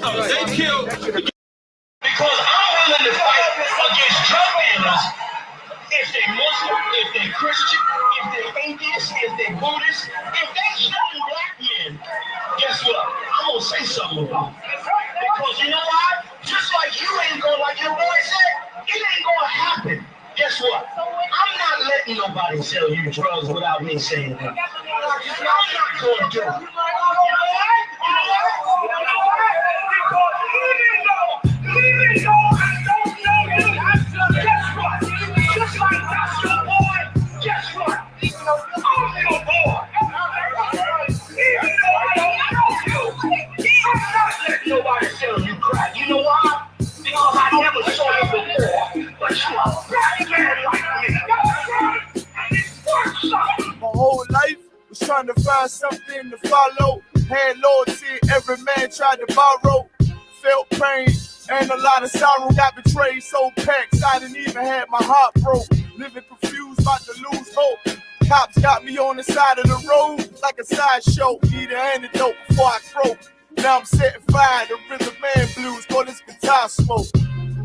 They killed because I'm willing to fight against drug dealers if they Muslim, if they Christian, if they atheist, if they Buddhist, if they shooting black men. Guess what? I'm gonna say something about it. Because you know why? Just like you ain't gonna, like your boy said, it ain't gonna happen. Guess what? I'm not letting nobody sell you drugs without me saying that. I'm not gonna do it. You know why? Even though I don't know you, guess what? Just like that's your boy, guess what? I'm your boy. Even though I don't know you, I'm not letting nobody sell you crack. You know why? Because I never saw you before. But you a black man like me. And it's worth something. My whole life was trying to find something to follow. Had loyalty, every man tried to borrow. Felt pain and a lot of sorrow. Got betrayed, so packed, I didn't even have my heart broke. Living confused, about to lose hope. Cops got me on the side of the road like a sideshow. Need an antidote before I croak. Now I'm setting fire to rhythm man blues, call this guitar smoke.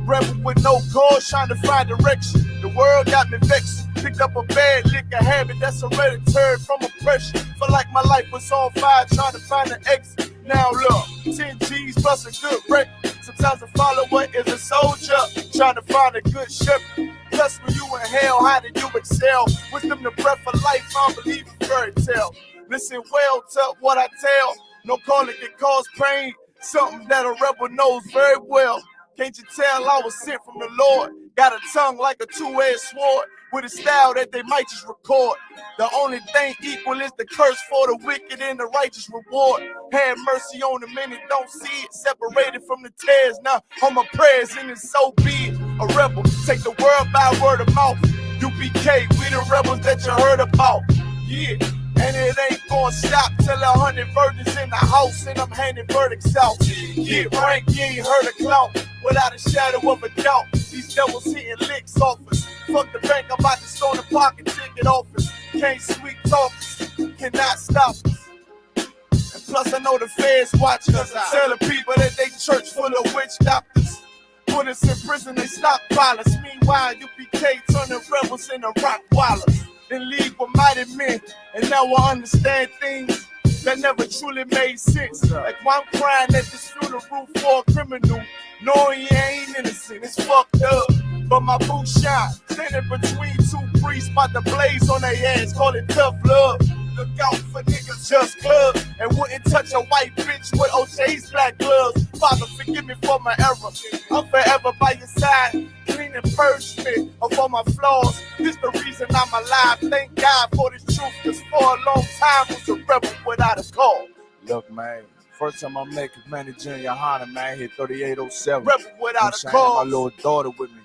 Rebel with no cause, trying to find direction. The world got me vexed. Picked up a bad liquor habit that's hereditary from oppression. Felt like my life was on fire, trying to find an exit. Now look, 10 G's plus a good wreck. Sometimes a follower is a soldier, trying to find a good shepherd. Plus when you in hell, how did you excel? Wisdom the breath of life, I don't believe in fairy tale. Listen well to what I tell. No calling can cause pain. Something that a rebel knows very well. Can't you tell I was sent from the Lord? Got a tongue like a two-edged sword, with a style that they might just record. The only thing equal is the curse for the wicked and the righteous reward. Have mercy on the many, don't see it. Separated from the tares, now on my prayers, and it's so be it. A rebel, take the world by word of mouth. UPK, we the rebels that you heard about. Yeah. And it ain't gonna stop till 100 virgins in the house and I'm handing verdicts out. Yeah, rank, you ain't heard a clout without a shadow of a doubt. These devils hitting licks off us. Fuck the bank, I'm about to stone the pocket ticket office. Can't sweet talk us, cannot stop us. And plus I know the feds watching us. Telling people that they church full of witch doctors. Put us in prison, they stockpile us. Meanwhile, UPK turning rebels into rock wallers. In league with mighty men, and now I understand things that never truly made sense. Like why I'm crying at this funeral for a criminal, knowing he ain't innocent, it's fucked up. But my boot shine, standing between two priests, about to blaze on their ass, call it tough love. Look out for niggas just club, and wouldn't touch a white bitch with OJ's black gloves. Father, forgive me for my error. I'm forever by your side. Clean and purge me of all my flaws. This the reason I'm alive. Thank God for this truth, cause for a long time was a rebel without a cause. Look, man, first time I met manager YAHANNA, man, hit 3807. Rebel without a cause. My little daughter with me.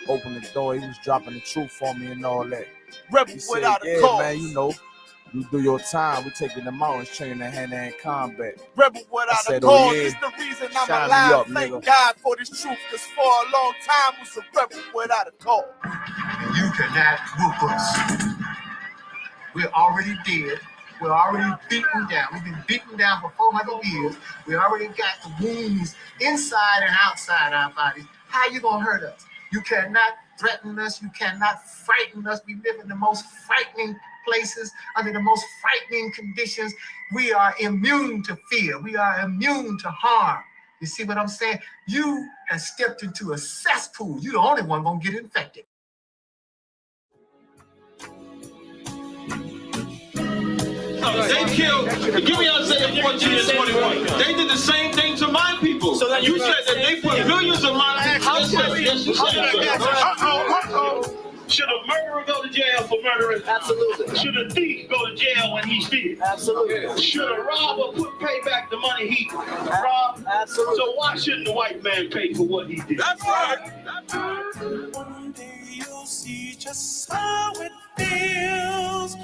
Opened the door, he was dropping the truth for me and all that. Rebel without a cause. Man, you know, you do your time, we taking the mountains, training in hand-to-hand combat. Rebel without a cause, this the reason I'm alive. Up, thank nigga. God for this truth, cause for a long time was a rebel without a cause. And you cannot whoop us. We're already dead. We're already beaten down. We've been beaten down for 400 years. We already got the wounds inside and outside our bodies. How you gonna hurt us? You cannot threaten us. You cannot frighten us. We live in the most frightening places, under the most frightening conditions. We are immune to fear. We are immune to harm. You see what I'm saying? You have stepped into a cesspool. You're the only one gonna get infected. They killed, give me Isaiah 14 and 21. They did the same thing to my people. So that you said that they put millions of my houses. Yes, you said. Should a murderer go to jail for murdering? Absolutely. Should a thief go to jail when he steals? Absolutely. Should a robber pay back the money he robbed? Absolutely. So why shouldn't the white man pay for what he did? That's right. That's right. One day you'll see just how it feels.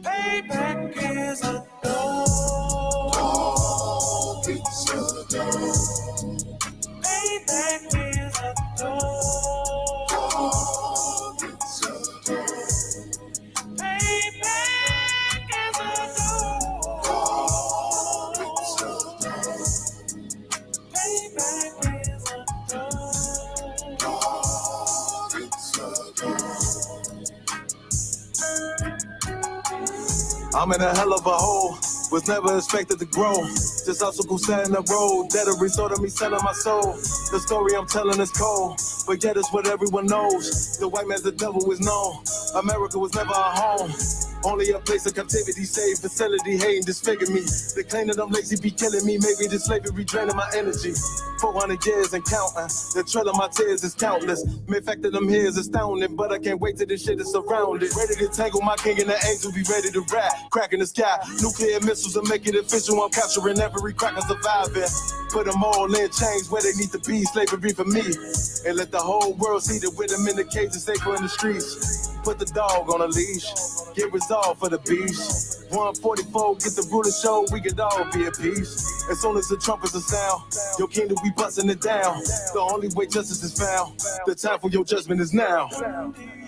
Payback is a dog. It's a dog. Payback is a dog. It's a dog. Payback is a dog. It's a dog. Payback. I'm in a hell of a hole, was never expected to grow. Just obstacle set in the road, that a result of me selling my soul. The story I'm telling is cold, but yet it's what everyone knows. The white man's the devil is known. America was never our home. Only a place of captivity, safe facility, hating, disfigure me. They claim that I'm lazy, be killing me. Maybe the slavery draining my energy. 400 years and counting. The trail of my tears is countless. The fact that I'm here is astounding, but I can't wait till this shit is surrounded. Ready to tangle my king and the angel, be ready to rap. Crack in the sky, nuclear missiles will make it official. I'm capturing every cracker surviving. Put them all in chains where they need to be. Slavery for me. And let the whole world see that with them in the cage and safer in the streets. Put the dog on a leash, get resolved for the beast. 144, get the ruler show, we could all be at peace. As soon as the trumpets are sound, your kingdom we busting it down. The only way justice is found, the time for your judgment is now.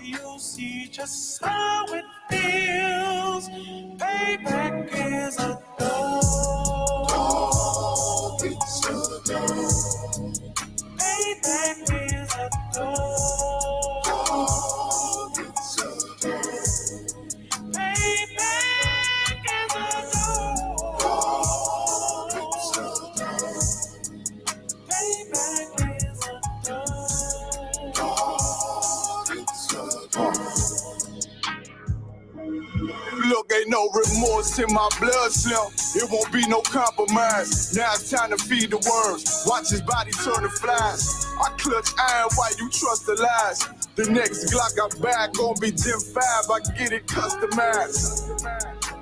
You'll see just how it feels. Payback is a dog. It's a dog. Payback is a dog. It's a dog. Payback is a dog. It's a dog. Payback is a dog. It's a dog. Look, ain't no remorse in my blood slim. It won't be no compromise. Now it's time to feed the worms. Watch his body turn to flies. I clutch iron while you trust the lies. The next Glock I buy gon' be Gen 5. I get it customized.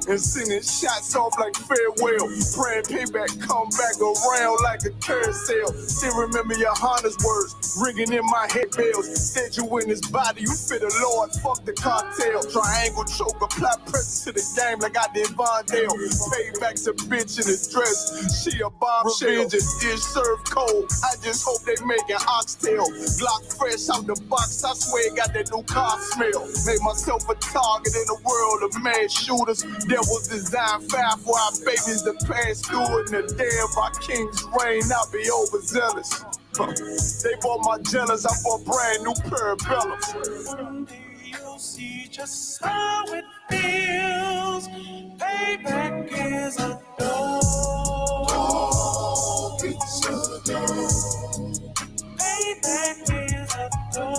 And sending shots off like farewell. Praying payback come back around like a carousel. Still remember YAHANNA's words ringing in my head bells. Said you in his body, you fit the Lord, fuck the cartel. Triangle choke, apply pressure to the game like I did Vondale. Payback's a bitch in a dress, she a bombshell. Revenge is dish served cold, I just hope they making oxtail. Glock fresh out the box, I swear it got that new car smell. Made myself a target in a world of mad shooters. That was designed fire for our babies to pass through it. In the day of our king's reign, I'll be overzealous. They bought my jealous, I bought brand new parabellums. You'll see just how it feels. Payback is a dog. It's a dog. Payback is a dog.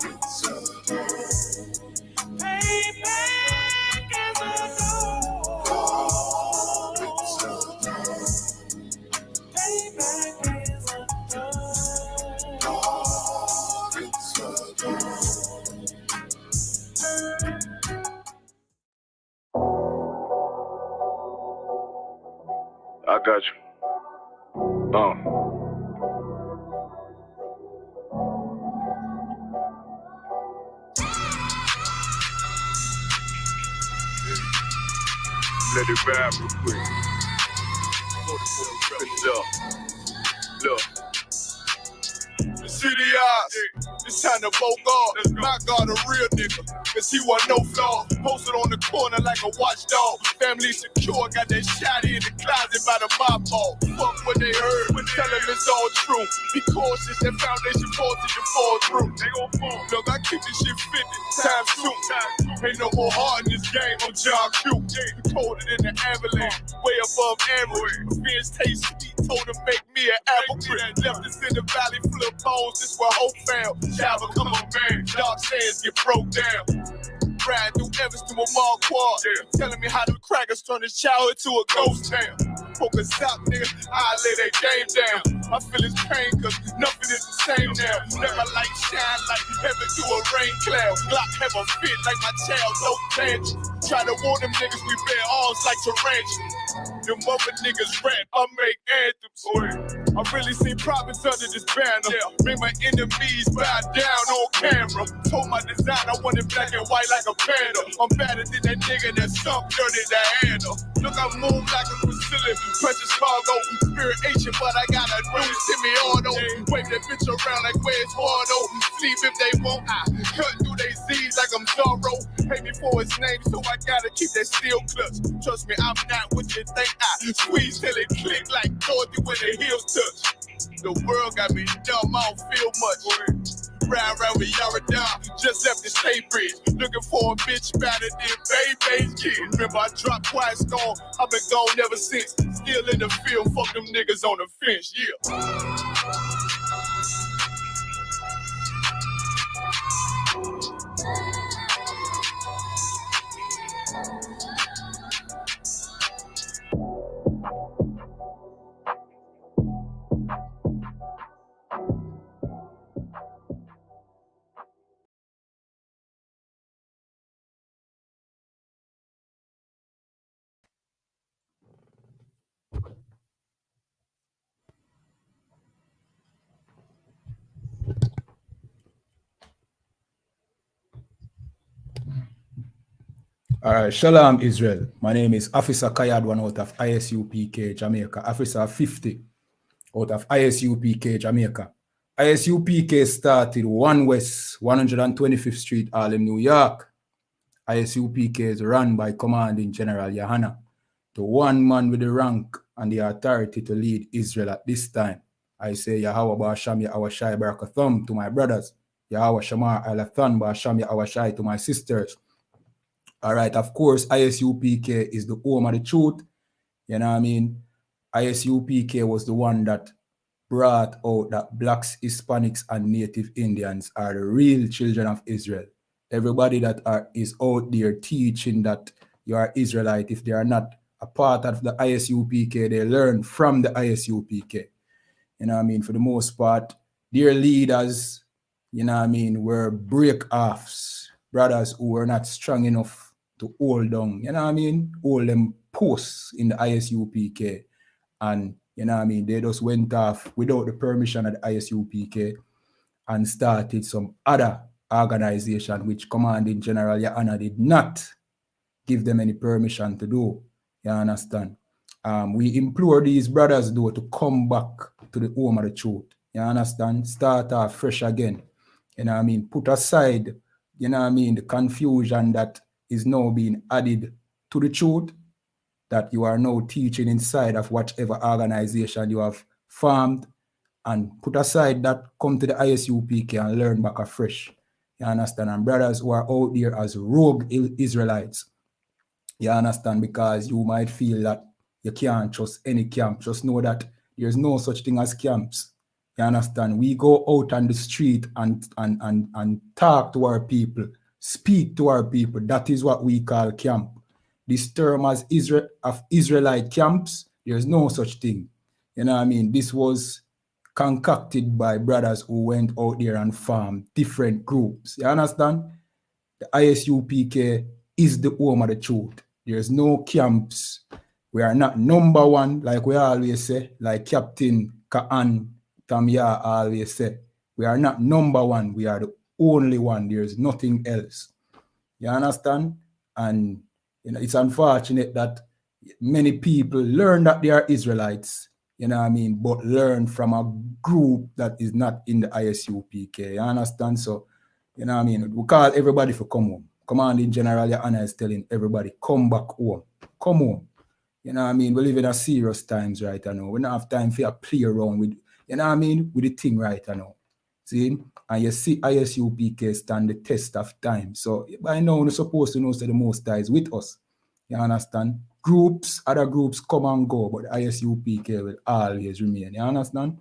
It's a dog. Payback is a dog. It's a dog. Payback is a dog. It's a dog. I got you. Let it rap real quick. Look. The city eyes, it's time to vote God. My God, a real nigga, cause he wasn't no flaw. Posted on the corner like a watchdog. Family secure, got that shotty in the closet by the mob ball. Fuck what they heard, tell them it's all true. Be cautious, that foundation falls till you fall through. They gon' fall. Look, I keep this shit 50 times soon. Ain't no more heart in this game, I'm John Q. Colder than the avalanche, way above average. Fierce taste sweet, told him make me an apple tree. Left us in the valley full of bones, this where hope found. Child become a man, dark sands get broke down. Riding through Evans to a mall quad, telling me how the crackers turn his childhood to a ghost town. Focus out, nigga, I lay that game down. I feel his pain, cause nothing is the same now. Let my light shine like heaven through a rain cloud. Glock have a fit like my child, no tangent. Try to warn them niggas we bear arms like tarantulas. Them other niggas rap, I make anthems. I really seen prophets under this banner. Make my enemies bow down on camera. Told my design I wanted black and white like a panda. I'm better than that nigga that sunk dirty to handle. Look, I move like a Brazilian, precious cargo, spirit ancient, but I got a new semi-auto. Wave that bitch around like where's Waldo. Sleep if they won't, I cut through they Z's like I'm Zorro. Pay me for his name, so I gotta keep that steel clutch. Trust me, I'm not what you think. I squeeze till it click like Dorothy when the heels touch. The world got me dumb, I don't feel much. Round with Yaradar, just left the state bridge. Looking for a bitch better than Baby's kid. Remember, I dropped Quiet Storm, I've been gone ever since. Still in the field, fuck them niggas on the fence, yeah. All right, Shalom, Israel. My name is Officer Kayad, one out of I.S.U.P.K, Jamaica. Officer 50 out of I.S.U.P.K, Jamaica. I.S.U.P.K started 1 West, 125th Street, Harlem, New York. I.S.U.P.K is run by Commanding General YAHANNA, the one man with the rank and the authority to lead Israel at this time. I say Yahweh Ba'asham Yahweh Shai Barakathum to my brothers. Yahweh Shamar Alathan Ba'asham Yahweh Shai to my sisters. All right, of course, I.S.U.P.K is the home of the truth. You know what I mean? I.S.U.P.K was the one that brought out that blacks, Hispanics, and Native Indians are the real children of Israel. Everybody that is out there teaching that you are Israelite, if they are not a part of the I.S.U.P.K, they learn from the I.S.U.P.K. You know what I mean? For the most part, their leaders, you know what I mean, were break-offs, brothers who were not strong enough to hold down, you know what I mean, hold them posts in the I.S.U.P.K. And, you know what I mean, they just went off without the permission of the I.S.U.P.K. and started some other organization which Commanding General YAHANNA did not give them any permission to do. You understand? We implore these brothers, though, to come back to the home of the truth. You understand? Start off fresh again. You know what I mean? Put aside, you know what I mean, the confusion that is now being added to the truth, that you are now teaching inside of whatever organization you have formed, and put aside that, come to the I.S.U.P.K and learn back afresh. You understand? And brothers who are out there as rogue Israelites, you understand, because you might feel that you can't trust any camp. Just know that there's no such thing as camps. You understand? We go out on the street and talk to our people, speak to our people. That is what we call camp. This term as Israelite camps, there's no such thing. You know what I mean? This was concocted by brothers who went out there and formed different groups. You understand? The I.S.U.P.K is the home of the truth. There's no camps. We are not number one, like we always say, like Captain Ka'an Tamya always say. We are not number one. We are the only one. There's nothing else. You understand? And you know, it's unfortunate that many people learn that they are Israelites, you know what I mean, but learn from a group that is not in the I.S.U.P.K. You understand? So, you know what I mean, we call everybody for come home. Commanding General YAHANNA is telling everybody, come back home. Come home. You know what I mean? We live in a serious times right now. We don't have time for a play around with, you know what I mean, with the thing right now. See? And you see I.S.U.P.K stand the test of time. So by now, we're supposed to know that the Most High is with us. You understand? Groups, other groups come and go, but the I.S.U.P.K will always remain. You understand?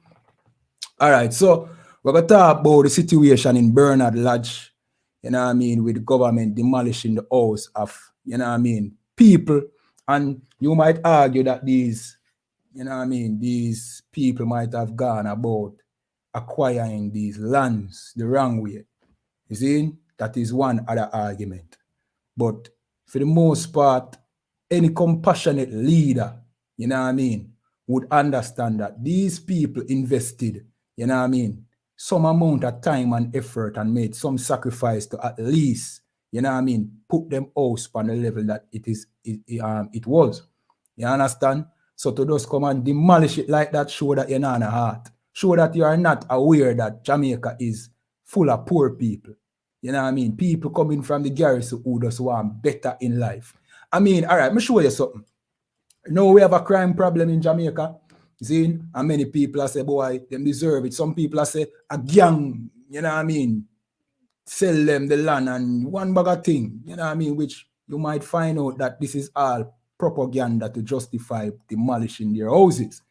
All right, so we're going to talk about the situation in Bernard Lodge, you know what I mean, with the government demolishing the house of, you know what I mean, people. And you might argue that these, you know what I mean, these people might have gone about acquiring these lands the wrong way. You see, that is one other argument. But for the most part, any compassionate leader, you know what I mean, would understand that these people invested, you know what I mean, some amount of time and effort and made some sacrifice to at least, you know what I mean, put them house on the level that it was. You understand? So to just come and demolish it like that, show that you're not in a heart. Show that you are not aware that Jamaica is full of poor people. You know what I mean? People coming from the garrison who just want better in life. I mean, all right, let me show you something. Now we have a crime problem in Jamaica. See? And many people are say, boy, them deserve it. Some people are say, a gang you know what I mean, sell them the land and one bag of thing, you know what I mean, which you might find out that this is all propaganda to justify demolishing their houses.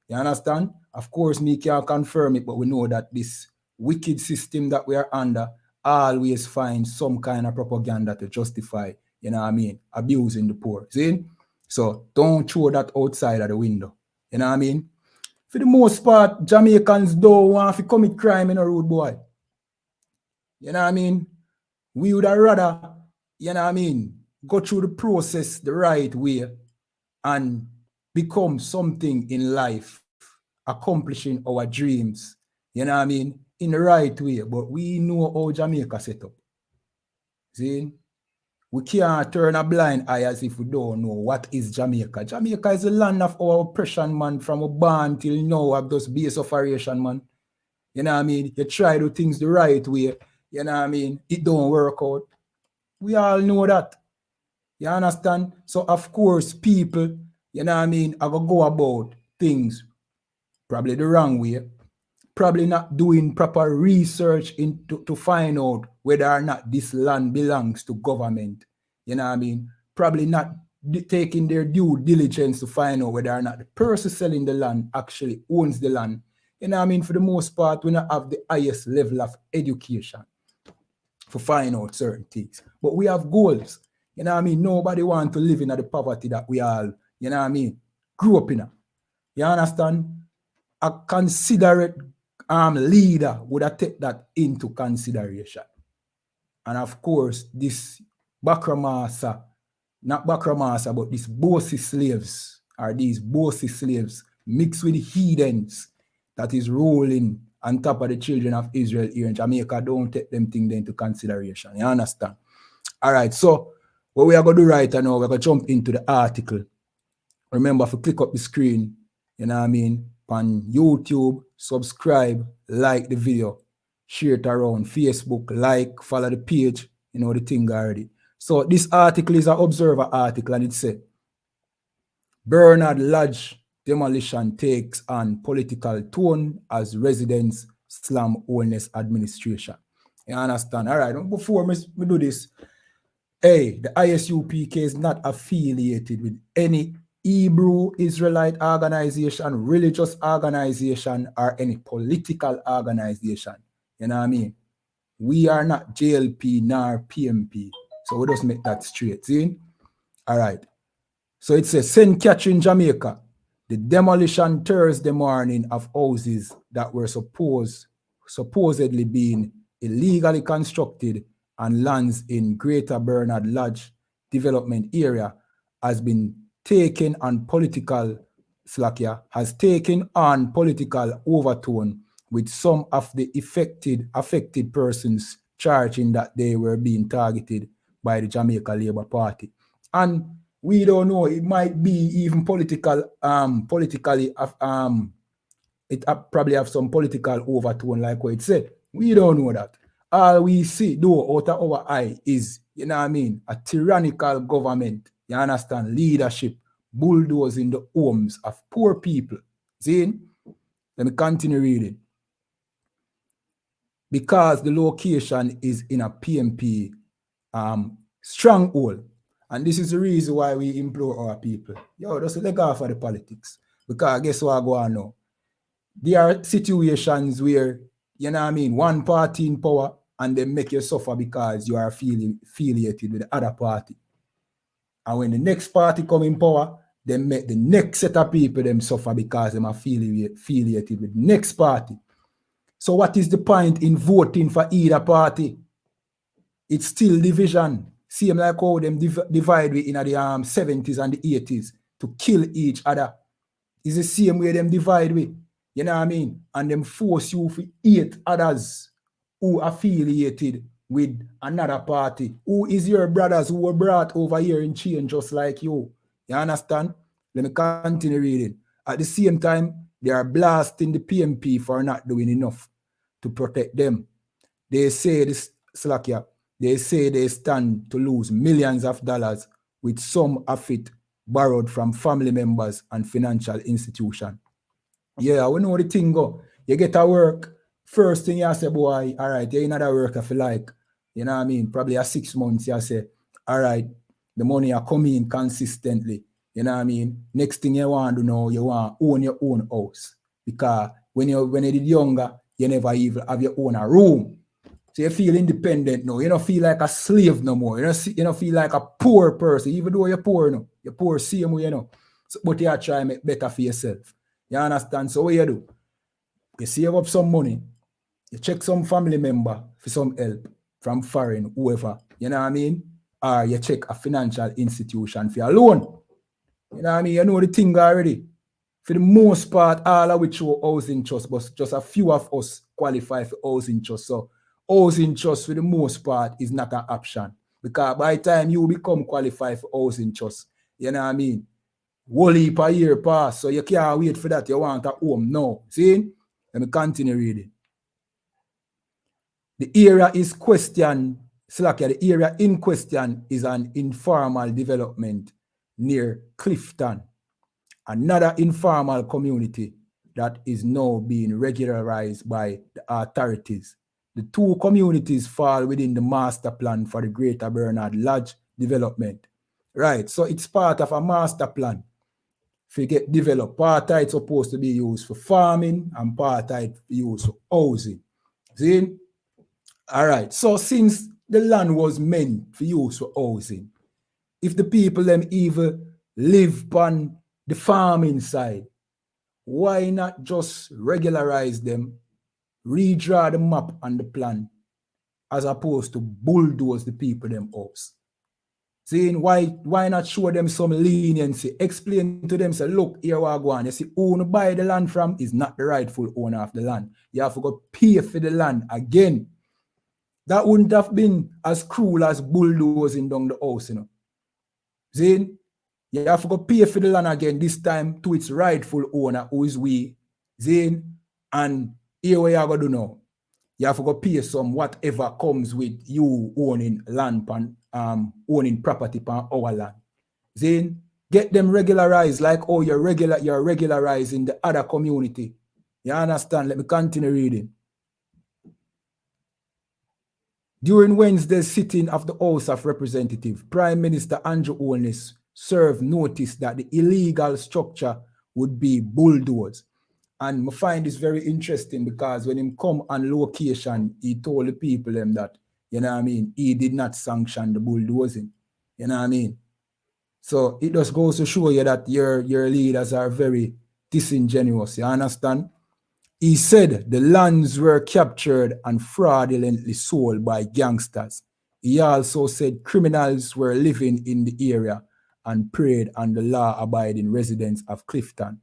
You understand? Of course, me can't confirm it, but we know that this wicked system that we are under always finds some kind of propaganda to justify, you know what I mean, abusing the poor. See? So don't throw that outside of the window. You know what I mean? For the most part, Jamaicans don't want to commit crime in a road, boy. You know what I mean? We would have rather, you know what I mean, go through the process the right way and become something in life, accomplishing our dreams, you know what I mean, in the right way. But we know how Jamaica set up. See? We can't turn a blind eye as if we don't know what is Jamaica. Jamaica is the land of our oppression, man, from a born till now, of those base of operation, man. You know what I mean? You try to do things the right way, you know what I mean? It don't work out. We all know that. You understand? So, of course, people, you know what I mean, are going to go about things probably the wrong way, probably not doing proper research to find out whether or not this land belongs to government. You know what I mean? Probably not taking their due diligence to find out whether or not the person selling the land actually owns the land. You know what I mean? For the most part, we not have the highest level of education for find out certain things. But we have goals. You know what I mean? Nobody wants to live in the poverty that we all, you know what I mean, grew up in. You understand? A considerate leader would have taken that into consideration. And of course, this Bakramasa, not Bakramasa, but these bossy slaves, are these bossy slaves mixed with the heathens that is ruling on top of the children of Israel here in Jamaica. Don't take them things into consideration. You understand? All right, so what we are going to do right now, we're going to jump into the article. Remember, if you click up the screen, you know what I mean, on YouTube, subscribe, like the video, share it around Facebook, like, follow the page, you know the thing already. So this article is an Observer article, and it said, Bernard Lodge demolition takes on political tone as residents slam owners administration. You understand? All right, before we do this, hey, the I.S.U.P.K is not affiliated with any Hebrew Israelite organization, religious organization, or any political organization. You know what I mean? We are not JLP nor PMP. So we just make that straight. See? All right. So it says St. Catherine, Jamaica. The demolition Thursday morning of houses that were supposedly being illegally constructed and lands in Greater Bernard Lodge development area has taken on political overtone, with some of the affected persons charging that they were being targeted by the Jamaica Labour Party. And we don't know, it might be even politically, it probably have some political overtone, like what it said. We don't know that. All we see, though, out of our eye is, you know what I mean, a tyrannical government, you understand, leadership, bulldozing the homes of poor people. See? Let me continue reading. Because the location is in a PMP stronghold. And this is the reason why we implore our people. Yo, just let go for the politics. Because guess what I go on now? There are situations where, you know what I mean, one party in power and they make you suffer because you are affiliated with the other party. And when the next party come in power, they make the next set of people them suffer because they're affiliated with the next party. So what is the point in voting for either party? It's still division. Same like how them divide in the 70s and the 80s to kill each other. It's the same way them divide with. You know what I mean? And them force you to hate others who affiliated with another party. Who is your brothers who were brought over here in chain just like you? You understand? Let me continue reading. At the same time, they are blasting the PMP for not doing enough to protect them. They say this slacker. They say they stand to lose millions of dollars, with some of it borrowed from family members and financial institutions. Yeah, we know the thing go. You get a work, First thing you say, boy, all right, you're in other work if you like, you know what I mean? Probably a 6 months, you say, all right, the money are coming consistently, you know what I mean? Next thing you want to know, you want to own your own house. Because when you're younger, you never even have your own room. So you feel independent now. You don't feel like a slave no more. You don't feel like a poor person, even though you're poor now. You're poor same way, you know. So, but you are trying to make better for yourself. You understand? So what you do? You save up some money. You check some family member for some help from foreign, whoever. You know what I mean? Or you check a financial institution for a loan. You know what I mean? You know the thing already. For the most part, all of which show housing trust, but just a few of us qualify for housing trust. So housing trust for the most part is not an option. Because by the time you become qualified for housing trust, you know what I mean? Whole heap a year pass, so you can't wait for that. You want a home now. See? Let me continue reading. The area is questioned, Slakia, the area in question is an informal development near Clifton, another informal community that is now being regularized by the authorities. The two communities fall within the master plan for the Greater Bernard Lodge development. Right, so it's part of a master plan. If you get developed, part of it's supposed to be used for farming and part of it used for housing. See? All right, so since the land was meant for use for housing, if the people them even live on the farming side, why not just regularize them, redraw the map and the plan, as opposed to bulldoze the people them house? Saying why not show them some leniency? Explain to them, say, look, here we go on. You see, who buy the land from is not the rightful owner of the land. You have to go pay for the land again. That wouldn't have been as cruel as bulldozing down the house, you know. Zane, you have to go pay for the land again, this time to its rightful owner, who is we, Zane, and here what you are going to do now. You have to go pay some whatever comes with you owning land, owning property on our land. Zane, get them regularized like how you're regularizing the other community. You understand? Let me continue reading. During Wednesday's sitting of the House of Representatives, Prime Minister Andrew Holness served notice that the illegal structure would be bulldozed. And I find this very interesting because when him come on location, he told the people them that, you know what I mean, he did not sanction the bulldozing. You know what I mean? So it just goes to show you that your leaders are very disingenuous. You understand? He said the lands were captured and fraudulently sold by gangsters. He also said criminals were living in the area and preyed on the law-abiding residents of Clifton.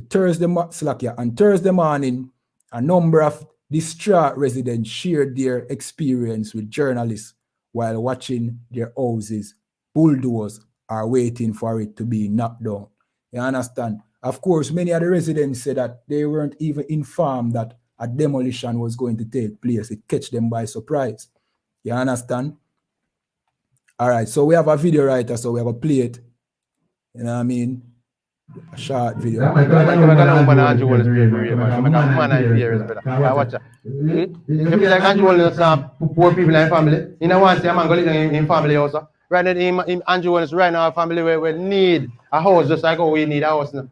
Thursday morning, a number of distraught residents shared their experience with journalists while watching their houses bulldozed or waiting for it to be knocked down. You understand? Of course, many of the residents said that they weren't even informed that a demolition was going to take place. It catch them by surprise. You understand? All right, so we have a video writer, so we have to play it. You know what I mean? A short video. If you like Andrew Williams, poor people in family, you know, once a man go live in family also. Right now, Andrew Williams right now, family we need a house just like how we need a house now.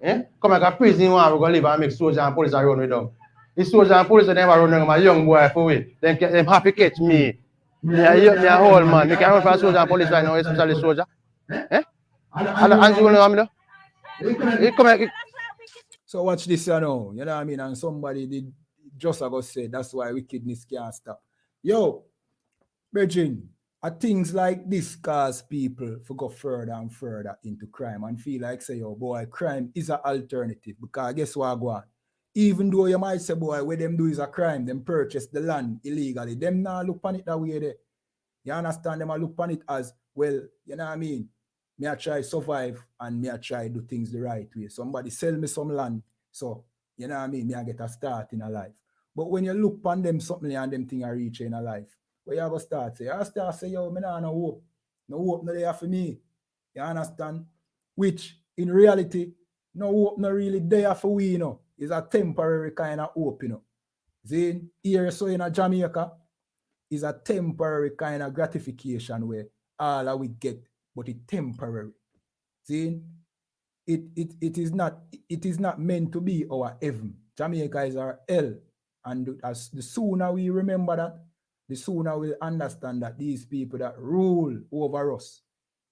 Eh? Come like a prison one, we go live and make soldiers and police run with them. The soldiers and police never run with my young boy for we. Them happy catch me. Me a whole man. Me can run for a soldier and police right now, especially soldier. Eh? Andrew Williams, So watch this, you know what I mean? And somebody did just like I said, that's why wickedness can't stop. Yo, Virgin, things like this cause people to go further and further into crime and feel like say, yo, boy, crime is an alternative. Because guess what, go on? Even though you might say, boy, what them do is a crime, them purchase the land illegally, them now look on it that way there. You understand? Them look on it as, well, you know what I mean? Me I try survive and me I try do things the right way. Somebody sell me some land, so you know what I mean? Me I get a start in a life. But when you look on them something and them thing I reach in a life, where you have to start say, I start say, yo, me nah no hope. No hope no there for me. You understand? Which in reality, no hope no really there for we, you know. It's a temporary kind of hope, you know. See, here so in a Jamaica is a temporary kind of gratification where all that we get, but it's temporary. See, it is not meant to be our heaven. Jamaica is our hell. And as the sooner we remember that, the sooner we'll understand that these people that rule over us,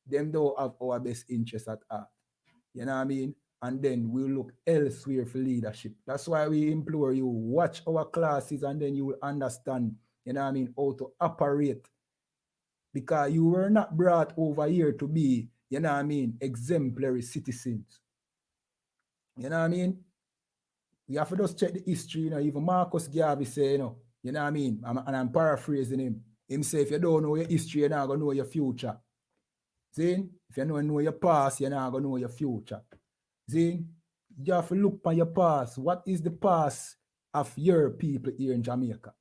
them don't have our best interest at heart. You know what I mean? And then we'll look elsewhere for leadership. That's why we implore you, watch our classes and then you will understand, you know what I mean, how to operate. Because you were not brought over here to be, you know what I mean, exemplary citizens. You know what I mean? We have to just check the history, you know, even Marcus Garvey say, you know what I mean? And I'm paraphrasing him. Him say, if you don't know your history, you're not going to know your future. See? If you don't know your past, you're not going to know your future. See? You have to look at your past. What is the past of your people here in Jamaica?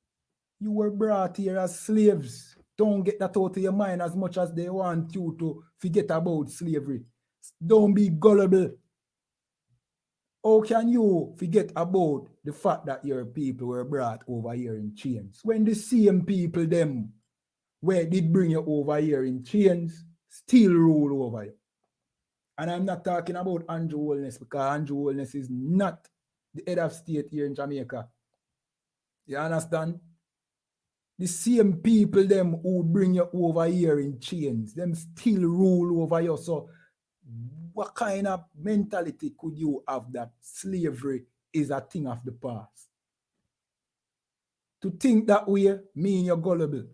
You were brought here as slaves. Don't get that out of your mind as much as they want you to forget about slavery. Don't be gullible. How can you forget about the fact that your people were brought over here in chains? When the same people them where did bring you over here in chains still rule over you. And I'm not talking about Andrew Holness, because Andrew Holness is not the head of state here in Jamaica. You understand? The same people them who bring you over here in chains, them still rule over you. So what kind of mentality could you have that slavery is a thing of the past? To think that way mean you're gullible.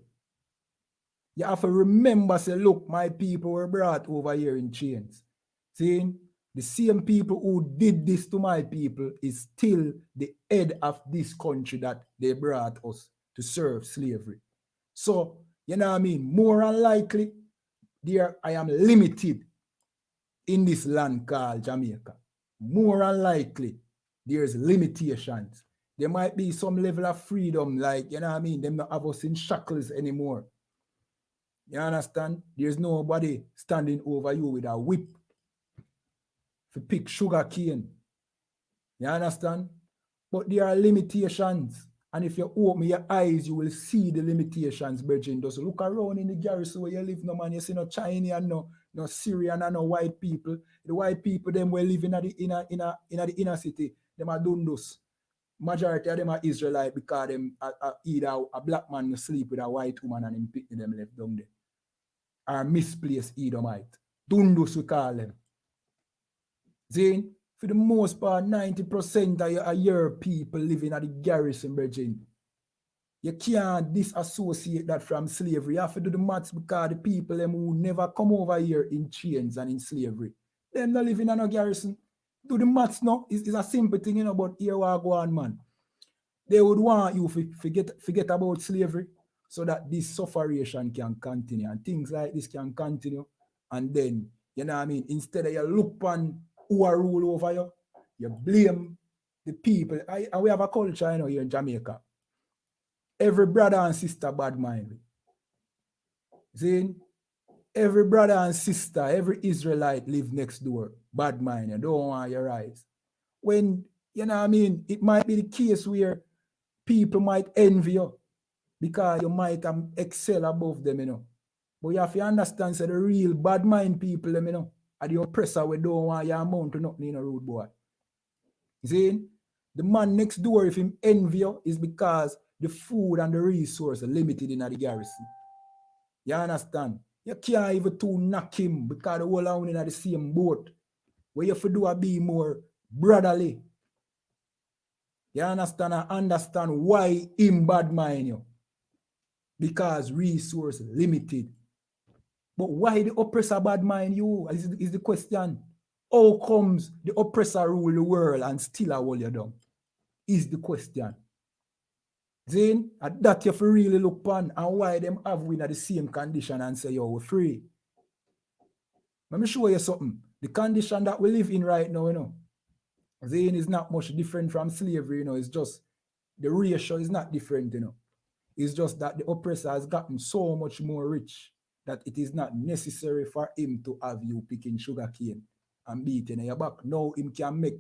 You have to remember, say, look, my people were brought over here in chains. See, the same people who did this to my people is still the head of this country that they brought us to serve slavery. So, you know what I mean? More than likely, there I am limited in this land called Jamaica. More than likely, there's limitations. There might be some level of freedom, like, you know what I mean? Them not have us in shackles anymore. You understand? There's nobody standing over you with a whip to pick sugar cane. You understand? But there are limitations. And if you open your eyes, you will see the limitations, Virgin. Just look around in the garrison where you live, no man. You see no Chinese and no Syrian and no white people. The white people, them were living in the inner city. Them are Dundus. Majority of them are Israelite because them either a black man sleep with a white woman and him pick them left down there. Or misplaced Edomite. Dundus we call them. See? For the most part, 90% of your people living at the garrison, Virgin. You can't disassociate that from slavery. You have to do the maths because the people them who never come over here in chains and in slavery, them not living in a garrison. Do the maths now. It's a simple thing, you know, but here we go on, man. They would want you to forget about slavery so that this sufferation can continue and things like this can continue. And then, you know what I mean, instead of you look on who are rule over you, you blame the people. And we have a culture, you know, here in Jamaica. Every brother and sister bad mind. See? Every brother and sister, every Israelite live next door. Bad mind. You don't want your rise. When, you know what I mean, it might be the case where people might envy you because you might excel above them, you know. But you have to understand, so the real bad mind people, them, you know, are the oppressor we don't want your amount to nothing in a rude boy. You see? The man next door, if him envy you, is because the food and the resource are limited in the garrison. You understand? You can't even to knock him because the whole are in the same boat. What you have to do is be more brotherly. You understand? I understand why him bad mind you. Because resource limited. But why the oppressor bad mind you is the question. How comes the oppressor rule the world and still hold you down? Is the question. Then, at that you have to really look upon and why them have we in the same condition and say, yo, we're free. Let me show you something. The condition that we live in right now, you know, Zayn is not much different from slavery, you know, it's just, the ratio is not different, you know. It's just that the oppressor has gotten so much more rich that it is not necessary for him to have you picking sugar cane and beating your back. Now him can make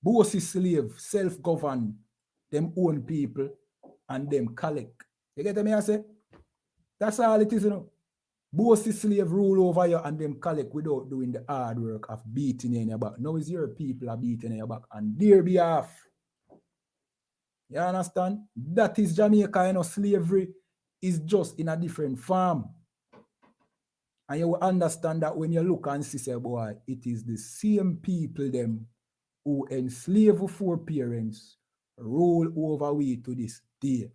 both his slave self-govern them own people, and them collect. You get me? I say? That's all it is, you know. Both the slave rule over you and them collect without doing the hard work of beating you in your back. Now it's your people are beating in your back on their behalf. You understand? That is Jamaica, you know, slavery is just in a different form. And you will understand that when you look and see, say, boy, it is the same people them who enslave four parents rule over we to this day.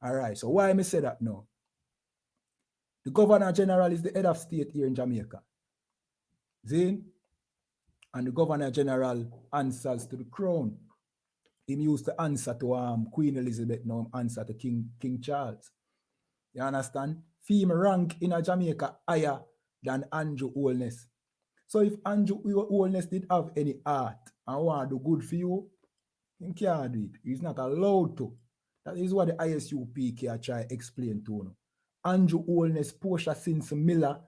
All right, so why me say that now? The Governor General is the head of state here in Jamaica. Zin? And the Governor General answers to the crown. He used to answer to Queen Elizabeth, now answer to King Charles. You understand? Female rank in a Jamaica higher than Andrew Holness. So if Andrew Holness did have any art and want to do good for you, he can't do it. He's not allowed to. That is what the I.S.U.P.K are trying to explain to you. Andrew Holness, Portia Simpson Miller,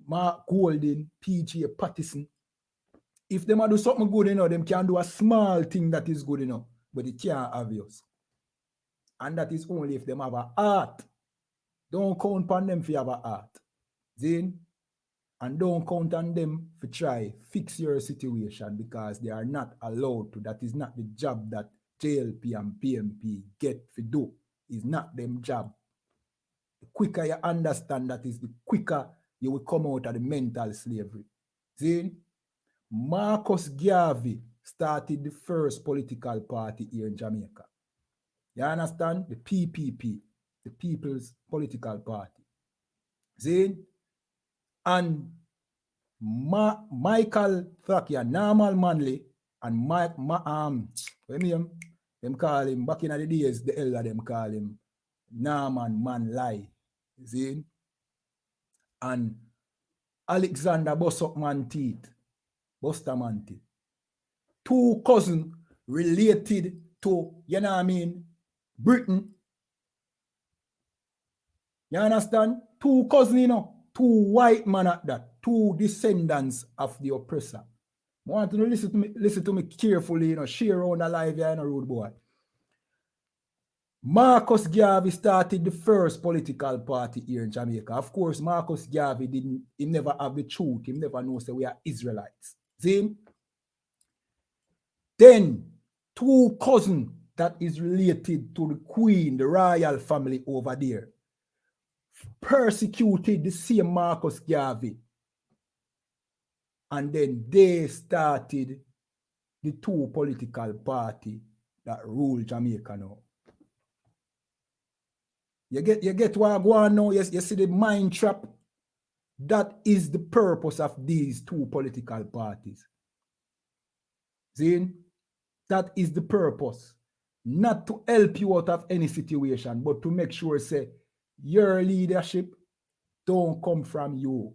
Mark Golden, P.J. Pattison. If them do something good enough, them can do a small thing that is good enough, but it can't obvious. And that is only if them have an art. Don't count on them if you have an art. Then, and don't count on them to try fix your situation because they are not allowed to. That is not the job that JLP and PMP get to do. It's not them job. The quicker you understand that is, the quicker you will come out of the mental slavery. See? Marcus Garvey started the first political party here in Jamaica. You understand? The PPP, the People's Political Party. See? And Michael Thakia, Normal Manley, and them call him, back in the days, the elder them call him Norman Manley. See? And Alexander Bustamante. Two cousins related to, you know what I mean, Britain. You understand? Two cousins, you know, two white men at that, two descendants of the oppressor. I want you to listen to me carefully, you know, share on the live here in a road boy. Marcus Garvey started the first political party here in Jamaica. Of course, Marcus Garvey he never have the truth. He never knows that we are Israelites. See? Then, two cousins that is related to the queen, the royal family over there, persecuted the same Marcus Garvey. And then they started the two political party that rule Jamaica now. You get what I go on now? Yes, you see the mind trap? That is the purpose of these two political parties. See? That is the purpose. Not to help you out of any situation, but to make sure, say, your leadership don't come from you.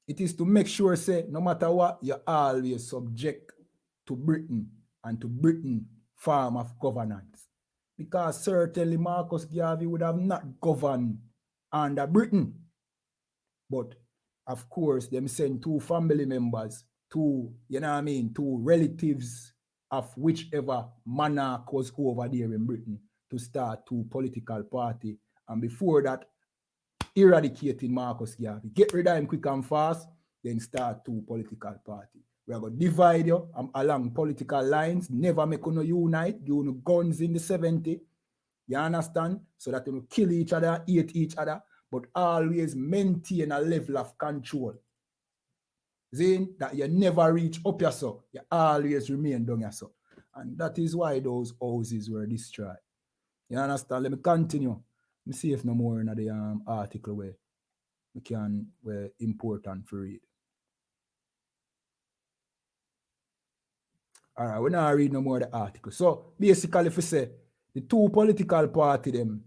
It is to make sure, say, no matter what, you're always subject to Britain and to Britain form of governance. Because certainly Marcus Garvey would have not governed under Britain. But, of course, them send two family members, two, you know what I mean, two relatives of whichever monarch was over there in Britain to start two political party. And before that, eradicating Marcus Garvey. Get rid of him quick and fast, then start two political party. We are going to divide you along political lines, never make you unite, you guns in the 70s. You understand? So that you kill each other, hate each other, but always maintain a level of control. Zin, that you never reach up yourself, you always remain down yourself. And that is why those houses were destroyed. You understand? Let me continue. Let me see if no more in the article where we can, where important for read. All right, we're not read no more of the article. So basically, if we say the two political party them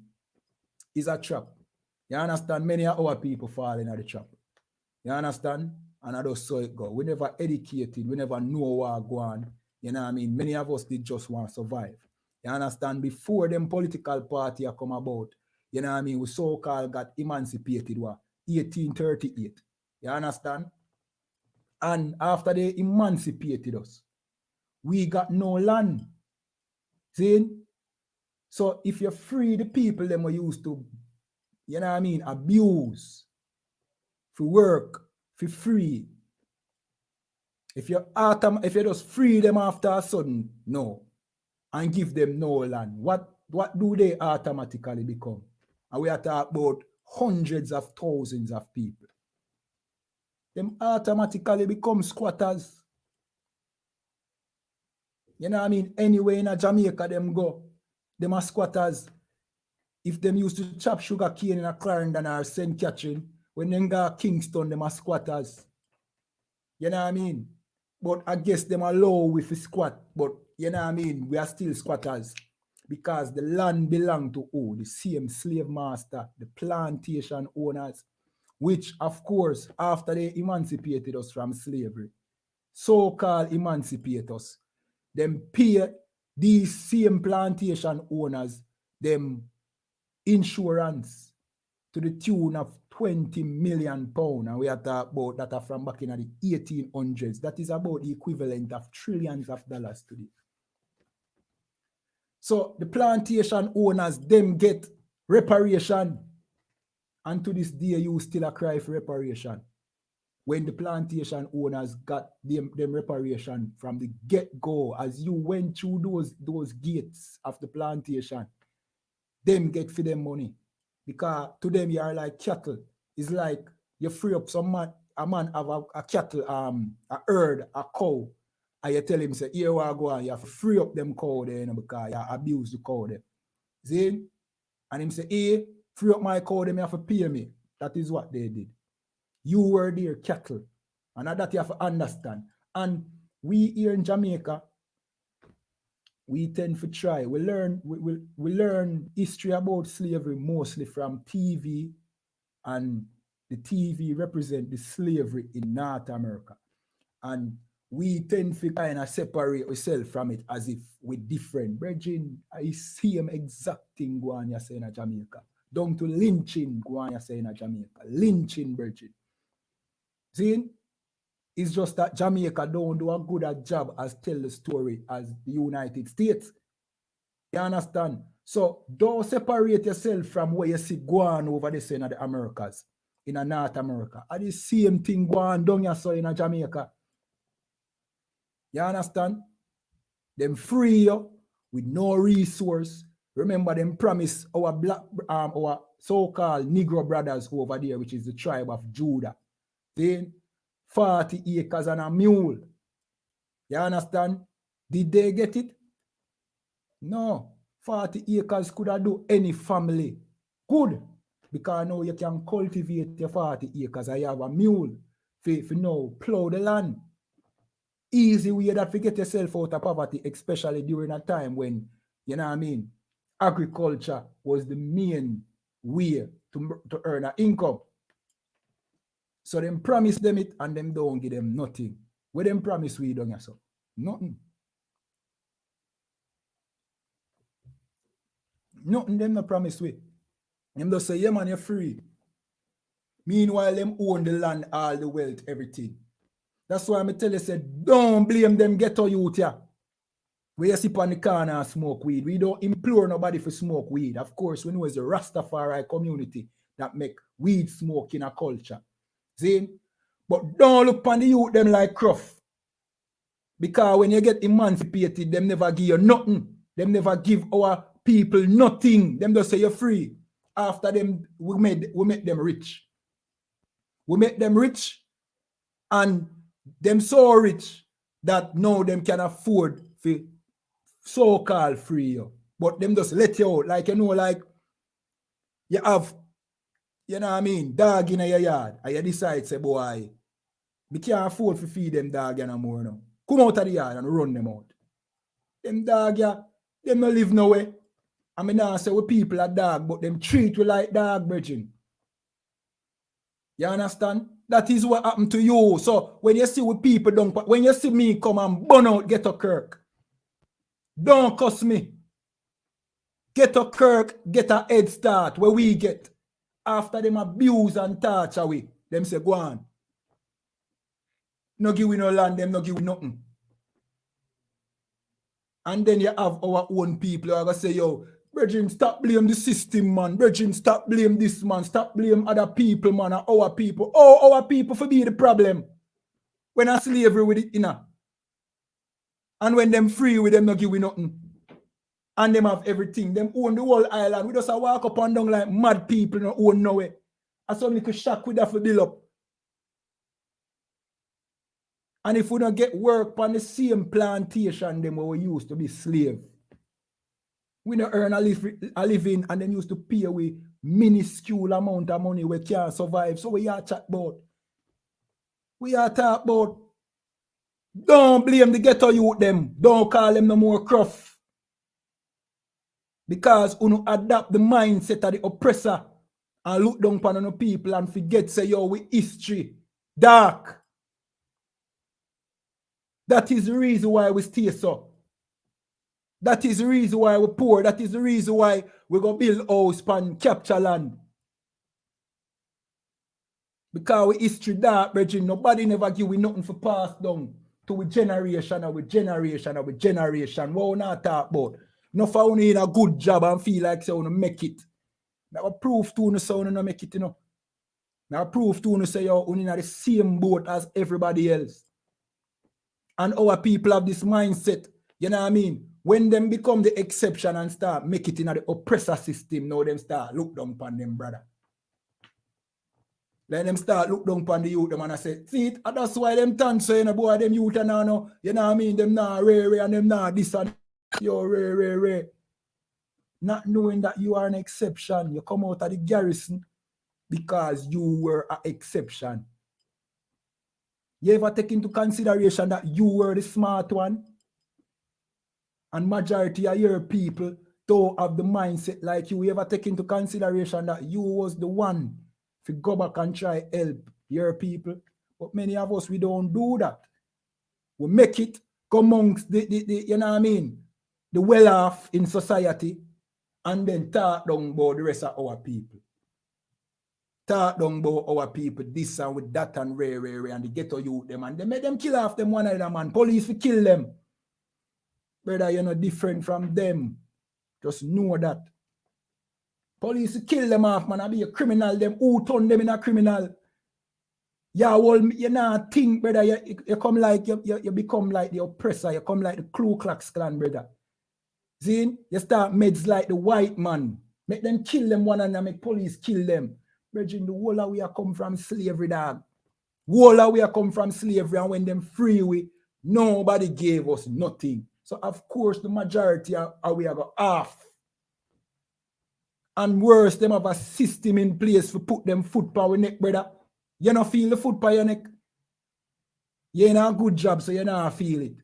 is a trap. You understand? Many of our people fall in the trap. You understand? And I just saw it go. We never educated, we never know what go on. You know what I mean? Many of us did just want to survive. You understand? Before them political party come about, you know what I mean? We so-called got emancipated, 1838. You understand? And after they emancipated us, we got no land. See? So if you free the people them were used to, you know what I mean, abuse, for work, for free. If you just free them after a sudden, no, and give them no land, what do they automatically become? And we are talking about hundreds of thousands of people. Them automatically become squatters. You know what I mean? Anywhere in a Jamaica them go, them are squatters. If them used to chop sugar cane in a Clarendon or St. Catherine, when them go Kingston, them are squatters. You know what I mean? But I guess them allow with a squat, but you know what I mean? We are still squatters because the land belong to who? The same slave master, the plantation owners, which of course, after they emancipated us from slavery, so-called emancipate us, them pay these same plantation owners them insurance to the tune of 20 million pounds, and we are talking about that are from back in the 1800s. That is about the equivalent of trillions of dollars today. So the plantation owners them get reparation, and to this day you still a cry for reparation. When the plantation owners got them reparation from the get-go, as you went through those gates of the plantation, them get for them money. Because to them you are like cattle. It's like you free up some man, a man have a cattle, a herd, a cow, and you tell him, say, here we go, and you have to free up them cow there, you know, because you abuse the cow there. See? And him say, hey, free up my cow, them you have to pay me. That is what they did. You were their cattle. And that you have to understand. And we here in Jamaica, we tend to try. We learn history about slavery mostly from TV, and the TV represent the slavery in North America. And we tend to kind of separate ourselves from it as if we're different. Brethren, I see him exact thing going on say in Jamaica. Down to lynching going on say in Jamaica. Lynching, brethren. See? It's just that Jamaica don't do a good job as tell the story as the United States. You understand? So don't separate yourself from where you see going over there in the Americas, in North America. And the same thing going down here so in Jamaica. You understand? Them free you with no resource. Remember them promise our black, our so-called Negro brothers over there, which is the tribe of Judah. Then 40 acres and a mule. You understand? Did they get it? No. 40 acres could have do any family. Good. Because now you can cultivate your 40 acres and you have a mule for now plow the land. Easy way that to get yourself out of poverty, especially during a time when, you know what I mean, agriculture was the main way to earn an income. So them promise them it and them don't give them nothing. Where them promise we don't so? Nothing. Nothing them no promise we. Them just say, yeah man, you're free. Meanwhile, them own the land, all the wealth, everything. That's why I tell you, say, don't blame them ghetto youth here. Where you sit on the corner and smoke weed. We don't implore nobody for smoke weed. Of course, we know it's the Rastafari community that make weed smoking a culture. See? But don't look on the youth them like Cruff. Because when you get emancipated, them never give you nothing. Them never give our people nothing. Them just say you're free. After them, we make them rich. We make them rich, and them so rich that now them can afford for so-called free you. But them just let you out. Like, you know, like you have, you know what I mean, dog in your yard, and you decide, say, boy, we can't afford to feed them dog no more now. Come out of the yard and run them out. Them dog, yeah, them no live nowhere. I mean, now say we people are dog, but them treat you like dog, brethren. You understand? That is what happened to you. So when you see with people don't, when you see me come and burn out Ghetto Kirk, don't cuss me. Ghetto Kirk get a head start where we get. After them abuse and torture we, them say, go on. No give we no land, them no give we nothing. And then you have our own people who are going to say, yo, Brethren, stop blame the system, man. Brethren, stop blame this, man. Stop blame other people, man, and our people. Oh, our people for be the problem. When I slavery with it, you know. And when them free with them, not give we nothing. And them have everything. Them own the whole island. We just walk up and down like mad people, no own nowhere. And some little shack with that for build up. And if we don't get work on the same plantation, them where we used to be slave. We don't earn a living and then used to pay we minuscule amount of money we can't survive. So we are chat about. We are talk about. Don't blame the ghetto youth them. Don't call them no more cruff. Because you adapt the mindset of the oppressor and look down upon the people and forget say yo we history dark. That is the reason why we stay so. That is the reason why we're poor. That is the reason why we go build house and capture land. Because we history dark, brethren. Nobody never give we nothing for pass down to we generation and we generation and we generation. What we not talk about? No for only in a good job and feel like say we make it. Now proof to no say we not make it, you know. Now proof to no say you in the same boat as everybody else. And our people have this mindset, you know what I mean? When them become the exception and start make it in the oppressor system, now them start look down upon them, brother. Let them start look down upon the youth, them and I say, see it, and that's why them turn so, you know, boy, them youth and now, you know what I mean? Them now rare and them now this and yo rare. Not knowing that you are an exception, you come out of the garrison because you were an exception. You ever take into consideration that you were the smart one? And majority of your people don't have the mindset like you. Ever take into consideration that you was the one to go back and try help your people? But many of us, we don't do that. We make it come amongst the you know what I mean, the well-off in society and then talk down about the rest of our people. Talk down about our people, this and with that and rare, and the ghetto youth them, and they make them kill off them one another, man. Police will kill them. Brother, you're not different from them. Just know that. Police will kill them off, man. I be a criminal, them who turn them in a criminal. Yeah, well, you not think, brother, you come like, you become like the oppressor, you come like the Ku Klux Klan, brother. See, you start meds like the white man. Make them kill them one another, make police kill them. Brethren, the whole of we are come from slavery, dog. Whole of we are come from slavery, and when them free we, nobody gave us nothing. So of course the majority are we are go off. And worse, them have a system in place to put them foot by our neck, brother. You not feel the foot by your neck. You ain't a good job, so you not feel it.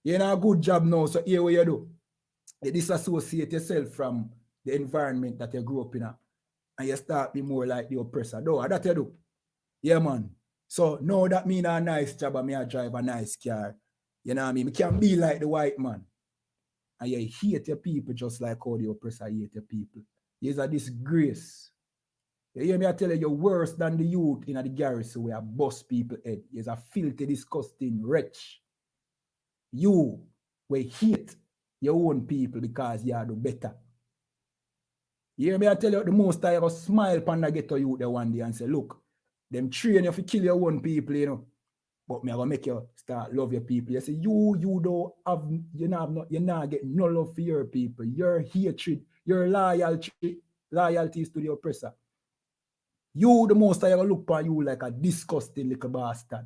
You ain't a good job now, so here what you do. You disassociate yourself from the environment that you grew up in. And you start be more like the oppressor. No, that you do. Yeah, man. So no, that mean a nice job and me I drive a nice car. You know what I mean? We can't be like the white man. And you hate your people just like how the oppressor hate your people. You're a disgrace. You hear me? I tell you, you're worse than the youth in the garrison where bust people head. You're a filthy, disgusting wretch. You will hate your own people because you are the better. You hear me? I tell you, the most I ever smile upon the ghetto youth there one day and say, look, them train you to kill your own people, you know. But me I gonna make you start love your people. You say you don't have you're not getting no love for your people. Your hatred, your loyalty is to the oppressor. You the most I ever look upon you like a disgusting little bastard.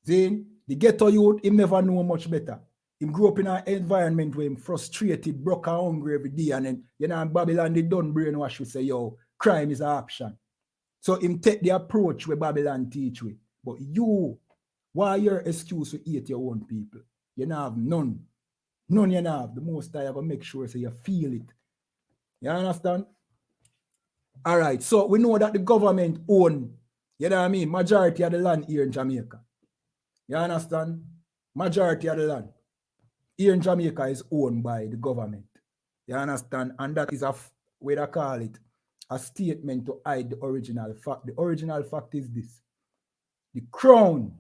See, the ghetto youth, him never know much better. Him grew up in an environment where him frustrated, broke and hungry every day, and then in Babylon they done brainwash we say, yo, crime is an option. So him take the approach where Babylon teach we. But you, why your excuse to eat your own people? You don't have none. None you don't have. The most I ever make sure so you feel it. You understand? All right. So we know that the government own, you know what I mean, majority of the land here in Jamaica. You understand? Majority of the land here in Jamaica is owned by the government. You understand? And that is what I call it, a statement to hide the original fact. The original fact is this. The crown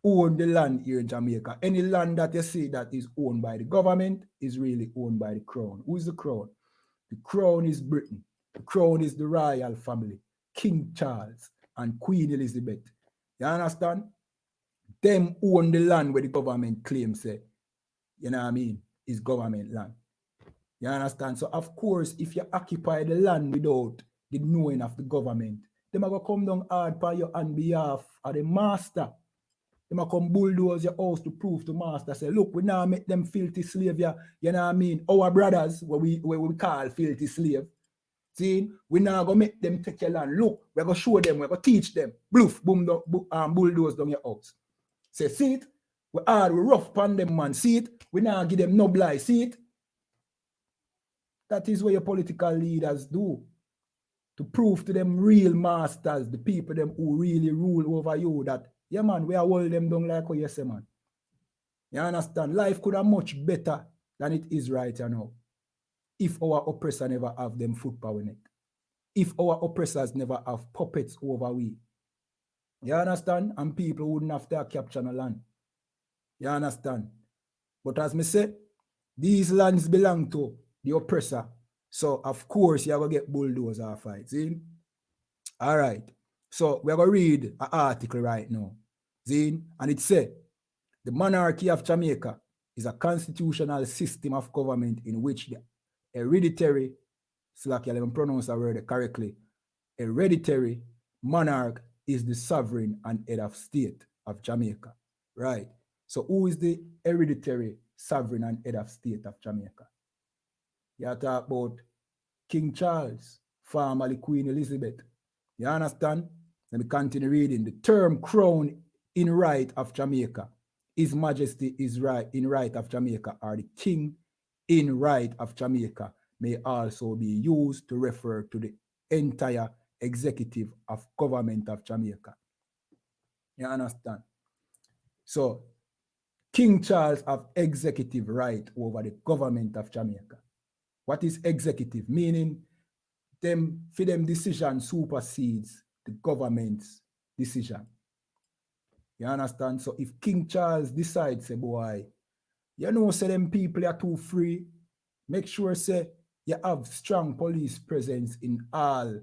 own the land here in Jamaica. Any land that you see that is owned by the government is really owned by the crown. Who is the crown? The crown is Britain. The crown is the royal family, King Charles and Queen Elizabeth. You understand? Them own the land where the government claims, say, you know what I mean, is government land. You understand? So, of course, if you occupy the land without the knowing of the government, they might come down hard by you on behalf of the master. They might come bulldoze your house to prove to master, say, look, we now make them filthy slave, you know what I mean? Our brothers, what we call filthy slave. See, we now go make them take your land. Look, we're going to show them, we're going to teach them. Bloof, boom, bulldoze down your house. Say, see it? We hard, we rough upon them, man. See it? We now give them no lie. See it? That is what your political leaders do. To prove to them real masters, the people them who really rule over you, that, yeah, man, we are hold them down like what you say, man. You understand? Life could have much better than it is right now. If our oppressor never have them foot power in it. If our oppressors never have puppets over we. You understand? And people wouldn't have to capture no land. You understand? But as me say, these lands belong to the oppressor. So, of course, you're going to get bulldozer fight. See? All right. So, we're going to read an article right now. See? And it says, the monarchy of Jamaica is a constitutional system of government in which the hereditary, so I can pronounce that word correctly, hereditary monarch is the sovereign and head of state of Jamaica. Right. So, who is the hereditary sovereign and head of state of Jamaica? You talk about King Charles, formerly Queen Elizabeth. You understand? Let me continue reading. The term crown in right of Jamaica, His Majesty is right in right of Jamaica, or the King in right of Jamaica may also be used to refer to the entire executive of government of Jamaica. You understand? So, King Charles have executive right over the government of Jamaica. What is executive? Meaning, for them decision supersedes the government's decision. You understand? So if King Charles decides, say, boy, you know, say them people are too free, make sure, say, you have strong police presence in all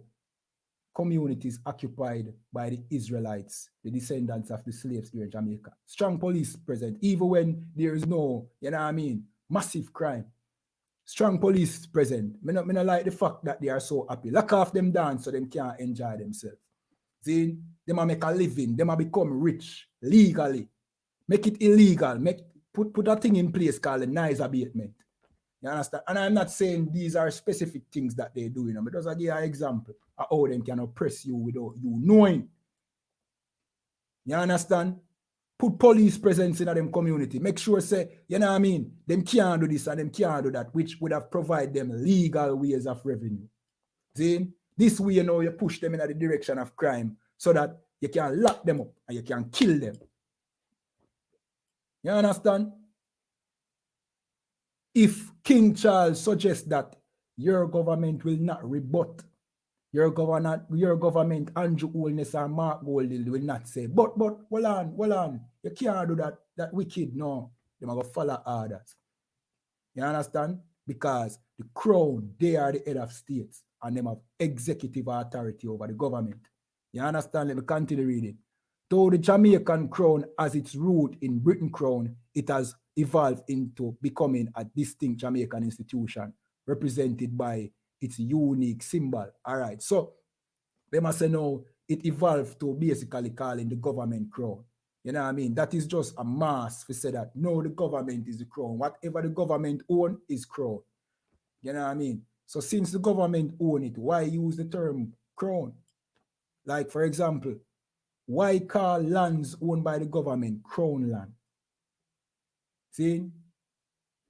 communities occupied by the Israelites, the descendants of the slaves here in Jamaica. Strong police presence, even when there is no, you know what I mean, massive crime. Strong police present. Me not like the fact that they are so happy. Lock off them down so them can't enjoy themselves. See, they might make a living. They might become rich legally. Make it illegal. Put a thing in place called a noise abatement. You understand? And I'm not saying these are specific things that they do, but just I give you an example of how them can oppress you without you knowing. You understand? Put police presence in them community. Make sure, say, you know what I mean? Them can't do this and them can't do that, which would have provided them legal ways of revenue. See? This way, you know, you push them in the direction of crime so that you can lock them up and you can kill them. You understand? If King Charles suggests that your government will not rebut, your government, Andrew Holness or Mark Goldhill will not say, but, hold on, you can't do that wicked, no. They're going to follow orders. You understand? Because the crown, they are the head of states and they have executive authority over the government. You understand? Let me continue reading. Though the Jamaican crown has its root in Britain crown, it has evolved into becoming a distinct Jamaican institution represented by its unique symbol. All right. So they must say no, it evolved to basically calling the government crown. You know what I mean? That is just a mask to say that no, the government is the crown. Whatever the government own is crown. You know what I mean? So since the government own it, why use the term crown? Like, for example, why call lands owned by the government crown land? See?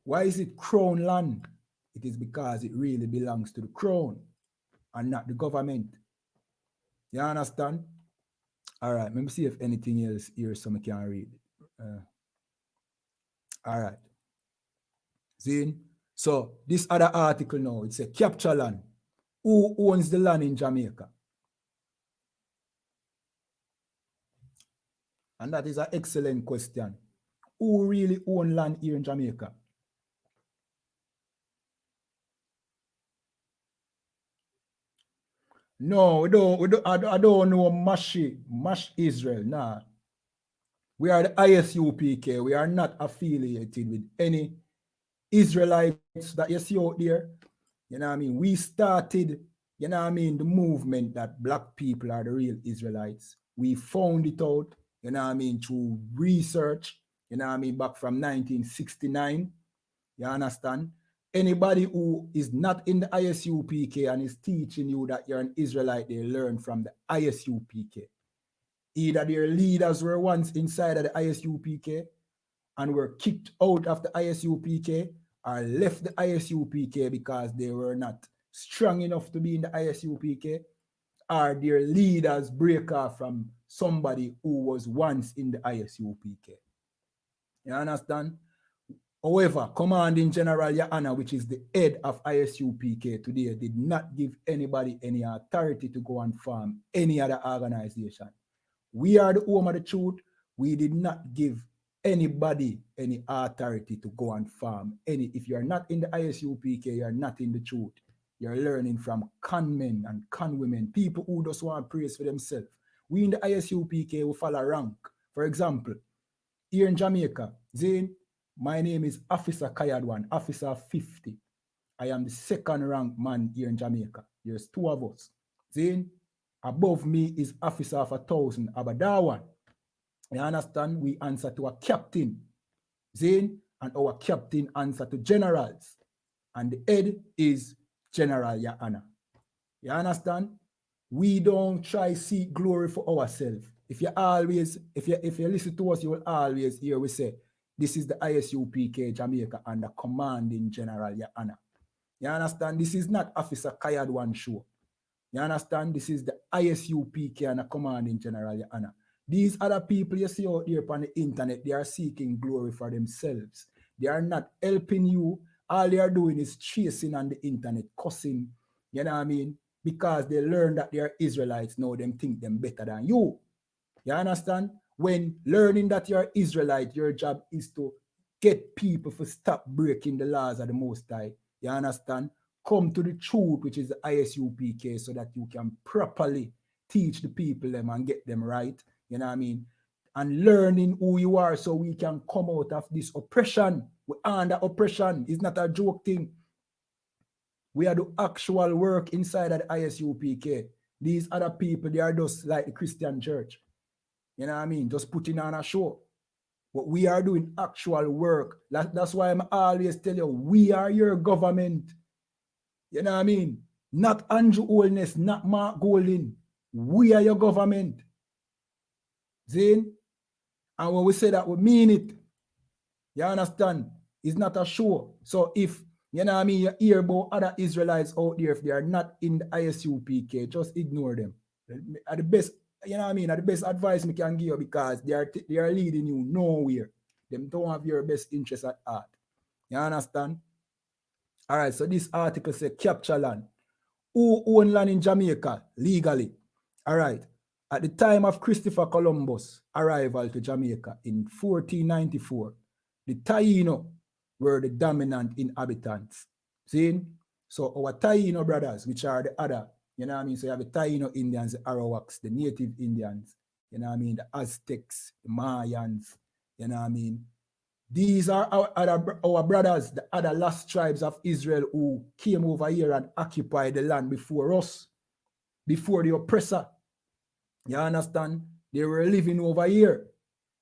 Why is it crown land? It is because it really belongs to the crown and not the government. You understand? All right, let me see if anything else here so I can read. All right. See? So this other article now, it's a capture land. Who owns the land in Jamaica? And that is an excellent question. Who really own land here in Jamaica? No, I don't know Mash Israel. Nah. We are the ISUPK. We are not affiliated with any Israelites that you see out there. You know what I mean? We started, you know what I mean, the movement that black people are the real Israelites. We found it out, you know what I mean, through research, you know what I mean, back from 1969. You understand? Anybody who is not in the ISUPK and is teaching you that you're an Israelite, they learn from the ISUPK. Either their leaders were once inside of the ISUPK and were kicked out of the ISUPK, or left the ISUPK because they were not strong enough to be in the ISUPK, or their leaders break off from somebody who was once in the ISUPK. You understand? However, Commanding General YAHANNA, which is the head of ISUPK today, did not give anybody any authority to go and form any other organization. We are the home of the truth. We did not give anybody any authority to go and farm any. If you're not in the ISUPK, you're not in the truth. You're learning from con men and con women, people who just want praise for themselves. We in the ISUPK, we follow rank. For example, here in Jamaica, Zane, my name is Officer Kayadwan, Officer 50. I am the second rank man here in Jamaica. There's two of us. Zane, above me is Officer of 1,000, Abadawan. You understand? We answer to a captain, Zane, and our captain answer to generals. And the head is General YAHANNA. You understand? We don't try seek glory for ourselves. If you listen to us, you will always hear we say, this is the ISUPK Jamaica and the Commanding General YAHANNA. You understand? This is not Officer Kayadwan show. You understand? This is the ISUPK and the Commanding General YAHANNA. These other people you see out there on the internet, they are seeking glory for themselves. They are not helping you. All they are doing is chasing on the internet, cussing, you know what I mean? Because they learn that they are Israelites, now them think them better than you. You understand? When learning that you're Israelite, your job is to get people to stop breaking the laws of the Most High. You understand? Come to the truth, which is the ISUPK, so that you can properly teach the people them and get them right. You know what I mean? And learning who you are so we can come out of this oppression. We are under oppression. It's not a joke thing. We are do actual work inside of the ISUPK. These other people, they are just like the Christian church. You know what I mean? Just putting on a show. But we are doing actual work. That's why I'm always tell you, we are your government. You know what I mean? Not Andrew Holness, not Mark Golding. We are your government. Zane? And when we say that, we mean it. You understand? It's not a show. So if, you know what I mean, you hear about other Israelites out there, if they are not in the ISUPK, just ignore them. At the best, you know what I mean, at the best advice we can give you, because they are leading you nowhere. They don't have your best interest at heart. You understand? All right, so this article says capture land. Who own land in Jamaica legally? All right. At the time of Christopher Columbus' arrival to Jamaica in 1494, the Taino were the dominant inhabitants. See? So our Taino brothers, which are the other, you know what I mean? So you have the Taino Indians, the Arawaks, the native Indians, you know what I mean? The Aztecs, the Mayans, you know what I mean? These are our brothers, the other lost tribes of Israel who came over here and occupied the land before us, before the oppressor. You understand? They were living over here.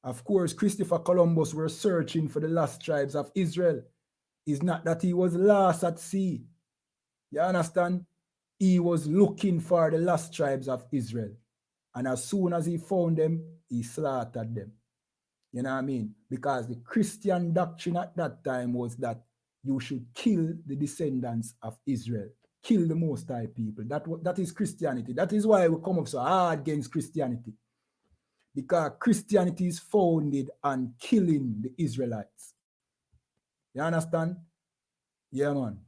Of course, Christopher Columbus were searching for the lost tribes of Israel. It's not that he was lost at sea. You understand? He was looking for the lost tribes of Israel. And as soon as he found them, he slaughtered them. You know what I mean? Because the Christian doctrine at that time was that you should kill the descendants of Israel. Kill the Most High people. That is Christianity. That is why we come up so hard against Christianity. Because Christianity is founded on killing the Israelites. You understand? Yeah, man.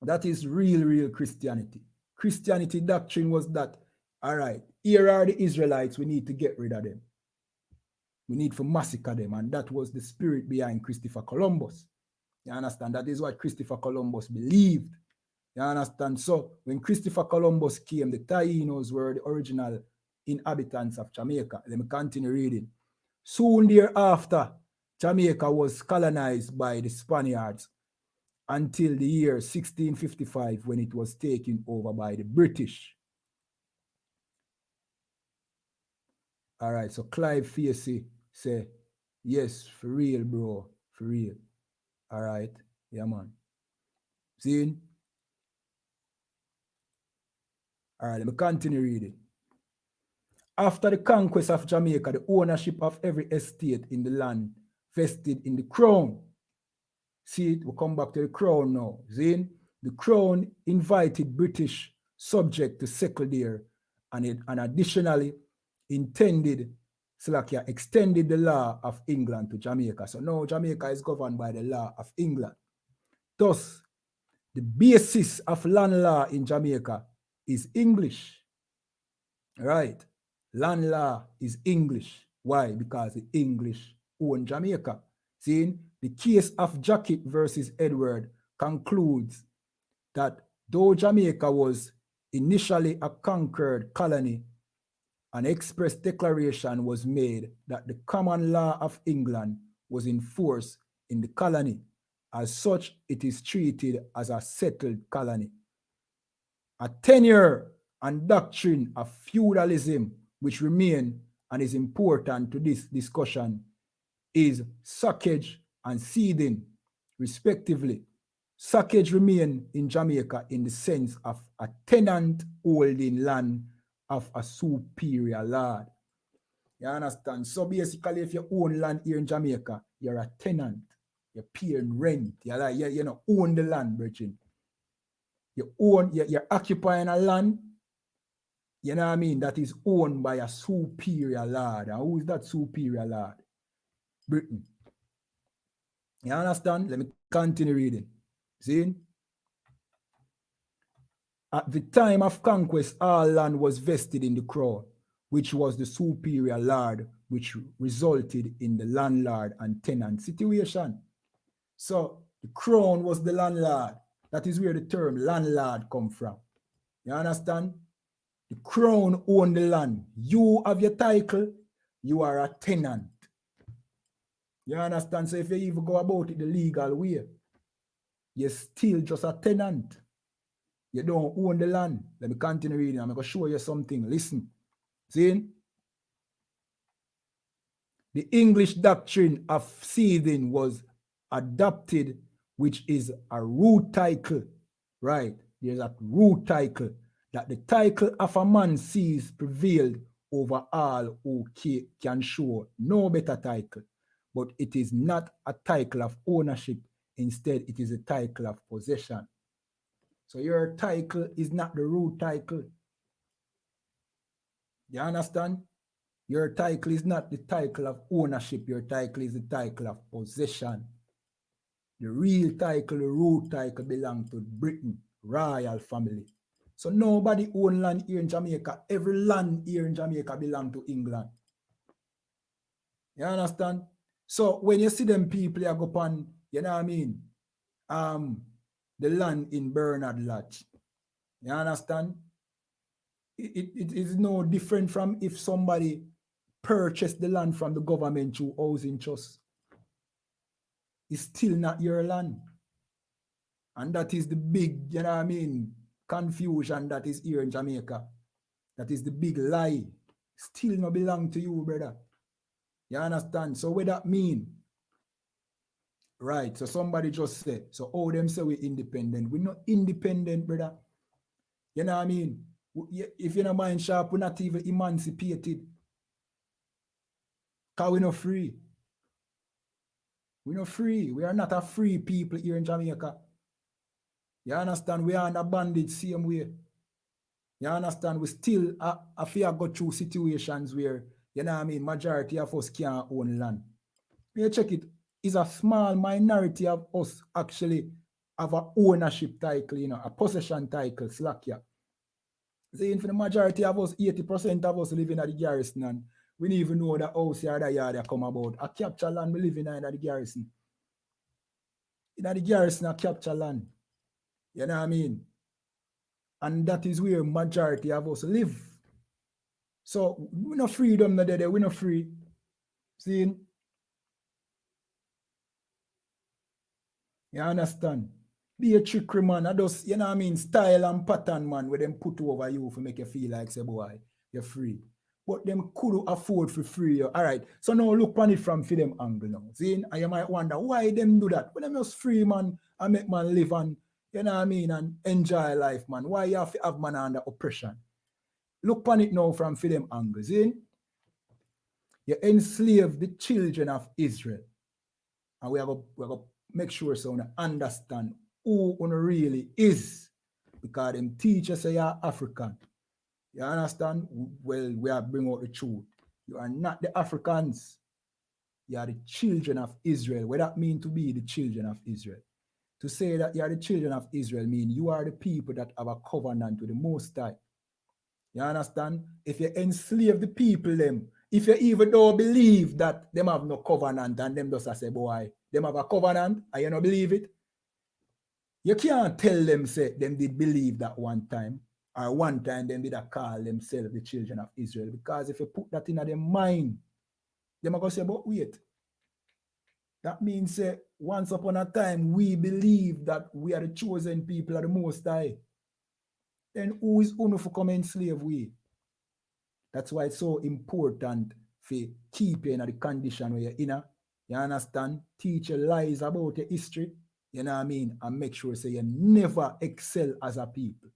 That is real Christianity. Christianity doctrine was that, all right, here are the Israelites, we need to get rid of them. We need to massacre them. And that was the spirit behind Christopher Columbus. You understand? That is what Christopher Columbus believed. You understand? So when Christopher Columbus came, the Taínos were the original inhabitants of Jamaica. Let me continue reading. Soon thereafter, Jamaica was colonized by the Spaniards until the year 1655 when it was taken over by the British. All right, so Clive Facey say, yes, for real, bro, for real. All right, yeah, man. See? All right, let me continue reading. After the conquest of Jamaica, the ownership of every estate in the land vested in the crown. See it? We'll come back to the crown now. See? The crown invited British subjects to settle there, and additionally extended the law of England to Jamaica. So now Jamaica is governed by the law of England. Thus, the basis of land law in Jamaica is English. Right? Land law is English. Why? Because the English own Jamaica. See, the case of Jacket versus Edward concludes that though Jamaica was initially a conquered colony, an express declaration was made that the common law of England was in force in the colony. As such, it is treated as a settled colony. A tenure and doctrine of feudalism, which remain and is important to this discussion, is socage and ceding, respectively. Socage remain in Jamaica in the sense of a tenant holding land of a superior lord. You understand? So basically, if you own land here in Jamaica, you're a tenant. You're paying rent. You're like, you know, own the land, Bridget. You're occupying a land, you know what I mean, that is owned by a superior lord. And who is that superior lord? Britain. You understand? Let me continue reading. See? At the time of conquest, all land was vested in the crown, which was the superior lord, which resulted in the landlord and tenant situation. So the crown was the landlord. That is where the term landlord come from. You understand? The crown owned the land. You have your title, you are a tenant. You understand? So if you even go about it the legal way, you're still just a tenant. You don't own the land. Let me continue reading. I'm going to show you something. Listen. See? The English doctrine of ceding was adopted, which is a root title. Right? There's a root title. That the title of a man sees prevailed over all who can show no better title. But it is not a title of ownership. Instead, it is a title of possession. So your title is not the root title. You understand? Your title is not the title of ownership. Your title is the title of possession. The real title, the root title belongs to Britain, royal family. So nobody own land here in Jamaica. Every land here in Jamaica belongs to England. You understand? So when you see them people you go upon, you know what I mean? The land in Bernard Lodge. You understand? It is no different from if somebody purchased the land from the government through housing trust. It's still not your land. And that is the big, you know what I mean, confusion that is here in Jamaica. That is the big lie. Still not belong to you, brother. You understand? So what that mean? Right. So somebody just say, so how them say we're independent? We're not independent, brother. You know what I mean? If you're not mind sharp, we're not even emancipated. Because we're not free. We're not free. We are not a free people here in Jamaica. You understand? We are in a bondage same way. You understand? We still have to go through situations where, you know what I mean, majority of us can't own land. You check it. It's a small minority of us actually have an ownership title, you know, a possession title, slack here. See, for the majority of us, 80% of us living at the garrison and We didn't even know the house here, the yard come about. A capture land we live in the garrison. In the garrison, a capture land. You know what I mean? And that is where majority of us live. So we're not freedom no there, we're not free. See? You understand? Be a trickery man. I just, you know what I mean, style and pattern, man, where them put over you to make you feel like, say, boy, you're free. But them could afford for free. All right. So now look on it from them angle now. See? And you might wonder why them do that. When them just free, man, and make man live and, you know what I mean, and enjoy life, man. Why you have to have man under oppression? Look on it now from them angle. See? You enslave the children of Israel. And we have to make sure so we understand who one really is. Because them teachers say you're African. You understand? Well, we are bringing out the truth. You are not the Africans. You are the children of Israel. What that mean to be the children of Israel? To say that you are the children of Israel mean you are the people that have a covenant with the Most High. You understand? If you enslave the people, them, if you even don't believe that them have no covenant and them just say, boy, them have a covenant and you don't believe it, you can't tell them, say, them did believe that one time, or one time them did call themselves the children of Israel. Because if you put that in their mind, them are going to say, but wait, that means, say, once upon a time, we believe that we are the chosen people of the Most High. Then who is unu for come enslave we? That's why it's so important for keep you in the condition where you're in. You understand? Teach you lies about your history. You know what I mean? And make sure say you never excel as a people.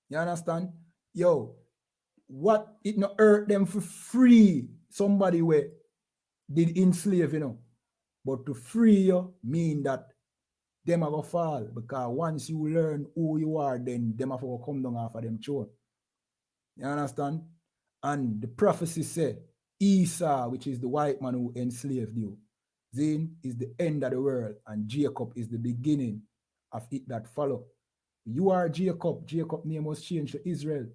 You understand? Yo, what it not hurt them for free somebody where did enslave, you know. But to free you mean that them are gonna fall. Because once you learn who you are, then them have to come down after them throne. You understand? And the prophecy said, Esau, which is the white man who enslaved you, Zin is the end of the world, and Jacob is the beginning of it that follow. You are Jacob. Jacob's name was changed to Israel.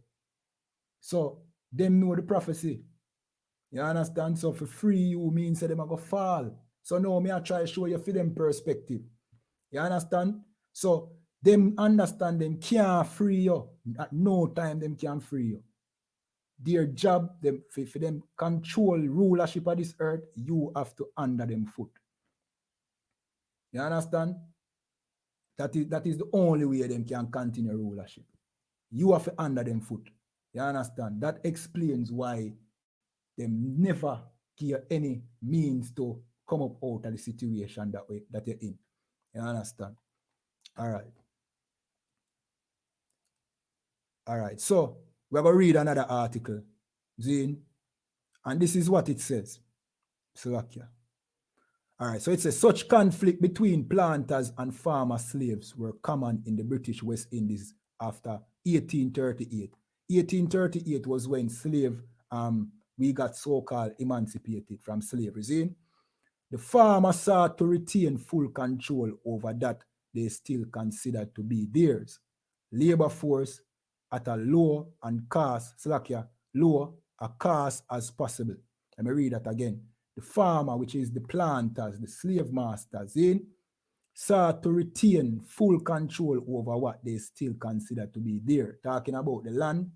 So them know the prophecy. You understand? So for free you means that them are going to fall. So now me I try to show you for them perspective. You understand? So them understand them can't free you. At no time them can free you. Their job, them for them control rulership of this earth, you have to under them foot. You understand? That is the only way them can continue rulership. You have to under them foot. You understand? That explains why them never give any means to come up out of the situation that way that you're in. You understand? All right. All right. So we're going to read another article, Zine, and this is what it says. Slovakia. All right, so it says such conflict between planters and farmer slaves were common in the British West Indies after 1838. 1838 was when we got so-called emancipated from slavery. See? The farmer sought to retain full control over that they still considered to be theirs. Labor force at a low and cost, low a cost as possible. Let me read that again. The farmer, which is the planters, the slave masters, sought to retain full control over what they still consider to be there. Talking about the land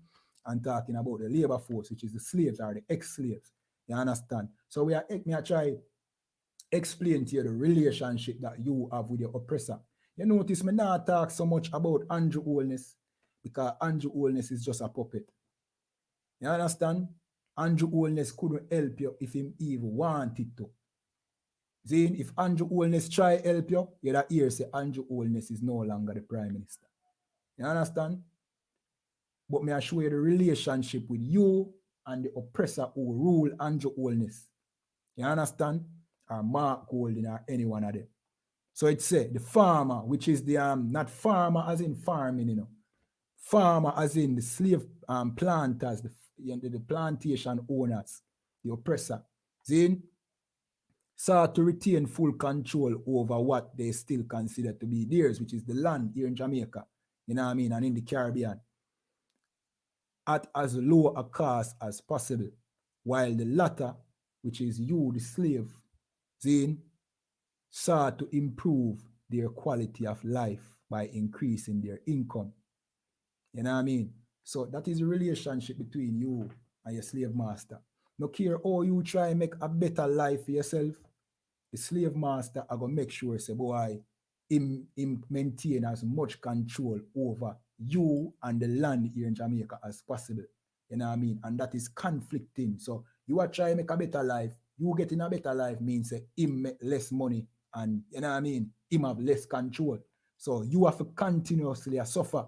and talking about the labor force, which is the slaves or the ex-slaves. You understand? So me I try explain to you the relationship that you have with your oppressor. You notice me not talk so much about Andrew Holness because Andrew Holness is just a puppet. You understand? Andrew Holness couldn't help you if him even wanted to. Then if Andrew Holness try help you, you'd hear say Andrew Holness is no longer the Prime Minister. You understand? But may I show you the relationship with you and the oppressor who rule Andrew Holness. You understand? Or Mark Golding or any one of them. So it said the farmer, which is the not farmer as in farming, you know. Farmer as in the slave planters, the plantation owners, the oppressor. Then sought to retain full control over what they still consider to be theirs, which is the land here in Jamaica, you know what I mean, and in the Caribbean. at as low a cost as possible, while the latter, which is you, the slave, then sought to improve their quality of life by increasing their income. You know what I mean? So that is a relationship between you and your slave master. No care how you try and make a better life for yourself, the slave master are gonna make sure, say, boy, him maintain as much control over you and the land here in Jamaica as possible. You know what I mean? And that is conflicting. So you are trying to make a better life. You getting a better life means say him make less money, and you know what I mean? Him have less control. So you have to continuously suffer.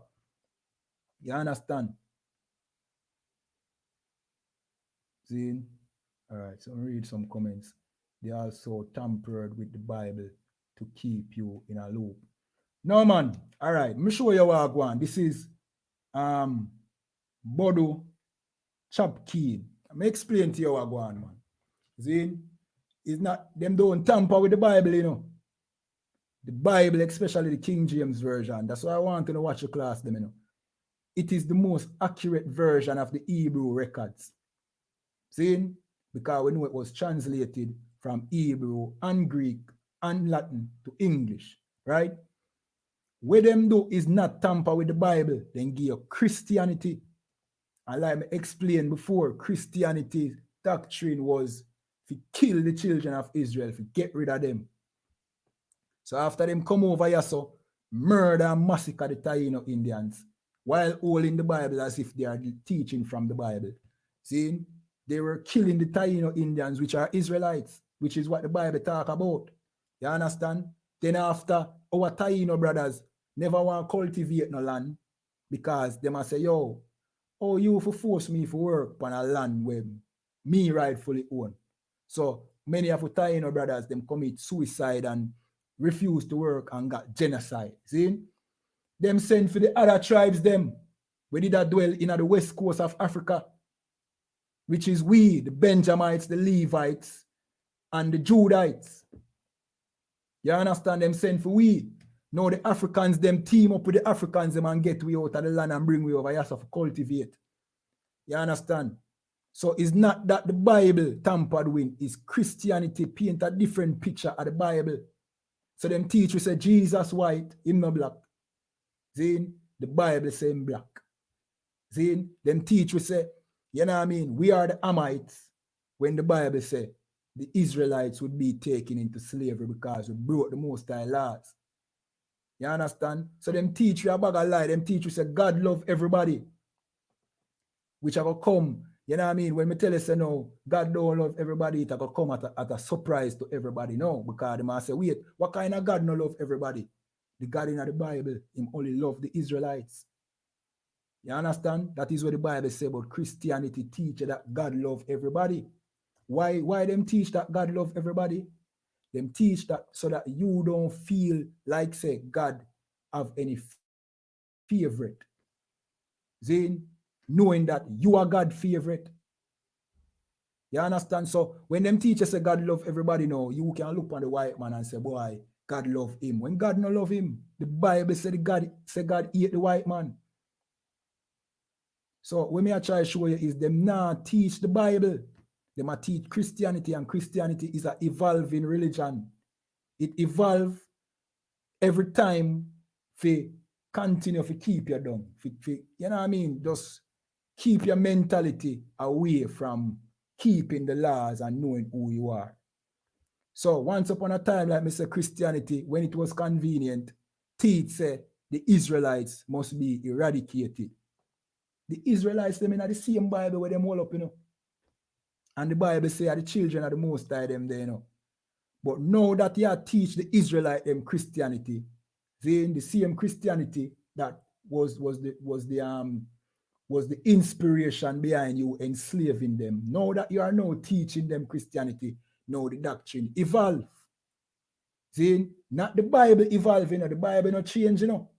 You understand? See? All right, so read some comments. They also tampered with the Bible to keep you in a loop. No, man. All right, let me show you what I want. This is Bodo I me explain to you what I want, man. See? It's not, them don't tamper with the Bible, you know. The Bible, especially the King James Version. That's why I want to watch the class, them, you know. It is the most accurate version of the Hebrew records. See? Because we know it was translated from Hebrew and Greek and Latin to English, right? What them do is not tamper with the Bible, then give Christianity. And like I explained before, Christianity's doctrine was to kill the children of Israel, to get rid of them. So after them come over here, so murder and massacre the Taino Indians, while all in the Bible as if they are teaching from the Bible. See? They were killing the Taino Indians, which are Israelites, which is what the Bible talk about. You understand? Then after, our Taino brothers never want to cultivate no land because they must say, yo, oh, you for force me for work on a land where me rightfully own. So many of the Taino brothers, them commit suicide and refuse to work and got genocide. See? Them send for the other tribes, them, where did that dwell in the west coast of Africa, which is we, the Benjamites, the Levites, and the Judites. You understand? Them send for we. Now the Africans, them team up with the Africans, them and get we out of the land and bring we over here to cultivate. You understand? So it's not that the Bible tampered with, it's Christianity paint a different picture of the Bible. So them teach we say Jesus white, him no black. See? The Bible say him black. See? Them teach we say, you know what I mean? We are the Hamites when the Bible says the Israelites would be taken into slavery because we broke the Most High laws. You understand? So them teach you a bag of lie. Them teach you say God love everybody. Which are going to come, you know what I mean? When me tell you say no, God don't love everybody, it's going to come at a surprise to everybody. No, because they might say, wait, what kind of God no love everybody? The God in the Bible, him only love the Israelites. You understand? That is what the Bible says about Christianity teach that God love everybody. Why them teach that God love everybody? Them teach that so that you don't feel like say God have any favorite. Zane, knowing that you are God's favorite. You understand? So when them teachers say God love everybody now, you can look on the white man and say, boy, God love him. When God no love him, the Bible said God hate the white man. So when me I try to show you is them not teach the Bible. They might teach Christianity, and Christianity is an evolving religion. It evolves every time for continue to keep you down. You know what I mean? Just keep your mentality away from keeping the laws and knowing who you are. So once upon a time, like Mr. Christianity, when it was convenient, teach say the Israelites must be eradicated. The Israelites, them in the same Bible where them all up, you know. And the Bible say the children are the Most High them there, you know. But now that you teach the Israelite them Christianity, then the same Christianity that was the inspiration behind you enslaving them. Now that you are now teaching them Christianity, now the doctrine evolve. See, not the Bible evolving, the Bible not change, you know.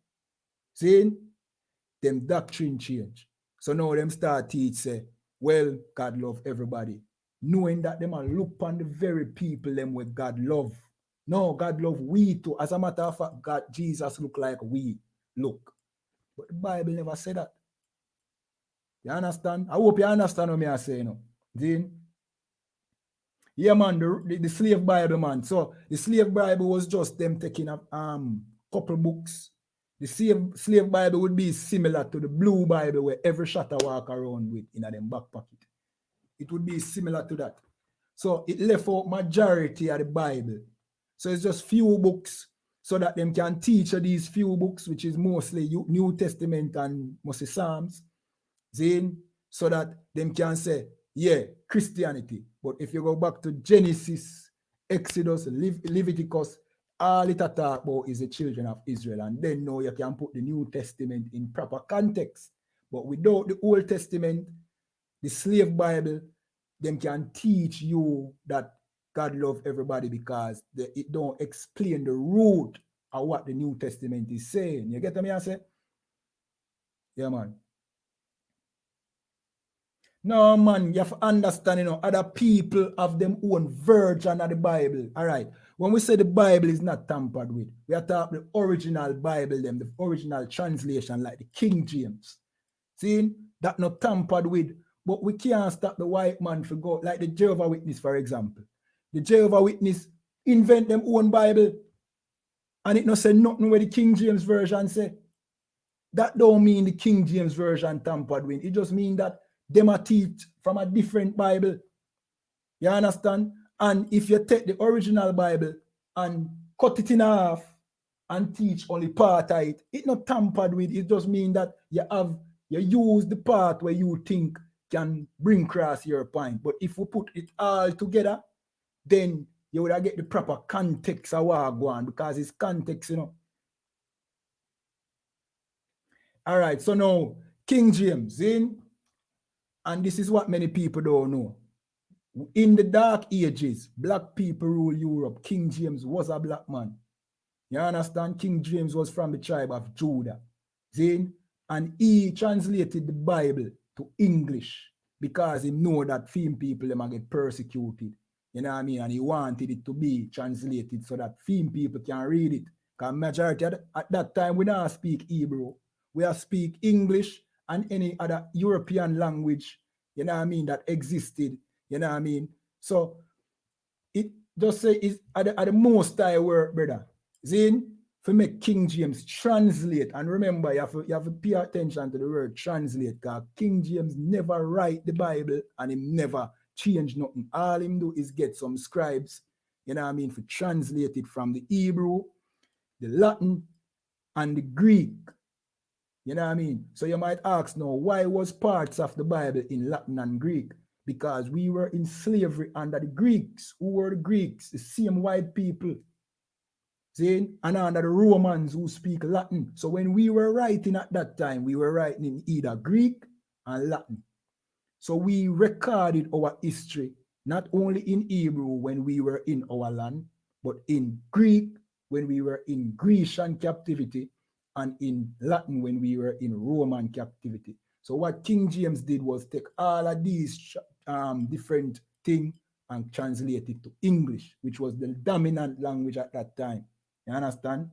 See, them doctrine change. So now them start teach say, well, God love everybody. Knowing that them are look on the very people them with God love. No, God love we too. As a matter of fact, God, Jesus look like we look. But the Bible never said that. You understand? I hope you understand what me I say, you know. Dean? Yeah, man, the slave Bible, man. So the slave Bible was just them taking a couple books. The slave Bible would be similar to the blue Bible where every shatter walk around with in them back pocket. It would be similar to that. So it left out majority of the Bible. So it's just few books so that them can teach these few books, which is mostly New Testament and mostly Psalms, Zane, so that them can say, yeah, Christianity. But if you go back to Genesis, Exodus, Leviticus, all it talk about is the children of Israel. And then now you can put the New Testament in proper context. But without the Old Testament, the slave Bible, them can teach you that God love everybody because it don't explain the root of what the New Testament is saying. You get what I say? Yeah, man. No, man, you have to understand, you know, other people have them own version of the Bible. All right. When we say the Bible is not tampered with, we are talking the original Bible, them, the original translation, like the King James. See, that not tampered with. But we can't stop the white man to go, like the Jehovah's Witness, for example. The Jehovah's Witness invent them own Bible. And it not say nothing where the King James Version say. That don't mean the King James Version tampered with. It just means that them are teach from a different Bible. You understand? And if you take the original Bible and cut it in half and teach only part of it, it not tampered with. It just means that you use the part where you think can bring across your point. But if we put it all together, then you would get the proper context of what go on, because it's context, you know. All right, so now King James in, and this is what many people don't know. In the Dark Ages, black people rule Europe. King James was a black man. You understand? King James was from the tribe of Judah. Zin? And he translated the Bible to English because he know that film people them get persecuted. You know what I mean? And he wanted it to be translated so that film people can read it. Because majority at that time we don't speak Hebrew. We speak English and any other European language, you know what I mean, that existed. You know what I mean? So it just say it's at the most I work, brother. Zin, for make King James translate, and remember you have to pay attention to the word translate, because King James never write the Bible and him never change nothing. All him do is get some scribes, you know what I mean, for translate it from the Hebrew, the Latin, and the Greek. You know what I mean? So you might ask now, why was parts of the Bible in Latin and Greek? Because we were in slavery under the Greeks. Who were the Greeks? The same white people. See? And under the Romans who speak Latin. So when we were writing at that time, we were writing in either Greek and Latin. So we recorded our history, not only in Hebrew when we were in our land, but in Greek when we were in Grecian captivity, and in Latin when we were in Roman captivity. So what King James did was take all of these different things and translate it to English, which was the dominant language at that time. You understand?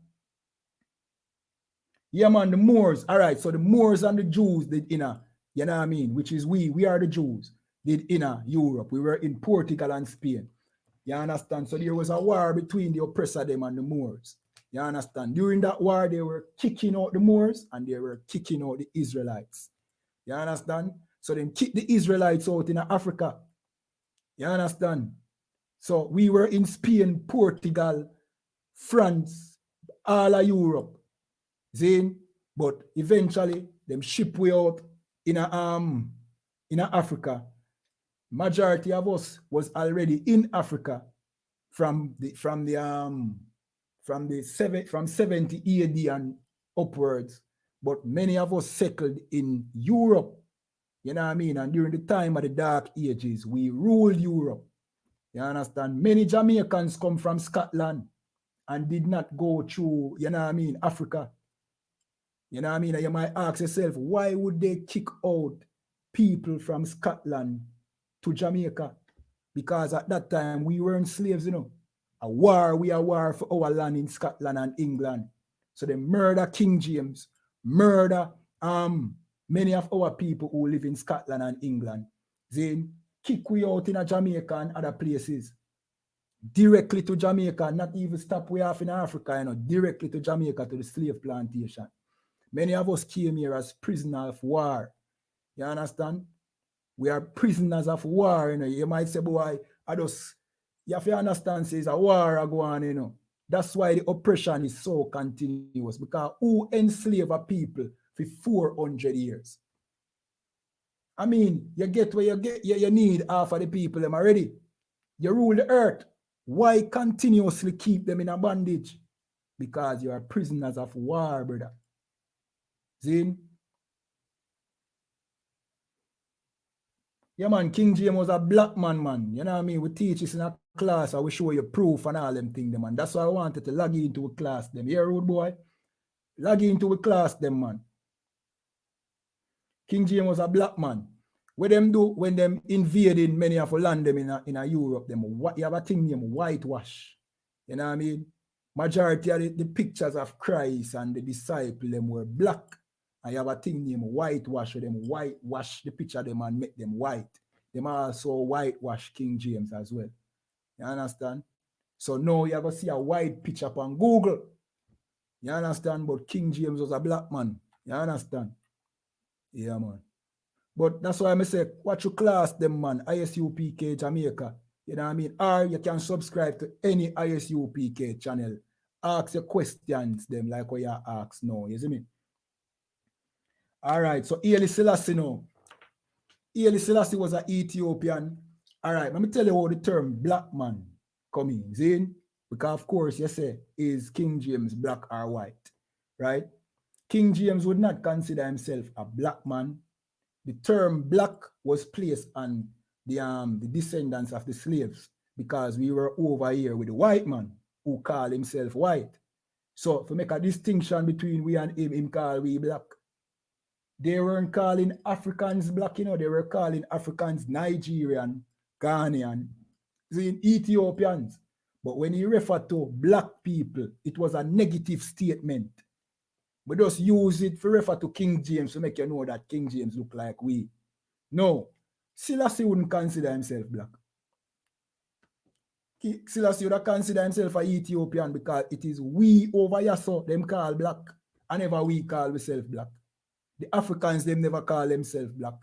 Yeah, man, the Moors. All right, so the Moors and the Jews did inner, you know what I mean, which is we are the Jews, did inner Europe. We were in Portugal and Spain. You understand? So there was a war between the oppressor them and the Moors. You understand? During that war, they were kicking out the Moors and they were kicking out the Israelites. You understand? So they kicked the Israelites out in Africa. You understand? So we were in Spain, Portugal, France, all of Europe. Zane, but eventually them ship way out in Africa. Majority of us was already in Africa from 70 AD and upwards, but many of us settled in Europe, you know what I mean? And during the time of the Dark Ages, we ruled Europe. You understand? Many Jamaicans come from Scotland and did not go through, you know what I mean, Africa. You know what I mean? And you might ask yourself, why would they kick out people from Scotland to Jamaica? Because at that time we weren't slaves, you know. We are war for our land in Scotland and England. So they murder King James, murder Many of our people who live in Scotland and England, they kick we out in Jamaica and other places. Directly to Jamaica, not even stop way off in Africa, directly to Jamaica to the slave plantation. Many of us came here as prisoners of war. You understand? We are prisoners of war, You might say, boy, you have to understand, says a war going on, That's why the oppression is so continuous, because who enslave a people for 400 years? I mean, you get where you need half of the people them already. You rule the earth. Why continuously keep them in a bondage? Because you are prisoners of war, brother. See? Yeah, man, King James was a black man, man. You know what I mean? We teach this in a class, and we show you proof and all them things, man. That's why I wanted to log into a class, them. Yeah, rude boy? Log into a class, them, man. King James was a black man. What them do when them invading many of the land them in a Europe, them you have a thing named whitewash. You know what I mean? Majority of the pictures of Christ and the disciples them were black. And you have a thing named whitewash, them whitewash the picture of them and make them white. Them also whitewash King James as well. You understand? So now you have to see a white picture on Google. You understand? But King James was a black man. You understand? Yeah, man. But that's why I say, watch your class, them, man. I.S.U.P.K. Jamaica. You know what I mean? Or you can subscribe to any I.S.U.P.K. channel. Ask your questions, them, like what you ask now. You see me? All right. So, Haile Selassie now. Haile Selassie was an Ethiopian. All right. Let me tell you how the term black man come in. See? Because, of course, you say, is King James black or white? Right? King James would not consider himself a black man. The term black was placed on the descendants of the slaves because we were over here with the white man who called himself white. So to make a distinction between we and him call we black. They weren't calling Africans black, they were calling Africans Nigerian, Ghanaian, Ethiopians. But when he referred to black people, it was a negative statement. We just use it to refer to King James to make you know that King James look like we. No, Selassie wouldn't consider himself black. Selassie would consider himself an Ethiopian because it is we over here, so them call black. And never we call ourselves black. The Africans, them never call themselves black.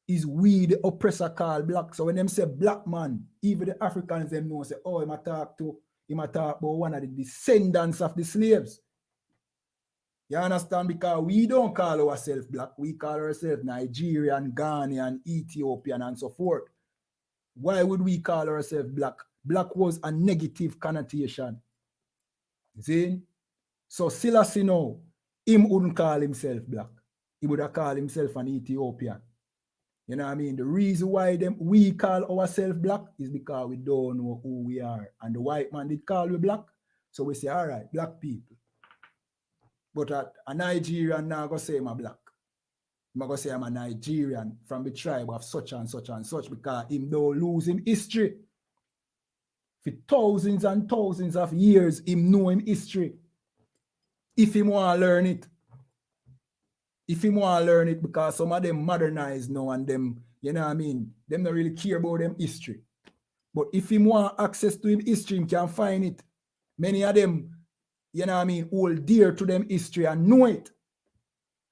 Is we the oppressor call black. So when them say black man, even the Africans them know say, oh, he might talk about one of the descendants of the slaves. You understand? Because we don't call ourselves black. We call ourselves Nigerian, Ghanaian, Ethiopian, and so forth. Why would we call ourselves black? Black was a negative connotation. See? So Selassie now, him wouldn't call himself black. He would have called himself an Ethiopian. You know what I mean? The reason why we call ourselves black is because we don't know who we are. And the white man did call we black. So we say, all right, black people. But a Nigerian now go say I'm a black. I'm going to say I'm a Nigerian from the tribe of such and such and such because him don't lose him history. For thousands and thousands of years, him know him history. If him want to learn it. If him want to learn it because some of them modernized now and them, you know what I mean, them don't really care about them history. But if him want access to him history, him can find it. Many of them, you know what I mean, hold dear to them history and know it.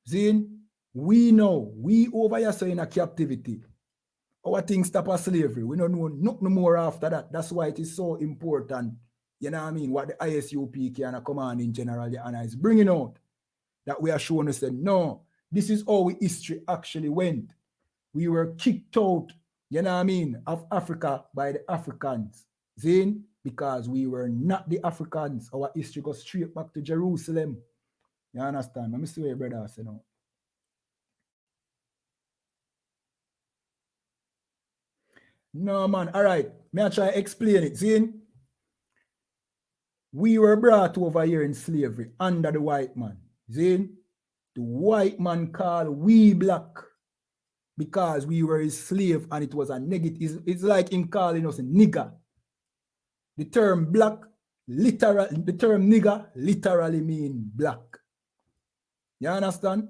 See, we know, we over here so in a captivity. Our things stop at slavery. We don't know nothing more after that. That's why it is so important, you know what I mean, what the I.S.U.P.K and a command in general, Johanna, is bringing out. That we are showing us that, no, this is how history actually went. We were kicked out, you know what I mean, of Africa by the Africans. See? Because we were not the Africans. Our history goes straight back to Jerusalem. You understand? Let me see what your brother said now. No, man. All right. May I try to explain it? See? We were brought over here in slavery under the white man. See? The white man called we black because we were his slave and it was a negative. It's like him calling us a nigger. The term black, the term nigger literally mean black. You understand?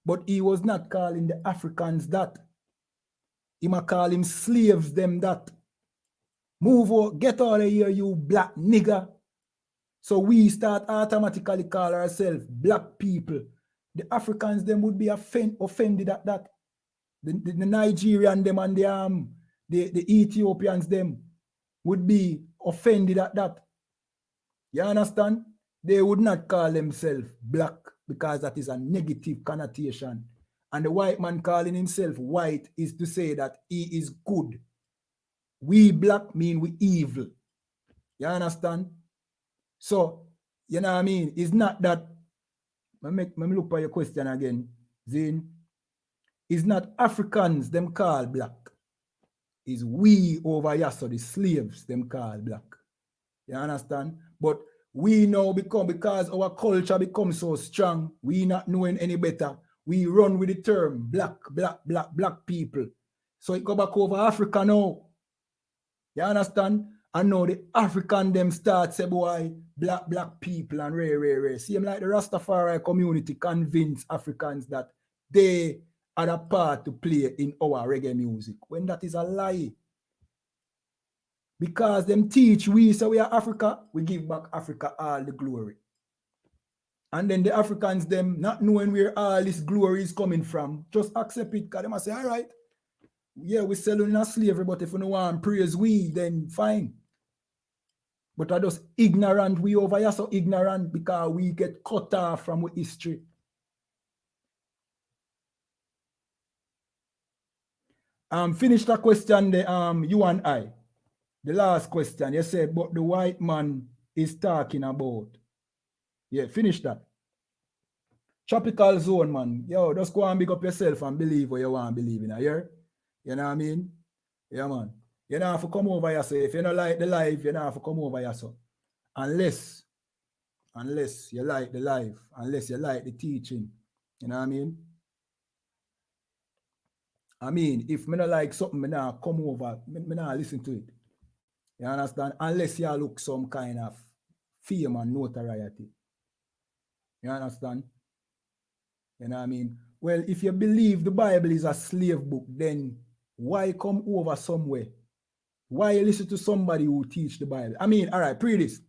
But he was not calling the Africans that. He might call him slaves them that. Move out, get out of here, you black nigger. So we start automatically call ourselves black people. The Africans them would be offended at that. The Nigerian them and the Ethiopians them would be offended at that. You understand? They would not call themselves black because that is a negative connotation. And the white man calling himself white is to say that he is good. We black mean we evil. You understand? So, you know what I mean? It's not that, let me look for your question again, Zane. It's not Africans them call black. It's we over here, so the slaves them call black. You understand? But we now become, because our culture becomes so strong, we not knowing any better, we run with the term black people. So it go back over Africa now. You understand? And now the African them start say, boy, black people and rare. Same like the Rastafari community convince Africans that they are a part to play in our reggae music, when that is a lie. Because them teach we, so we are Africa, we give back Africa all the glory. And then the Africans, them not knowing where all this glory is coming from, just accept it, because they must say, all right, yeah, we're selling a slavery, but if we don't want to praise we, then fine. But are just ignorant, we over here so ignorant because we get cut off from our history. Finish that question there, you and I. The last question, you said, but the white man is talking about. Yeah, finish that. Tropical zone, man. Yo, just go and big up yourself and believe what you want to believe in. You know what I mean? Yeah, man. You don't have to come over here, so if you don't like the life, you don't have to come over here, so. Unless you like the life, unless you like the teaching. You know what I mean? I mean, if me not like something, me not come over, me not listen to it. You understand? Unless you look some kind of fame and notoriety. You understand? You know what I mean? Well, if you believe the Bible is a slave book, then why come over somewhere? Why listen to somebody who teach the Bible? I mean, all right, pre this.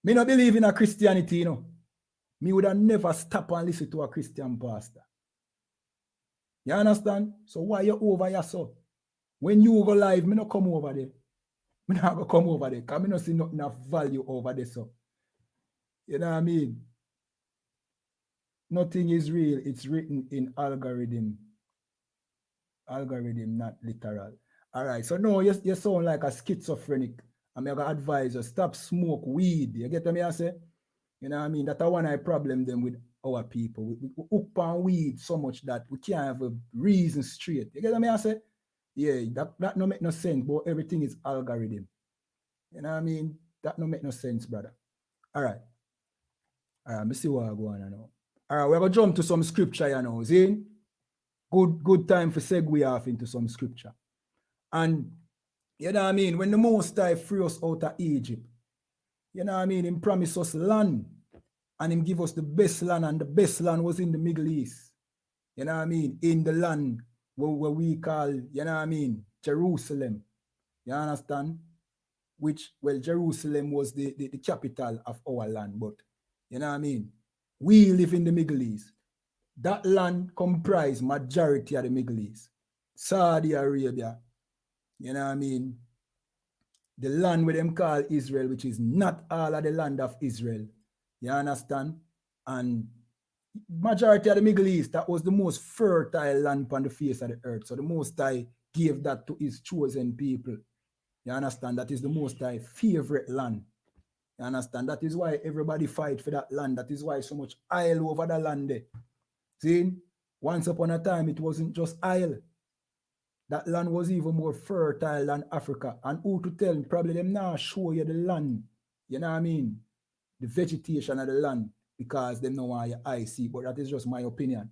Me not believe in a Christianity, you know. Me would have never stop and listen to a Christian pastor. You understand? So why you over here, so? When you go live, me not come over there. Me not go come over there, because me not see nothing of value over there, so. You know what I mean? Nothing is real. It's written in algorithm. Algorithm, not literal. All right. So no, you sound like a schizophrenic. I'm going to advise you, stop smoke weed. You get what I say? You know what I mean? That's one I problem them with our people. We hook on weed so much that we can't have a reason straight. You get what I say? Yeah, that no make no sense, but everything is algorithm. You know what I mean? That no make no sense, brother. All right. All right, me see what I go on now. All right, we're going to jump to some scripture, you know, see? Good time for segue off into some scripture. And, you know what I mean, when the Most High free us out of Egypt, you know what I mean, He promised us land, and He give us the best land, and the best land was in the Middle East. You know what I mean? In the land where we call, you know what I mean, Jerusalem. You understand? Which, well, Jerusalem was the capital of our land, but, you know what I mean? We live in the Middle East. That land comprise majority of the Middle East. Saudi Arabia, you know what I mean? The land where them call Israel, which is not all of the land of Israel. You understand? And majority of the Middle East, that was the most fertile land on the face of the earth. So the Most High gave that to His chosen people. You understand? That is the Most High favorite land. You understand? That is why everybody fight for that land. That is why so much oil over the land there. See? Once upon a time, it wasn't just oil. That land was even more fertile than Africa. And who to tell? Probably them now show you the land. You know what I mean? The vegetation of the land. Because them know why your eyes see. But that is just my opinion.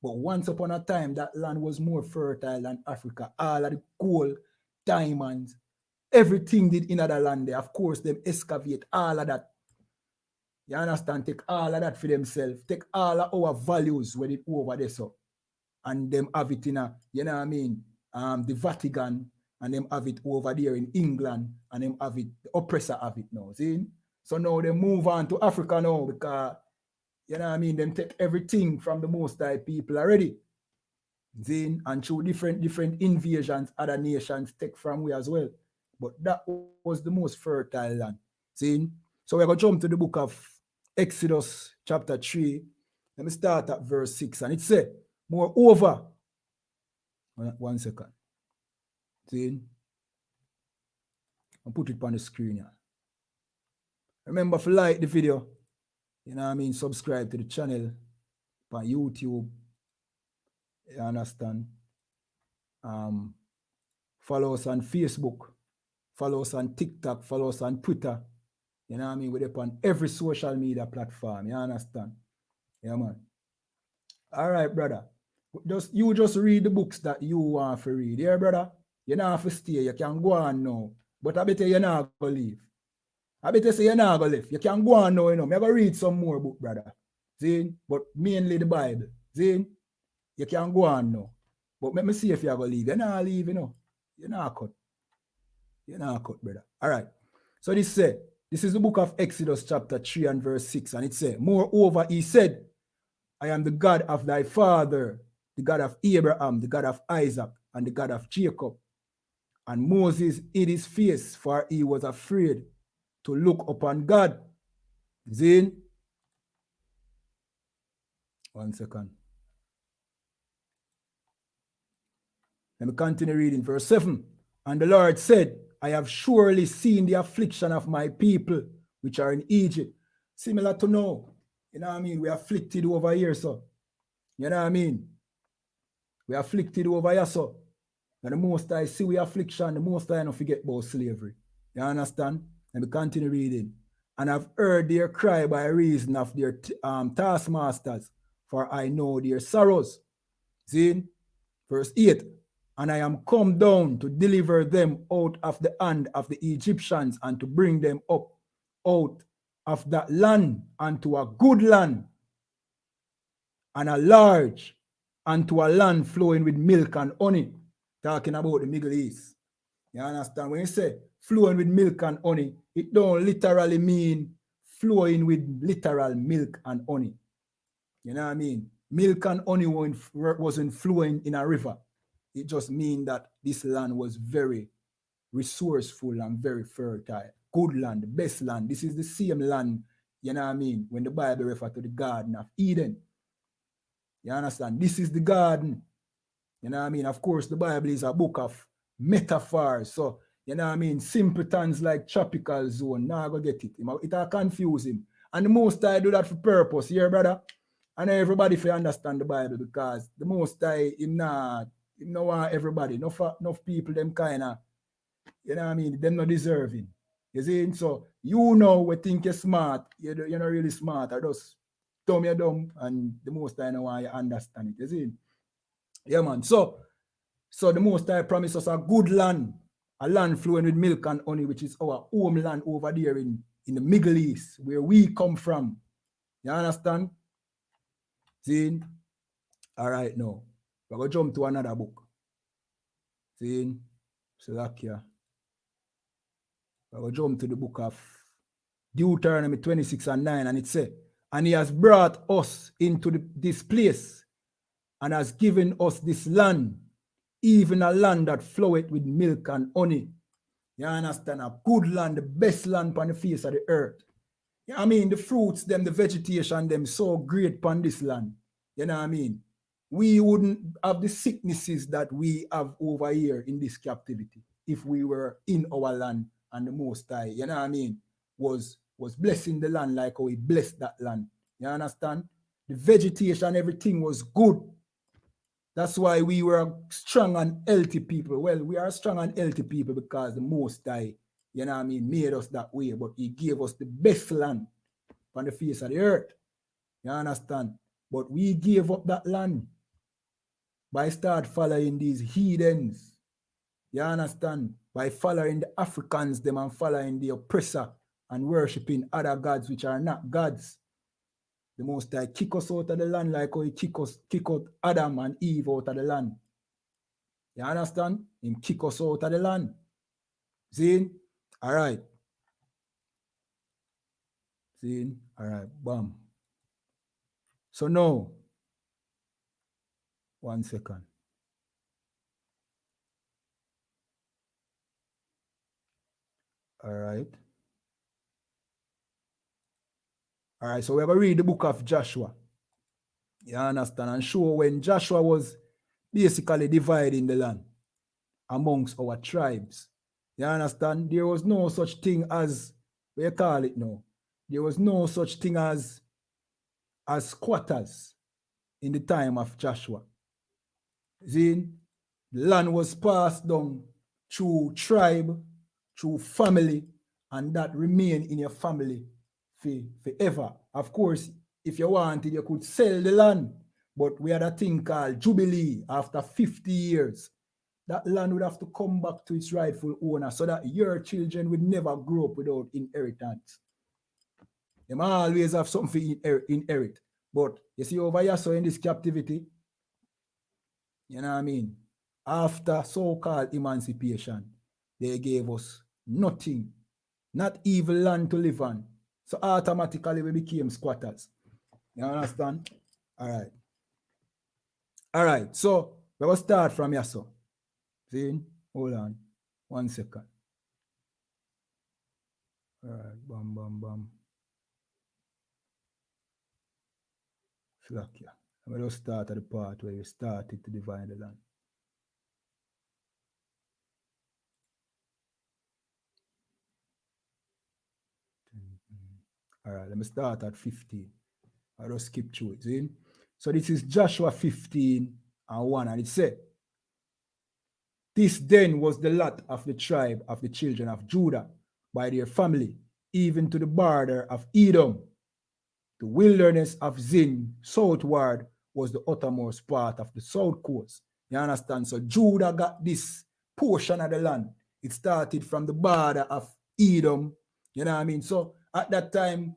But once upon a time, that land was more fertile than Africa. All of the gold, diamonds, everything did in other land there. Of course, them excavate all of that. You understand? Take all of that for themselves. Take all of our values when it over there so. And them have it in a, you know what I mean, the Vatican, and them have it over there in England, and them have it, the oppressor have it now, see? So now they move on to Africa now because, you know what I mean, them take everything from the Most High people already. See? And through different invasions, other nations take from we as well. But that was the most fertile land. See? So we're going to jump to the book of Exodus chapter 3. Let me start at verse 6. And it says, moreover, 1 second. See? I'll put it on the screen here. Remember to like the video. You know what I mean? Subscribe to the channel on YouTube. You understand? Follow us on Facebook. Follow us on TikTok. Follow us on Twitter. You know what I mean? We're upon every social media platform. You understand? Yeah, man. All right, brother. You just read the books that you want to read. Yeah, brother? You don't have to stay. You can go on now. But I bet you're not going to leave. I bet you say you're not going to leave. You can go on now, you know. I'm going to read some more book, brother. See? But mainly the Bible. See? You can go on now. But let me see if you're going to leave. You're not leave, you know. You're not cut. You're not cut, brother. All right. So this is the book of Exodus chapter 3 and verse 6. And it says, moreover, he said, I am the God of thy father, the God of Abraham, the God of Isaac, and the God of Jacob. And Moses hid his face, for he was afraid to look upon God. Zin. 1 second. Let me continue reading verse 7. And the Lord said, I have surely seen the affliction of my people, which are in Egypt. Similar to now. You know what I mean? We are afflicted over here, so. You know what I mean? We are afflicted over here, so. And the most I see we affliction, the most I don't forget about slavery. You understand? Let me continue reading. And I've heard their cry by reason of their taskmasters, for I know their sorrows. See? Verse 8. And I am come down to deliver them out of the hand of the Egyptians and to bring them up out of that land unto a good land and a large, unto a land flowing with milk and honey. Talking about the Middle East. You understand? When you say flowing with milk and honey, it don't literally mean flowing with literal milk and honey. You know what I mean? Milk and honey wasn't flowing in a river. It just means that this land was very resourceful and very fertile. Good land, the best land. This is the same land, you know what I mean, when the Bible refers to the Garden of Eden. You understand? This is the garden. You know what I mean? Of course, the Bible is a book of metaphors. So, you know what I mean? Simpletons like tropical zone. Now I go get it. It'll confuse him. And the most I do that for purpose. Here, brother. And everybody for understand the Bible because the most I him no want everybody. Enough people, them kind of, you know what I mean? Them not deserving. You see? So, you know, we think you're smart. You're not really smart. I just dumb you dumb. And the most I know why you understand it. You see? Yeah, man. So the Most High promised us a good land, a land flowing with milk and honey, which is our homeland over there in the Middle East, where we come from. You understand? See? All right, now. We're going to jump to another book. See? Slovakia. We're going to jump to the book of Deuteronomy 26 and 9, and it says, and he has brought us into this place and has given us this land, even a land that floweth with milk and honey. You understand? A good land, the best land on the face of the earth. You know what I mean? The fruits, them, the vegetation, them, so great on this land. You know what I mean? We wouldn't have the sicknesses that we have over here in this captivity if we were in our land and the Most High, you know what I mean, was blessing the land like how he blessed that land. You understand? The vegetation, everything was good. That's why we were strong and healthy people. Well, we are strong and healthy people because the Most High, you know what I mean, made us that way. But he gave us the best land on the face of the earth. You understand? But we gave up that land by start following these heathens. You understand? By following the Africans, them, and following the oppressor and worshipping other gods which are not gods. The Most High kick us out of the land like how he kick out Adam and Eve out of the land. You understand? Him kick us out of the land. See? All right. See? All right. Bam. So now, 1 second. All right. All right. So we're going to read the book of Joshua. You understand? And show when Joshua was basically dividing the land amongst our tribes. You understand? There was no such thing as, what you call it now? There was no such thing as squatters in the time of Joshua. See, the land was passed down through tribe, through family, and that remain in your family forever. Of course, if you wanted, you could sell the land, but we had a thing called Jubilee after 50 years. That land would have to come back to its rightful owner so that your children would never grow up without inheritance. They might always have something to inherit. But you see over here, so in this captivity, you know what I mean? After so-called emancipation, they gave us nothing, not even land to live on. So automatically we became squatters. You understand? All right. All right. So we will start from here, so. See? Hold on. 1 second. All right. Bam, bam, bam. Slack here. I'm going to start at the part where you started to divide the land. All right, let me start at 15. I'll just skip through it. See? So this is Joshua 15 and 1, and it said, "This then was the lot of the tribe of the children of Judah by their family, even to the border of Edom. The wilderness of Zin southward was the uttermost part of the south coast." You understand? So Judah got this portion of the land. It started from the border of Edom. You know what I mean? So at that time,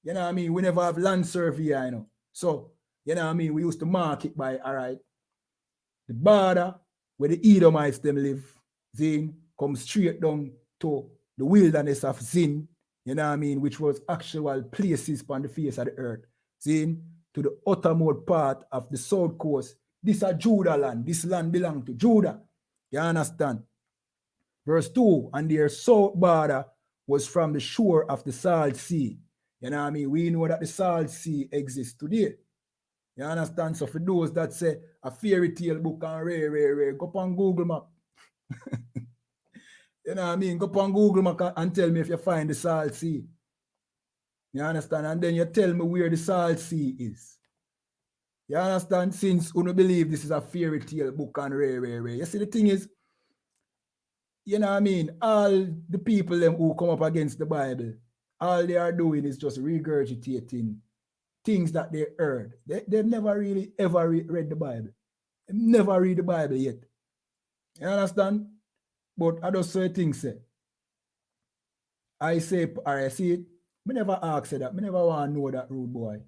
you know what I mean, we never have land survey, you know. So, you know what I mean, we used to mark it by, all right, the border where the Edomites them live, Zin, come straight down to the wilderness of Zin, you know what I mean, which was actual places on the face of the earth. Zin, to the uttermost part of the south coast. This is Judah land. This land belongs to Judah. You understand? Verse 2, "And their south border was from the shore of the Salt Sea." You know what I mean? We know that the Salt Sea exists today. You understand? So for those that say a fairy tale book and rare, go up on Google Map. You know what I mean? Go up on Google Map and tell me if you find the Salt Sea. You understand? And then you tell me where the Salt Sea is. You understand? Since you don't believe this is a fairy tale book and rare. You see, the thing is, you know what I mean? All the people them who come up against the Bible, all they are doing is just regurgitating things that they heard. They've never really ever read the Bible. They never read the Bible yet. You understand? But I just say things say. I say, or I see it, I never ask that. I never want to know that rude boy.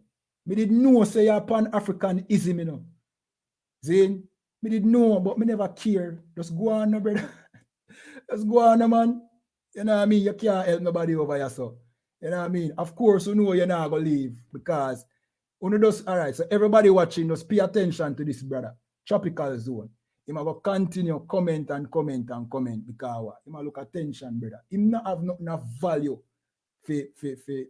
I didn't know say you're Pan-Africanism, you know. Zane, I didn't know, but I never care. Just go on, no, brother. Just go on, no, man. You know what I mean? You can't help nobody over here, so. You know what I mean? Of course, you know you're not going to leave because all right, so everybody watching, just pay attention to this brother. Tropical zone. He might go continue comment because he might look attention, brother. He not have nothing of value for, you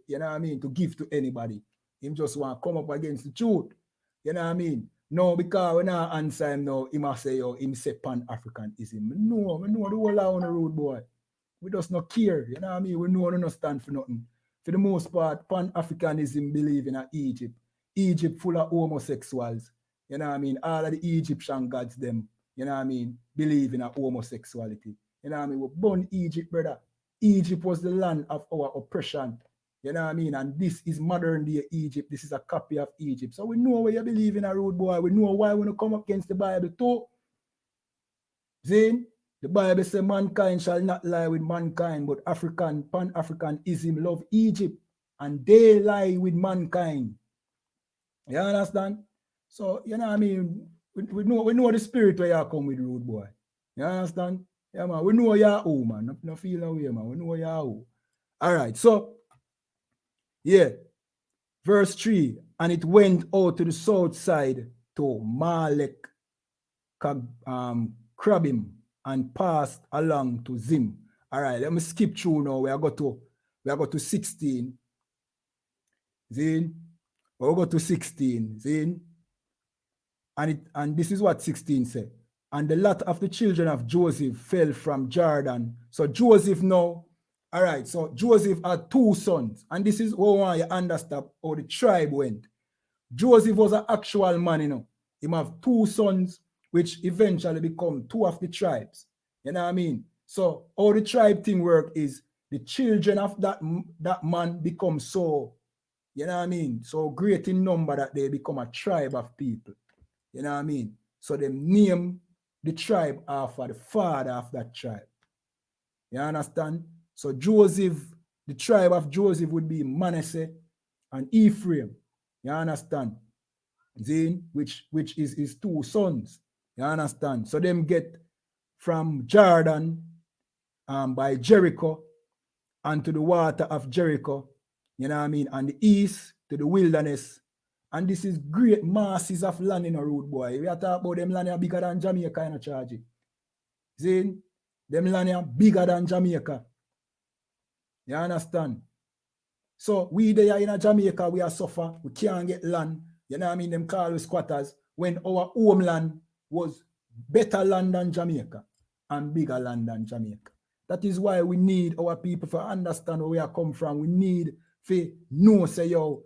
know what I mean, to give to anybody. Him just want to come up against the truth. You know what I mean? No, because when I answer him now, he must say, oh, him say Pan-Africanism. No, we know the whole lot on the road, boy. We just not care. You know what I mean? We know we don't stand for nothing. For the most part, Pan-Africanism believe in Egypt. Egypt full of homosexuals. You know what I mean? All of the Egyptian gods, them, you know what I mean, believe in homosexuality. You know what I mean? We born Egypt, brother. Egypt was the land of our oppression. You know what I mean? And this is modern day Egypt. This is a copy of Egypt. So we know where you believe in a road boy. We know why we don't come up against the Bible too. Zane, The Bible says mankind shall not lie with mankind, but Pan-Africanism love Egypt, and they lie with mankind. You understand? So, you know what I mean? We know the spirit where you come with, rude boy. You understand? Yeah, man. We know Yahoo, man. No feel no way, man. We know Yahoo. All right. So, yeah. Verse 3. And it went out to the south side to Malek Krabim and passed along to Zim. All right. Let me skip through now. We are go to 16. Zin. We'll go to 16. Zin. And this is what 16 said. And the lot of the children of Joseph fell from Jordan. So Joseph now, all right, so Joseph had 2 sons. And this is how you understand how the tribe went. Joseph was an actual man, you know. He have 2 sons, which eventually become 2 of the tribes. You know what I mean? So how the tribe thing work is the children of that man become so, you know what I mean, so great in number that they become a tribe of people. You know what I mean? So they name the tribe after the father of that tribe. You understand? So Joseph, the tribe of Joseph would be Manasseh and Ephraim. You understand? Zin, which is his 2 sons. You understand? So them get from Jordan by Jericho and to the water of Jericho. You know what I mean? And the east to the wilderness. And this is great masses of land in a road, boy. We are talking about them land are bigger than Jamaica in a charge. See? Them land are bigger than Jamaica. You understand? So we there in a Jamaica, we are suffer. We can't get land. You know what I mean? Them call us squatters. When our homeland was better land than Jamaica and bigger land than Jamaica. That is why we need our people to understand where we are come from. We need to know, say, yo,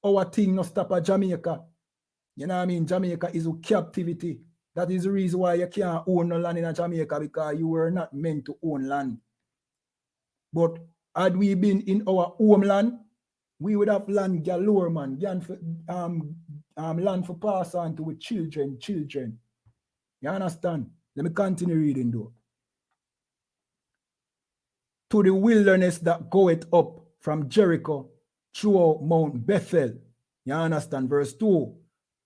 our thing not stop at Jamaica. You know what I mean? Jamaica is a captivity. That is the reason why you can't own no land in Jamaica, because you were not meant to own land. But had we been in our homeland, we would have land galore, man. Land for pass on to our children. You understand? Let me continue reading though. To the wilderness that goeth up from Jericho through Mount Bethel. You understand? Verse 2.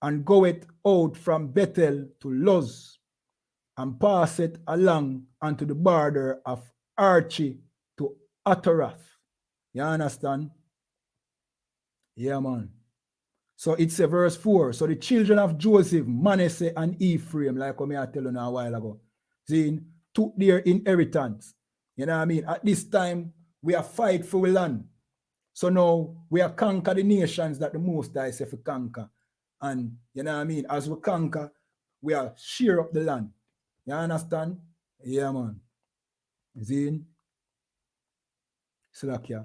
And goeth out from Bethel to Luz, and passeth along unto the border of Archi to Ataroth. You understand? Yeah, man. So it's a verse 4. So the children of Joseph, Manasseh and Ephraim, like I tell you now a while ago, see, took their inheritance. You know what I mean? At this time, we are fight for land. So now we are conquer the nations that the Most High say for conquer. And you know what I mean? As we conquer, we are share up the land. You understand? Yeah, man. Zin. Slakia.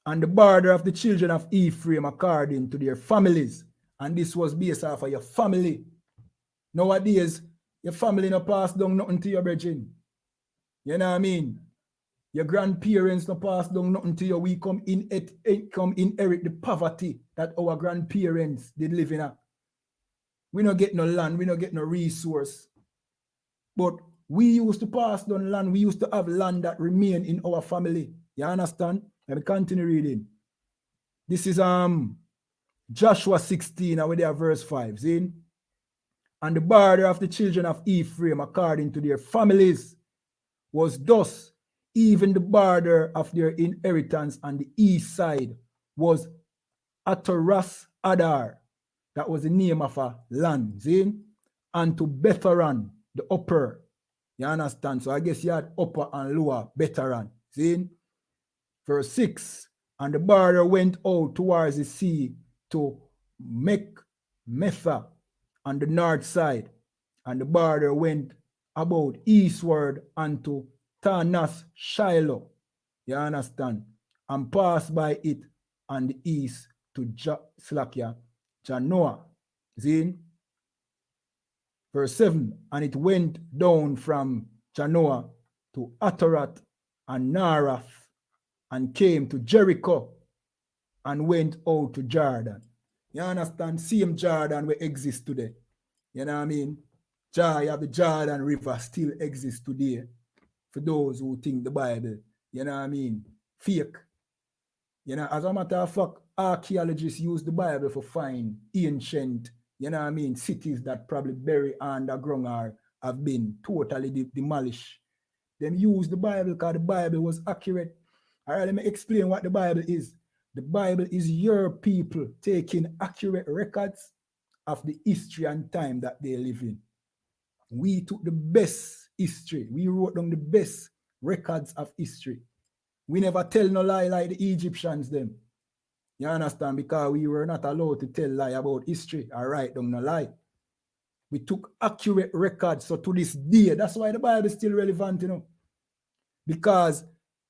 And the border of the children of Ephraim according to their families. And this was based off of your family. Nowadays, your family no pass down nothing to your brethren. You know what I mean? Your grandparents no pass down nothing to you. We come inherit the poverty that our grandparents did live in. We don't get no land, we don't get no resource. But we used to pass down land. We used to have land that remain in our family. You understand? Let me continue reading. This is Joshua 16, and we there verse 5. See? And the border of the children of Ephraim according to their families was thus, even the border of their inheritance on the east side was Ataras Adar. That was the name of a land. See? And to Betharan, the upper. You understand? So I guess you had upper and lower Betharan. See? Verse 6. And the border went out towards the sea to Metha on the north side. And the border went about eastward unto Tanas Shiloh. You understand? And passed by it on the east to Janoah. See? Verse 7. And it went down from Janoah to Atarat and Narath, and came to Jericho and went out to Jordan. You understand? Same Jordan we exist today. You know what I mean? You have the Jordan River still exists today. For those who think the Bible, you know what I mean, fake. You know, as a matter of fact, archaeologists use the Bible for find ancient, you know what I mean, cities that probably buried underground or have been totally demolished. Them use the Bible because the Bible was accurate. All right, let me explain what the Bible is. The Bible is your people taking accurate records of the history and time that they live in. We took the best history. We wrote down the best records of history. We never tell no lie like the Egyptians them. You understand? Because we were not allowed to tell lie about history or write down no lie. We took accurate records. So to this day, that's why the Bible is still relevant, you know. Because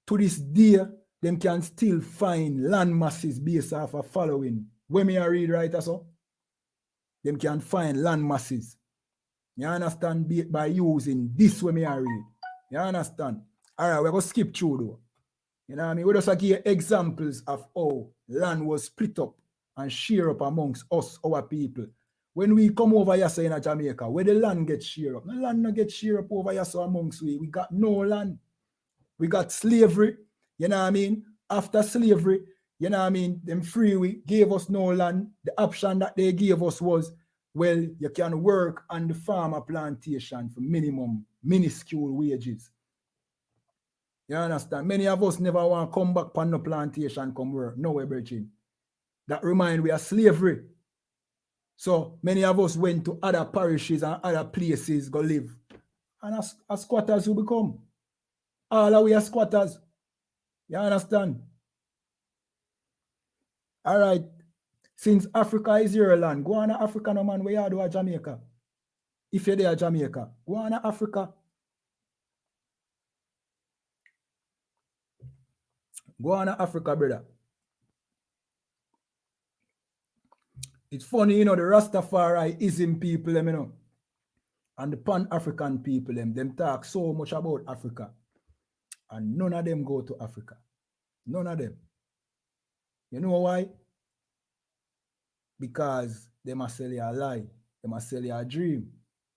to this day, them can still find land masses based off of following. When me I read right so, them can find land masses. You understand? By using this when me I read. You understand? All right, we're going to skip through though. You know what I mean? We just give examples of how land was split up and shared up amongst us, our people. When we come over here say in Jamaica, where the land gets shared up, the land not get shared up over here so amongst we got no land. We got slavery, you know what I mean? After slavery, you know what I mean? Them free we gave us no land. The option that they gave us was, well, you can work on the farmer plantation for minuscule wages. You understand? Many of us never want to come back on the plantation, come work. No way, brethren. That remind we of slavery. So many of us went to other parishes and other places go live. And as squatters who become. All of we are squatters. You understand? All right. Since Africa is your land, go on to Africa, no man, where you do at Jamaica. If you're there at Jamaica, go on to Africa. Go on to Africa, brother. It's funny, you know, the Rastafari-ism people, you know, and the Pan-African people, them talk so much about Africa. And none of them go to Africa. None of them. You know why? Because they must sell you a lie. They must sell you a dream.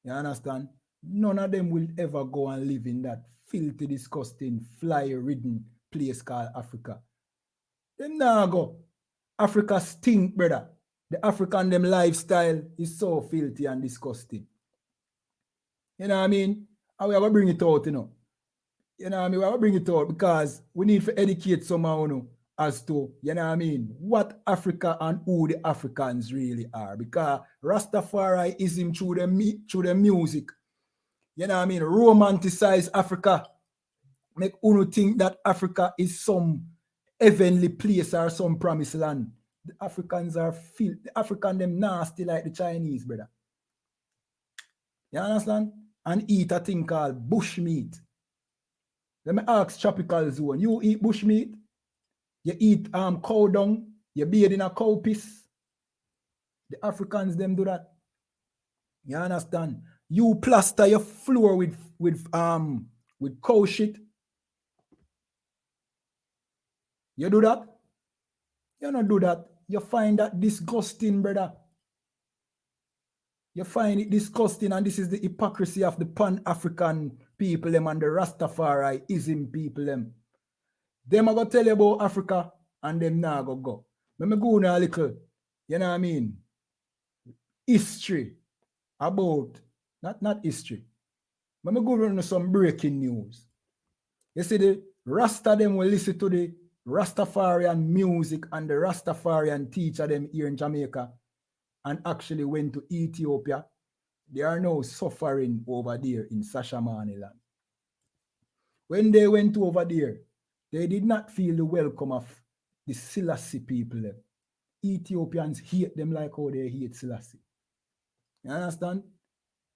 You understand? None of them will ever go and live in that filthy, disgusting, fly-ridden place called Africa. Them now go. Africa stink, brother. The African them lifestyle is so filthy and disgusting. You know what I mean? And we have to bring it out, you know. You know what I mean? We have to bring it out because we need to educate somehow, you know, as to, you know what I mean, what Africa and who the Africans really are. Because Rastafari-ism through the music, you know what I mean, romanticize Africa. Make uno think that Africa is some heavenly place or some promised land. The Africans are the African them nasty like the Chinese, brother. You understand? And eat a thing called bush meat. Let me ask Tropical Zone. You eat bush meat? You eat cow dung? You bathe in a cow piss? The Africans them do that. You understand? You plaster your floor with cow shit. You do that? You don't do that. You find that disgusting, brother. You find it disgusting, and this is the hypocrisy of the Pan-African people them and the Rastafari-ism people them. Them are going to tell you about Africa, and them now go. Let me go now a little, you know what I mean, history about, not history. Let me go into some breaking news. You see, the Rasta them will listen to the Rastafarian music and the Rastafarian teacher them here in Jamaica and actually went to Ethiopia. They are now suffering over there in Sashamaniland. When they went over there, they did not feel the welcome of the Selassie people. Ethiopians hate them like how they hate Selassie. You understand?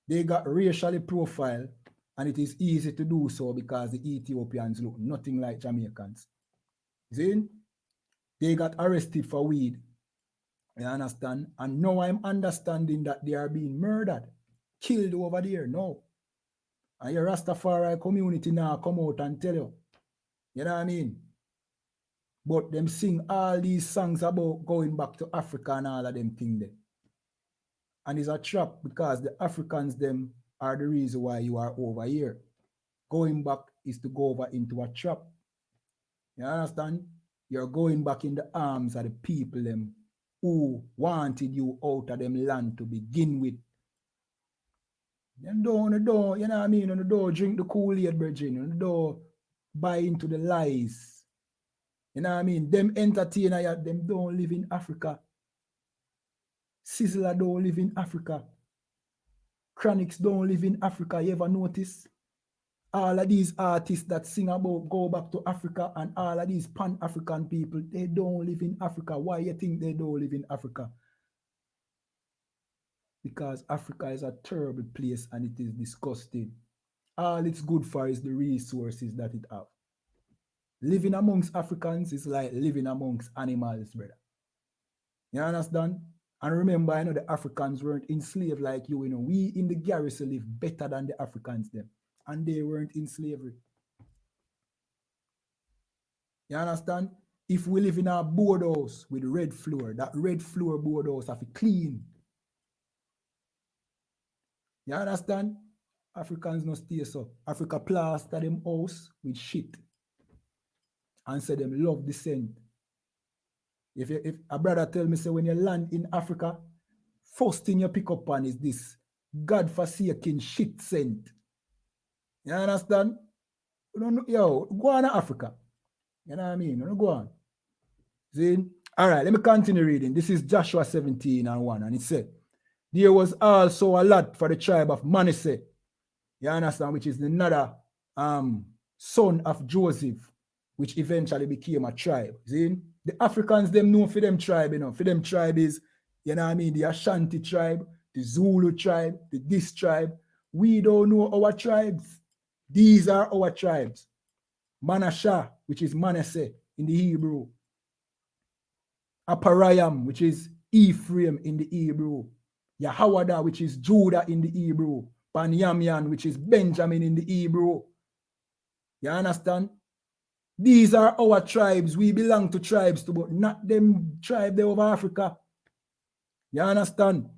They got racially profiled, and it is easy to do so because the Ethiopians look nothing like Jamaicans. See? They got arrested for weed. You understand? And now I'm understanding that they are being murdered, killed over there. No. And your Rastafari community now come out and tell you. You know what I mean? But them sing all these songs about going back to Africa and all of them things there. And it's a trap because the Africans them are the reason why you are over here. Going back is to go over into a trap. You understand? You're going back in the arms of the people them who wanted you out of them land to begin with. You don't, you know what I mean? You don't drink the Kool-Aid, brethren. You don't buy into the lies. You know what I mean? Them entertainer, them don't live in Africa. Sizzler don't live in Africa. Chronics don't live in Africa. You ever notice? All of these artists that sing about go back to Africa and all of these pan-African people, they don't live in Africa. Why you think they don't live in Africa? Because Africa is a terrible place and it is disgusting. All it's good for is the resources that it have. Living amongst Africans is like living amongst animals, brother. You understand? And remember, I know the Africans weren't enslaved like you, know. We in the garrison live better than the Africans them. And they weren't in slavery. You understand? If we live in a board house with red floor, that red floor board house have to clean. You understand? Africans no stay so. Africa plaster them house with shit. And say them love the scent. If a brother tell me, say when you land in Africa, first thing you pick up on is this God-forsaken shit scent. You understand? Yo, go on to Africa. You know what I mean? Go on. See? All right, let me continue reading. This is Joshua 17:1, and it said, there was also a lot for the tribe of Manasseh. You understand? Which is another son of Joseph, which eventually became a tribe. See? The Africans, them know for them tribe, you know. For them tribe is, you know what I mean, the Ashanti tribe, the Zulu tribe, the this tribe. We don't know our tribes. These are our tribes. Manasseh, which is Manasseh in the Hebrew. Aparayam, which is Ephraim in the Hebrew. Yahawada, which is Judah in the Hebrew. Banyamian, which is Benjamin in the Hebrew. You understand? These are our tribes. We belong to tribes too, but not them tribe there over Africa. You understand?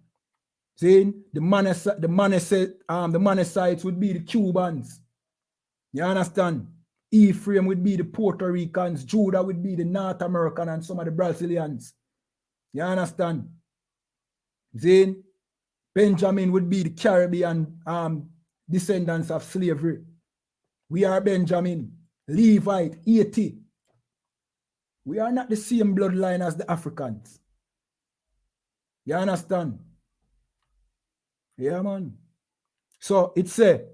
Saying the Manassites would be the Cubans. You understand? Ephraim would be the Puerto Ricans. Judah would be the North American and some of the Brazilians. You understand? Saying Benjamin would be the Caribbean descendants of slavery. We are Benjamin, Levite, 80. We are not the same bloodline as the Africans. You understand? Yeah, man. So it said,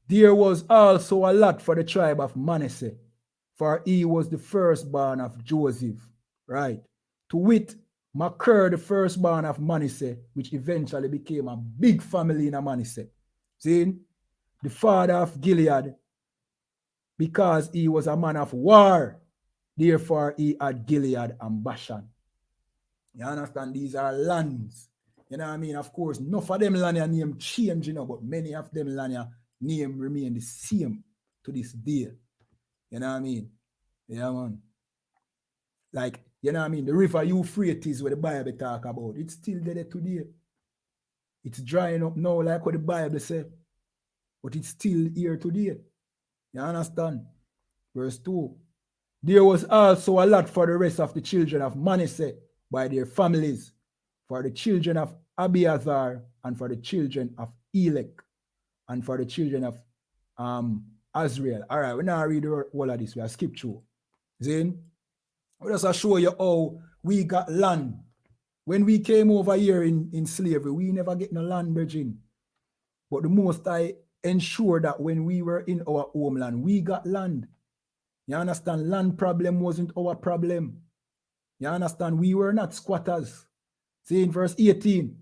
there was also a lot for the tribe of Manasseh, for he was the firstborn of Joseph, right? To wit, Machir, the firstborn of Manasseh, which eventually became a big family in Manasseh. See, the father of Gilead, because he was a man of war, therefore he had Gilead and Bashan. You understand? These are lands. You know what I mean? Of course, enough of them land name change, you know, but many of them land name remain the same to this day. You know what I mean? Yeah, man. Like, you know what I mean? The river Euphrates, where the Bible talk about, it's still there today. It's drying up now, like what the Bible said, but it's still here today. You understand? Verse 2. There was also a lot for the rest of the children of Manasseh by their families, for the children of Abiathar, and for the children of Elek, and for the children of Azrael. All right, we're not reading all of this. We are skip through. Then, we just show you how we got land. When we came over here in slavery, we never get no land, bridging. But the Most I ensure that when we were in our homeland, we got land. You understand? Land problem wasn't our problem. You understand? We were not squatters. See in verse 18,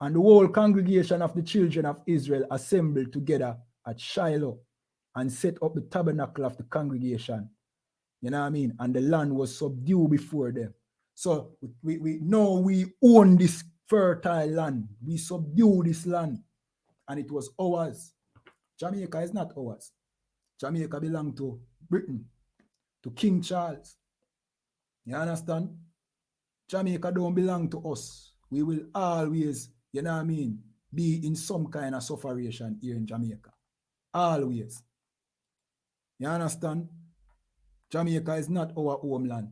and the whole congregation of the children of Israel assembled together at Shiloh and set up the tabernacle of the congregation. You know what I mean? And the land was subdued before them. So we know we own this fertile land. We subdue this land. And it was ours. Jamaica is not ours. Jamaica belonged to Britain, to King Charles. You understand? Jamaica don't belong to us. We will always, you know what I mean, be in some kind of sufferation here in Jamaica. Always. You understand? Jamaica is not our homeland.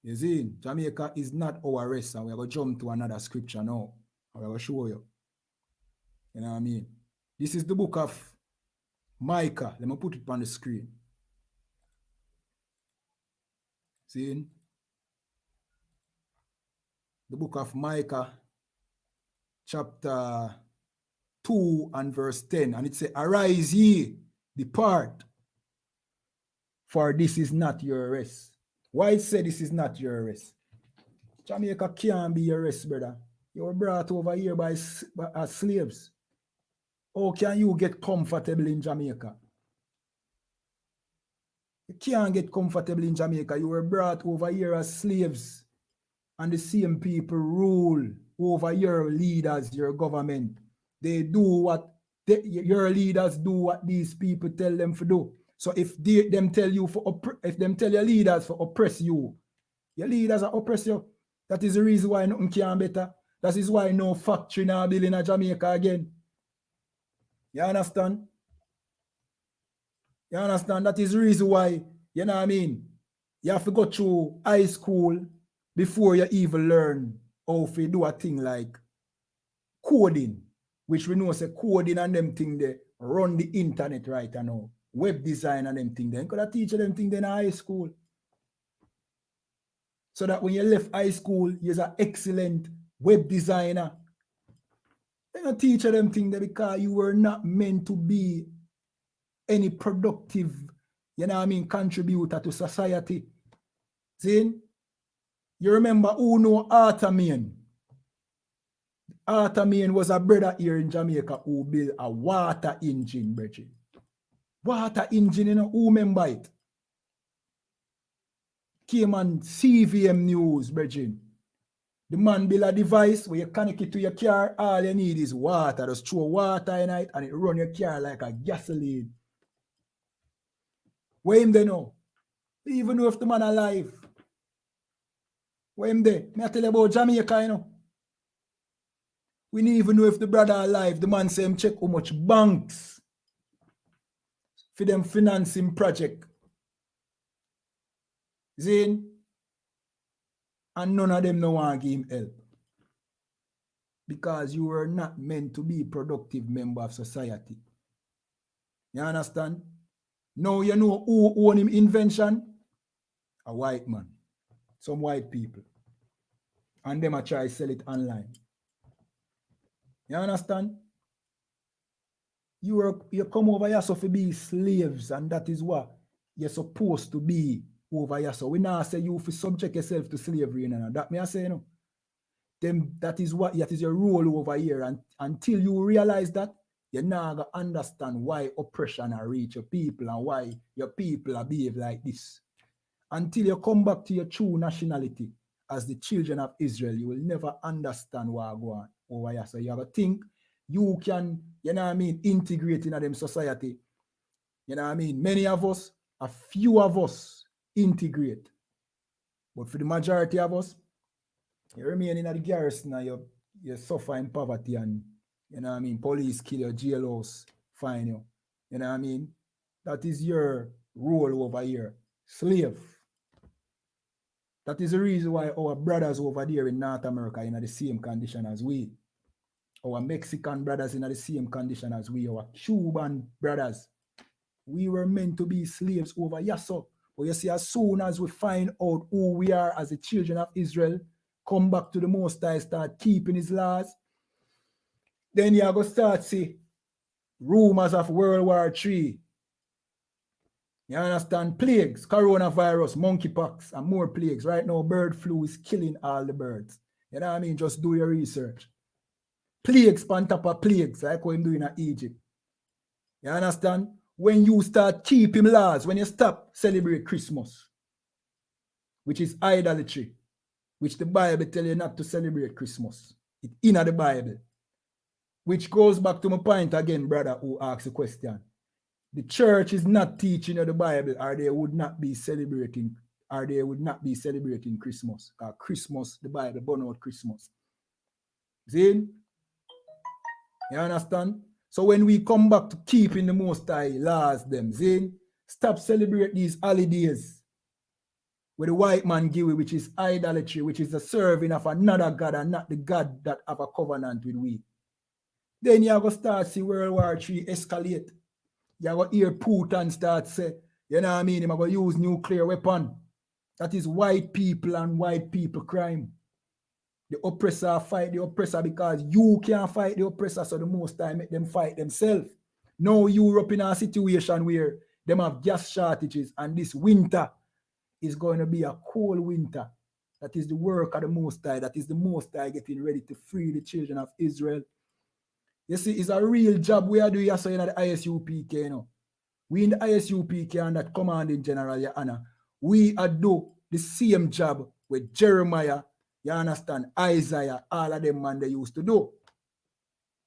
You see, Jamaica is not our rest. And we're going to jump to another scripture now. I'm going to show you. You know what I mean? This is the book of Micah. Let me put it on the screen. See? The book of Micah, chapter 2 and verse 10. And it says, arise ye, depart, for this is not your rest. Why it said this is not your rest? Jamaica can't be your rest, brother. You were brought over here by as slaves. How can you get comfortable in Jamaica? You can't get comfortable in Jamaica. You were brought over here as slaves. And the same people rule over your leaders, your government. They do what your leaders do what these people tell them to do. So if them tell you if them tell your leaders to oppress you, your leaders are oppress you. That is the reason why nothing can better. That is why no factory now building in Jamaica again. You understand? You understand? That is the reason why, you know what I mean? You have to go through high school before you even learn how to do a thing like coding, which we know say coding and them thing they run the internet right now. Web design and them thing. Then could I teach them thing in high school? So that when you left high school, you're an excellent web designer. Then you teach them thing there because you were not meant to be any productive, you know what I mean, contributor to society. See? You remember who know Arthur-Main? Arthur-Main was a brother here in Jamaica who built a water engine, brethren. Water engine, you know, who remember it? Came on CVM News, brethren. The man built a device where you connect it to your car, all you need is water. Just throw water in it and it run your car like a gasoline. Where him they know? Even know if the man alive. Where him there? Me I tell you about Jamaica, you know. We don't even know if the brother alive. The man say him check how much banks for them financing project. Zin? And none of them no want to give him help. Because you were not meant to be a productive member of society. You understand? Now you know who own him invention? A white man. Some white people. And them a try to sell it online. You understand? You come over here so to be slaves, and that is what you're supposed to be over here. So we now say you for subject yourself to slavery, and that me I say, no. Then that is your role over here. And until you realize that, you're not gonna understand why oppression are reach your people and why your people are behave like this. Until you come back to your true nationality as the children of Israel, you will never understand what go on over here. So you have to think you can, you know what I mean, integrate in them society. You know what I mean? Many of us, a few of us integrate. But for the majority of us, you remain in the garrison and you suffer in poverty and, you know what I mean, police kill your jailhouse, fine you. You know what I mean? That is your role over here. Slave. That is the reason why our brothers over there in North America are in the same condition as we. Our Mexican brothers in the same condition as we. Our Cuban brothers. We were meant to be slaves over here. So, but you see, as soon as we find out who we are as the children of Israel, come back to the Most High, start keeping his laws, then you are going to start see rumors of World War III. You understand? Plagues, coronavirus, monkeypox, and more plagues. Right now, bird flu is killing all the birds. You know what I mean? Just do your research. Plagues on top of plagues, like what I'm doing in Egypt. You understand? When you start keeping laws, when you stop celebrate Christmas, which is idolatry, which the Bible tells you not to celebrate Christmas. It's in the Bible. Which goes back to my point again, brother, who asked the question. The church is not teaching you the Bible, or they would not be celebrating Christmas. Because Christmas, the Bible burn out Christmas. See? You understand? So when we come back to keeping the Most High laws, them, Zane, stop celebrate these holidays with the white man give we, which is idolatry, which is the serving of another God and not the God that have a covenant with we. Then you go start see World War III escalate. You go hear Putin start say, you know what I mean, him go use nuclear weapon. That is white people and white people crime. The oppressor fight the oppressor because you can't fight the oppressor, so the most time make them fight themselves. Now Europe in a situation where them have gas shortages and this winter is going to be a cold winter. That is the work of the Most High. That is the Most High getting ready to free the children of Israel. You see, it's a real job we are doing here so in the I.S.U.P.K. You know. We in the I.S.U.P.K. and that commanding general, YAHANNA, we are do the same job with Jeremiah, you understand, Isaiah, all of them man they used to do.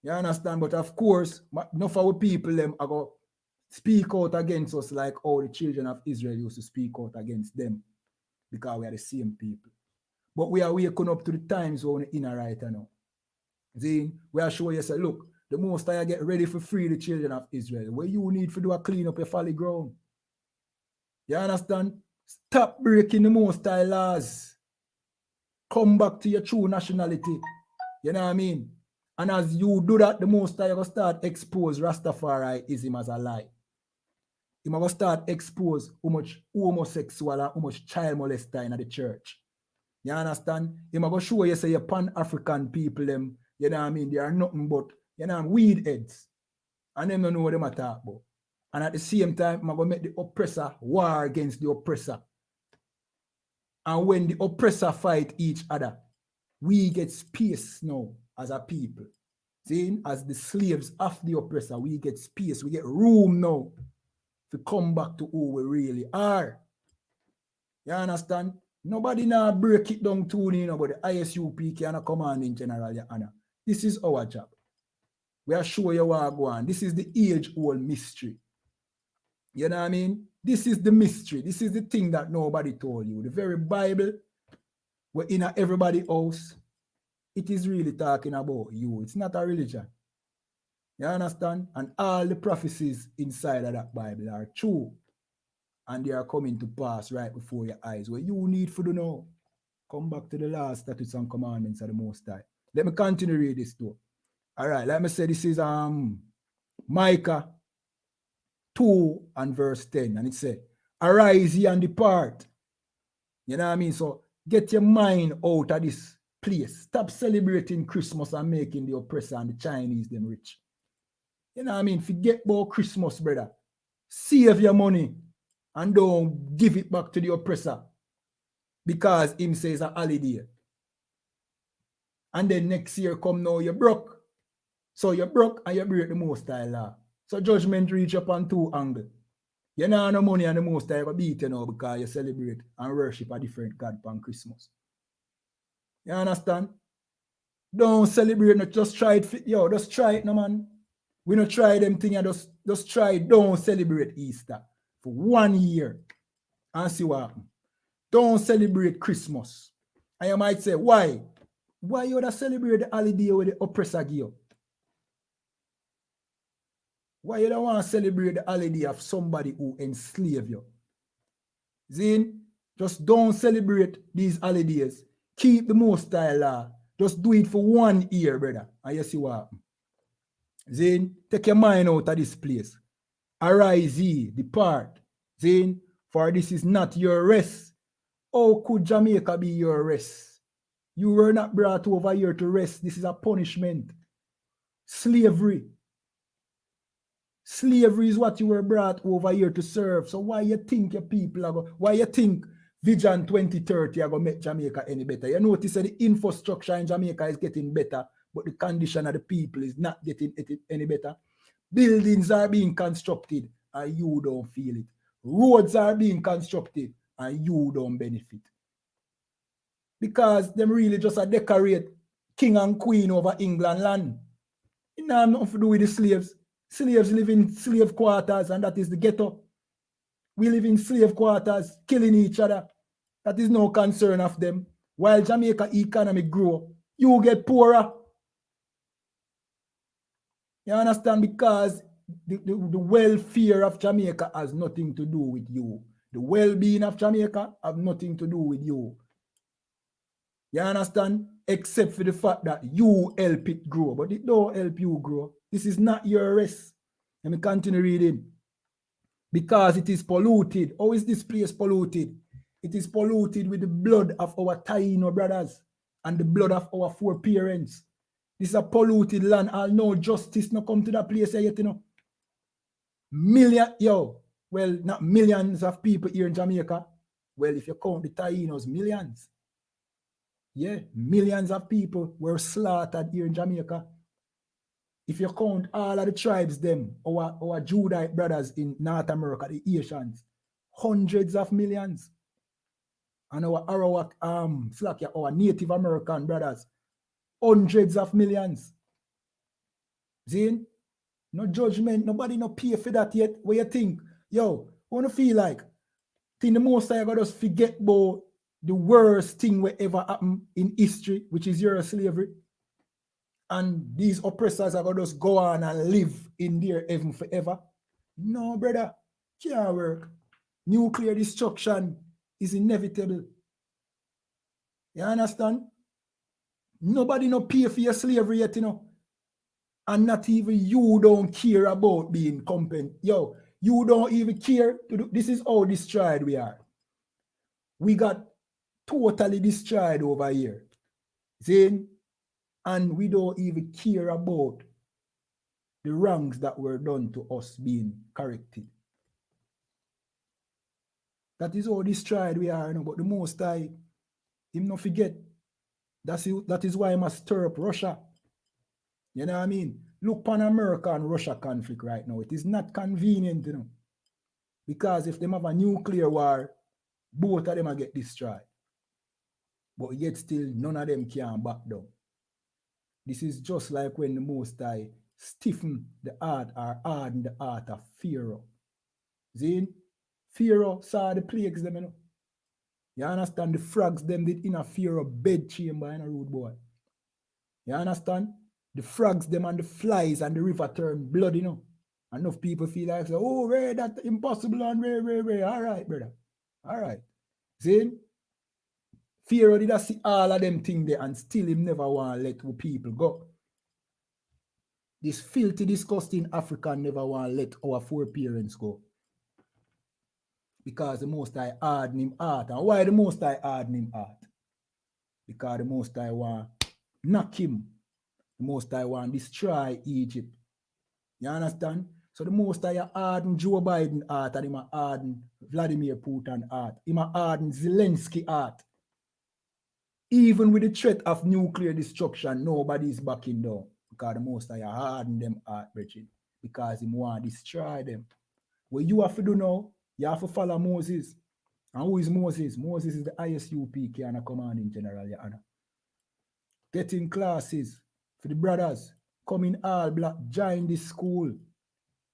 You understand? But of course, enough of our people them are going to speak out against us like all the children of Israel used to speak out against them because we are the same people. But we are waking up to the times zone in right now. See, we are showing you, say, look, the Most High get ready for free the children of Israel. What you need to do a clean up your folly ground. You understand? Stop breaking the Most High laws. Come back to your true nationality. You know what I mean? And as you do that, the Most High will start expose Rastafariism as a lie. He will start expose how much homosexual and how much child molester in the church. You understand? He will show you say your Pan-African people, them, you know what I mean? They are nothing but, you know, weed heads. And them don't know what they talk about. And at the same time, I'm going to make the oppressor war against the oppressor. And when the oppressor fight each other, we get space now as a people. See, as the slaves of the oppressor, we get space, we get room now to come back to who we really are. You understand? Nobody now break it down to you know, but the I.S.U.P.K and a commanding general, YAHANNA. This is our job. We are showing you what go on. This is the age-old mystery. You know what I mean? This is the mystery. This is the thing that nobody told you. The very Bible, we're in everybody's house. It is really talking about you. It's not a religion. You understand? And all the prophecies inside of that Bible are true. And they are coming to pass right before your eyes. What you need for to know, come back to the last statutes and commandments of the Most High. Let me continue to read this too. All right, let me say this is Micah 2 and verse 10. And it said, arise ye and depart. You know what I mean? So get your mind out of this place. Stop celebrating Christmas and making the oppressor and the Chinese them rich. You know what I mean? Forget about Christmas, brother. Save your money and don't give it back to the oppressor because him says a holiday. And then next year come now, you're broke. So you're broke and you break the Most High law. So judgment reach up on two angles. You know no money and the Most High will beat you now because you celebrate and worship a different God on Christmas. You understand? Don't celebrate, not just try it. Yo, just try it, no man. We not try them thing and just try it. Don't celebrate Easter for 1 year and see what happens. Don't celebrate Christmas. And you might say, why? Why you would celebrate the holiday with the oppressor give you? Why you don't want to celebrate the holiday of somebody who enslaved you? Zin, just don't celebrate these holidays. Keep the Most High law. Just do it for 1 year, brother. And you see what happens. Zin, take your mind out of this place. Arise ye, depart. Zin, for this is not your rest. How could Jamaica be your rest? You were not brought over here to rest. This is a punishment. Slavery. Slavery is what you were brought over here to serve. So why you think your people are going, why you think Vision 2030 are going to make Jamaica any better? You notice that the infrastructure in Jamaica is getting better, but the condition of the people is not getting any better. Buildings are being constructed and you don't feel it. Roads are being constructed and you don't benefit. Because them really just a decorate king and queen over England land. It have nothing to do with the slaves. Slaves live in slave quarters and that is the ghetto. We live in slave quarters, killing each other. That is no concern of them. While Jamaica economy grow, you get poorer. You understand? Because the welfare of Jamaica has nothing to do with you. The well-being of Jamaica have nothing to do with you. You understand? Except for the fact that you help it grow, but it don't help you grow. This is not your rest. Let me continue reading. Because it is polluted. How is this place polluted? It is polluted with the blood of our Taino brothers and the blood of our foreparents. This is a polluted land. I'll know justice not come to that place yet, you know. Not millions of people here in Jamaica. Well, if you count the Tainos, millions. Yeah, millions of people were slaughtered here in Jamaica. If you count all of the tribes, them, our Judite brothers in North America, the Asians, hundreds of millions. And our Arawak, our Native American brothers, hundreds of millions. Zin, no judgment, nobody no pay for that yet. What you think? Yo, wanna feel like? Think the most I gotta just forget about the worst thing that ever happened in history, which is your slavery. And these oppressors are gonna just go on and live in their heaven forever. No, brother, can't work. Nuclear destruction is inevitable. You understand? Nobody no pay for your slavery yet, you know. And not even you don't care about being competent. Yo, you don't even care to do. This is how destroyed we are. We got totally destroyed over here. See? And we don't even care about the wrongs that were done to us being corrected. That is how destroyed we are, you know, but the Most High, him not forget. That is why he must stir up Russia. You know what I mean? Look upon America and Russia conflict right now. It is not convenient, you know. Because if they have a nuclear war, both of them will get destroyed. But yet still, none of them can back down. This is just like when the Most High stiffen the heart or harden the heart of Pharaoh. See? Pharaoh saw the plagues them, you know. You understand? The frogs them did in a Pharaoh bed chamber in a rude boy. You understand? The frogs them and the flies and the river turn blood, you know. Enough people feel like, oh, Ray, that's impossible and Ray. All right, brother. All right. See? Pharaoh did see all of them things there and still him never want to let people go. This filthy, disgusting African never want to let our foreparents go. Because the Most High harden him heart. And why the Most High harden him heart? Because the Most High want knock him. The Most High want destroy Egypt. You understand? So the Most High harden Joe Biden heart and him harden Vladimir Putin heart. Him harden Zelensky heart. Even with the threat of nuclear destruction, nobody is backing down. Because the Most High harden them heart, Bridget. Because him want to destroy them. What you have to do now, you have to follow Moses. And who is Moses? Moses is the I.S.U.P.K and a commanding general, Your Honor. Getting classes for the brothers. Coming all black, join this school.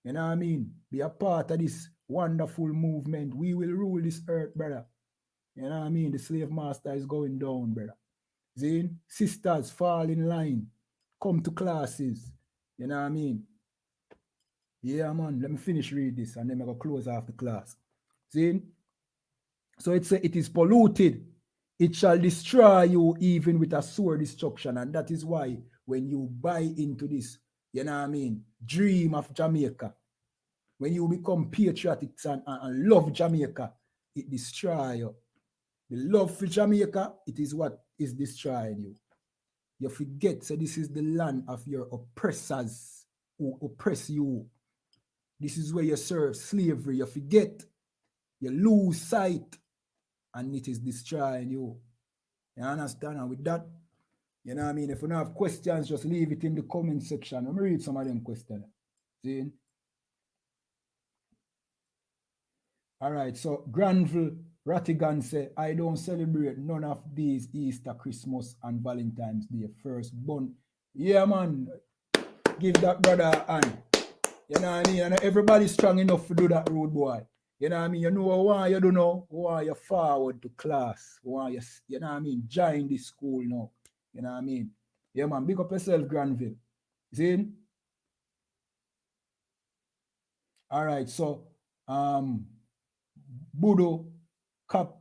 You know what I mean? Be a part of this wonderful movement. We will rule this earth, brother. You know what I mean? The slave master is going down, brother. Zane, sisters, fall in line. Come to classes. You know what I mean? Yeah, man. Let me finish read this and then I'm going to close off the class. See? So it is polluted. It shall destroy you even with a sore destruction. And that is why when you buy into this, you know what I mean, dream of Jamaica, when you become patriotic and love Jamaica, it destroys you. The love for Jamaica, it is what is destroying you. You forget, so this is the land of your oppressors who oppress you. This is where you serve slavery. You forget, you lose sight, and it is destroying you. You understand? And with that, you know what I mean? If you don't have questions, just leave it in the comment section. Let me read some of them questions. See? All right, so Granville Rattigan say, I don't celebrate none of these Easter, Christmas, and Valentine's Day. First born. Yeah, man. Give that brother a hand. You know what I mean? And everybody's strong enough to do that, rude boy. You know what I mean? You know why you do know? Why you forward to class? Why you know what I mean? Join this school now. You know what I mean? Yeah, man. Big up yourself, Granville. See? All right, so Budo Cap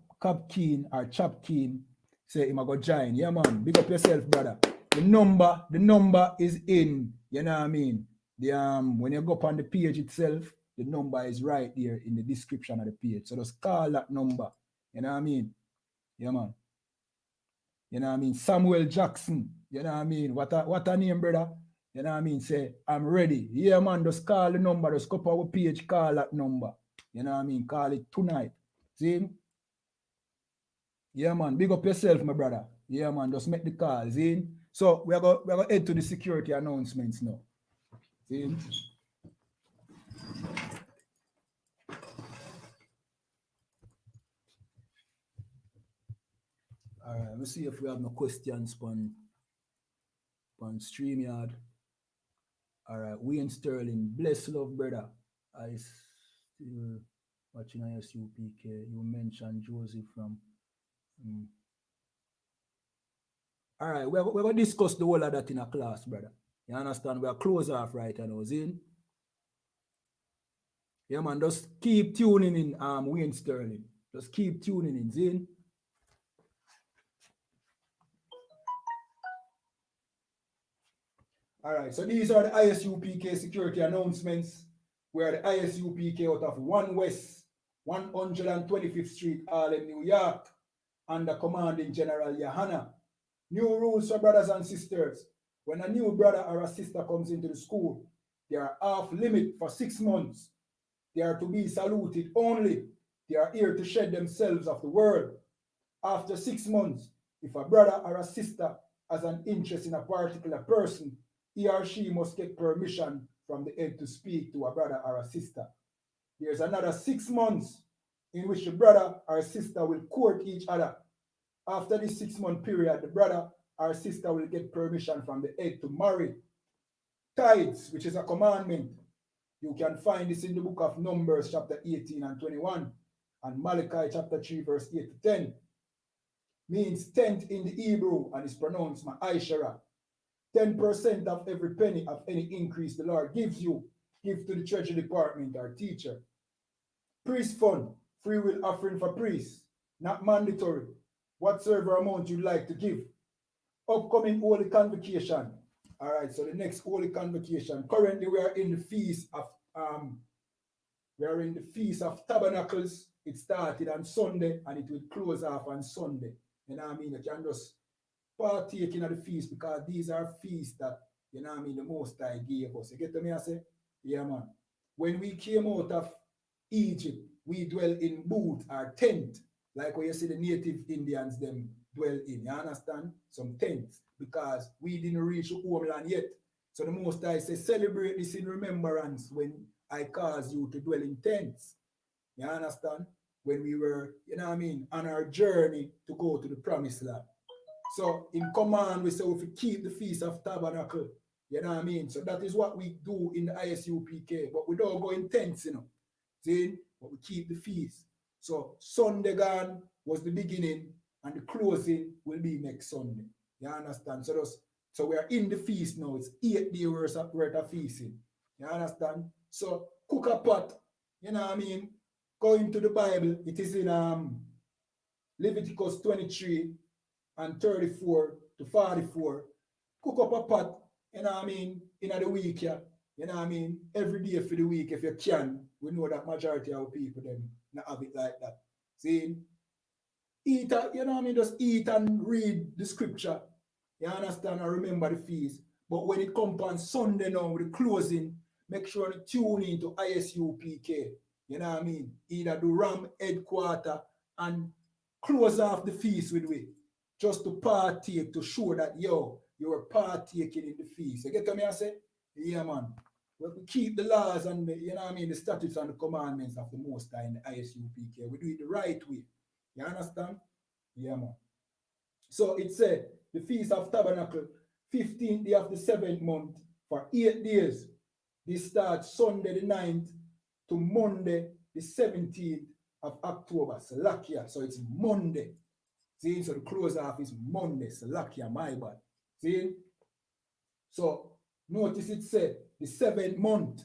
Keen or Chap Keen say him a go join. Yeah, man. Big up yourself, brother. The number is in. You know what I mean? The when you go up on the page itself, the number is right there in the description of the page. So just call that number. You know what I mean? Yeah, man. You know what I mean? Samuel Jackson. You know what I mean? What a name, brother? You know what I mean? Say, I'm ready. Yeah, man, just call the number. Just go up our page, call that number. You know what I mean? Call it tonight. See? Yeah, man. Big up yourself, my brother. Yeah, man. Just make the call. See? So we're going to head to the security announcements now. See? All right. Let's see if we have no questions on StreamYard. All right. Wayne Sterling. Bless love, brother. I still watching I.S.U.P.K. You mentioned Joseph from... All right, we're going to discuss the whole of that in a class, brother. You understand? We're close off right now, Zin. Yeah, man, just keep tuning in, Wayne Sterling. Just keep tuning in, Zin. All right, so these are the I.S.U.P.K. security announcements. We are the I.S.U.P.K. out of 1 West, 125th Street, Harlem, New York, under commanding General YAHANNA. New rules for brothers and sisters. When a new brother or a sister comes into the school, they are off limit for 6 months. They are to be saluted only. They are here to shed themselves of the world. After 6 months, if a brother or a sister has an interest in a particular person, he or she must get permission from the head to speak to a brother or a sister. There's another 6 months in which the brother or sister will court each other. After this 6 month period, the brother or sister will get permission from the head to marry. Tithes, which is a commandment. You can find this in the book of Numbers, chapter 18 and 21, and Malachi, chapter 3, verse 8 to 10. Means tenth in the Hebrew, and is pronounced ma'ashara. 10% of every penny of any increase the Lord gives you, give to the treasury department or teacher. Priest fund, free will offering for priests, not mandatory. Whatsoever amount you'd like to give. Upcoming Holy Convocation. All right, so the next Holy Convocation. Currently, we are in the Feast of Tabernacles. It started on Sunday and it will close off on Sunday. You know what I mean? You can just partake in the feast because these are feasts that, you know what I mean, the Most High gave us. You get to me, I say? Yeah, man. When we came out of Egypt, we dwell in booth or tent, like where you see the native Indians them dwell in. You understand? Some tents, because we didn't reach homeland yet. So the Most High says, celebrate this in remembrance when I cause you to dwell in tents. You understand? When we were, you know what I mean, on our journey to go to the promised land. So in command, we say if we keep the Feast of Tabernacle, you know what I mean? So that is what we do in the I.S.U.P.K. But we don't go in tents, you know. See? But we keep the feast. So Sunday gone was the beginning and the closing will be next Sunday. You understand? So we are in the feast now. It's 8 days worth of feasting. You understand? So cook a pot, you know what I mean? Go into the Bible. It is in Leviticus 23 and 34 to 44. Cook up a pot, you know what I mean, in the week, yeah. You know what I mean? Every day for the week, if you can. We know that majority of people them not have it like that. See? Eat, you know what I mean? Just eat and read the scripture. You understand? And remember the feast. But when it comes on Sunday now with the closing, make sure to tune in to I.S.U.P.K. You know what I mean? Either do Ram headquarter and close off the feast with we. Just to partake, to show that, yo, you were partaking in the feast. You get what I say? Yeah, man. We keep the laws and the, you know what I mean, the statutes and the commandments of the Most High in the I.S.U.P.K. We do it the right way. You understand? Yeah, man. So it said, the Feast of Tabernacle, 15th day of the 7th month, for 8 days. This starts Sunday the 9th to Monday the 17th of October. Salakia. So it's Monday. See? So the close off is Monday. Salakia, my bad. See? So notice it said the 7th month.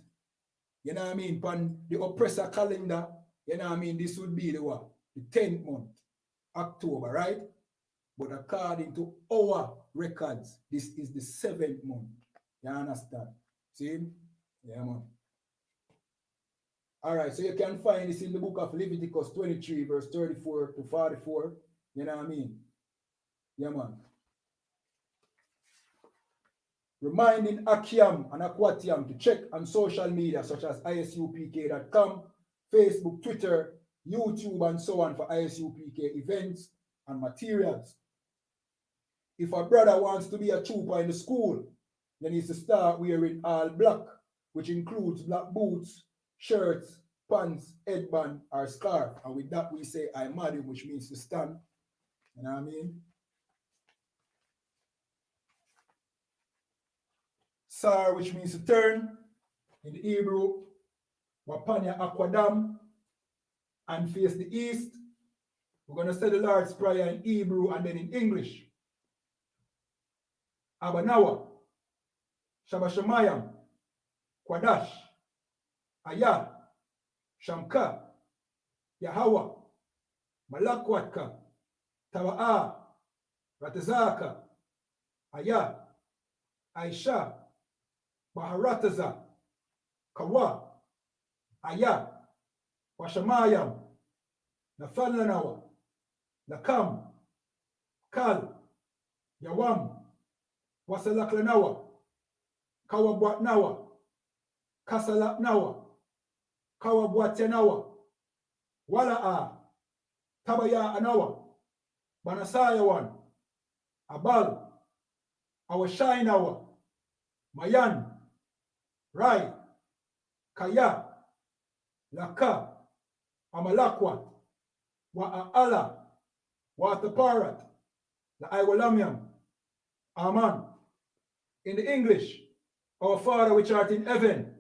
You know what I mean? On the oppressor calendar, you know what I mean? This would be the what? The 10th month, October, right? But according to our records, this is the 7th month. You understand? See? Yeah, man. All right, so you can find this in the book of Leviticus 23, verse 34 to 44. You know what I mean? Yeah, man. Reminding Akiam and Aquatium to check on social media such as ISUPK.com, Facebook, Twitter, YouTube, and so on for ISUPK events and materials. If a brother wants to be a trooper in the school, then he's to start wearing all black, which includes black boots, shirts, pants, headband, or scarf. And with that, we say I.M.A.D., which means to stand. You know what I mean? Sar, which means to turn in the Hebrew. Wapanya Aquadam, and face the east. We're going to say the Lord's Prayer in Hebrew and then in English. Abanawa, Shabashamayam, Kwadash, Ayah, Shamka, Yahweh, Malakwatka, Tawa'a, Ratazaka, Ayah, Aisha, Maharataza, Kawa, Ayah, Washamayam, Nafalanawa, Lakam, Kal, Yawam, Wasalaklanawa, Kawabwatnawa, Kasalapnawa, Kawabwatanawa, Wala'a, Tabaya Anawa, Banasayawan, Abal, Awashainawa, Mayan, Rai, Kaya, Laka, Amalakwat, Wa'ala, Wataparat, La Iwalamiam, Aman. In the English, our Father which art in heaven,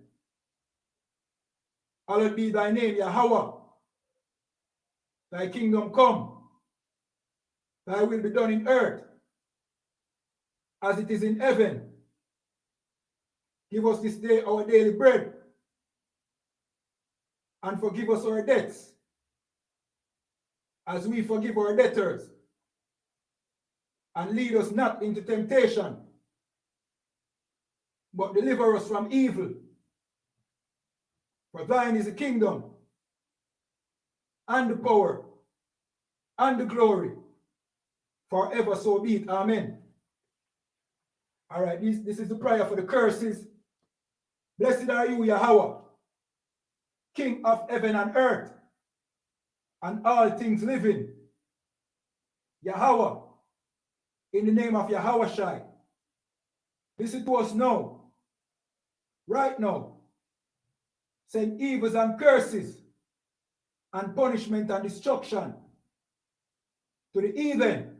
hallowed be thy name, Yahweh. Thy kingdom come, thy will be done in earth as it is in heaven. Give us this day our daily bread, and forgive us our debts, as we forgive our debtors. And lead us not into temptation, but deliver us from evil. For thine is the kingdom, and the power, and the glory, forever, so be it. Amen. All right, this is the prayer for the curses. Blessed are you, Yahweh, King of heaven and earth, and all things living. Yahweh, in the name of Yahweh Shai, visit us now, right now. Send evils and curses and punishment and destruction to the heathen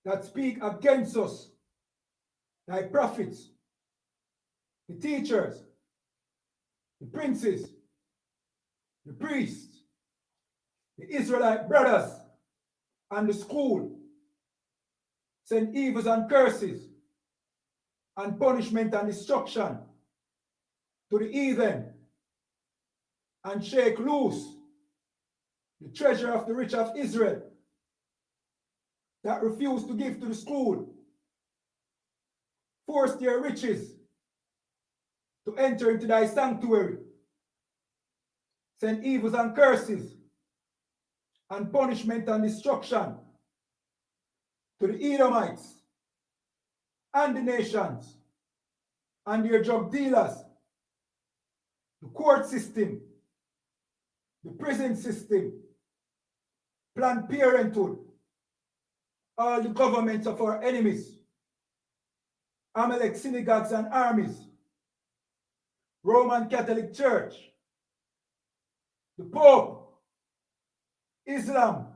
that speak against us, thy prophets, the teachers, the princes, the priests, the Israelite brothers, and the school. Send evils and curses and punishment and destruction to the heathen, and shake loose the treasure of the rich of Israel that refuse to give to the school. Force their riches to enter into thy sanctuary. Send evils and curses and punishment and destruction to the Edomites and the nations and their drug dealers, the court system, the prison system, Planned Parenthood, all the governments of our enemies, Amalek synagogues and armies, Roman Catholic Church, the Pope, Islam,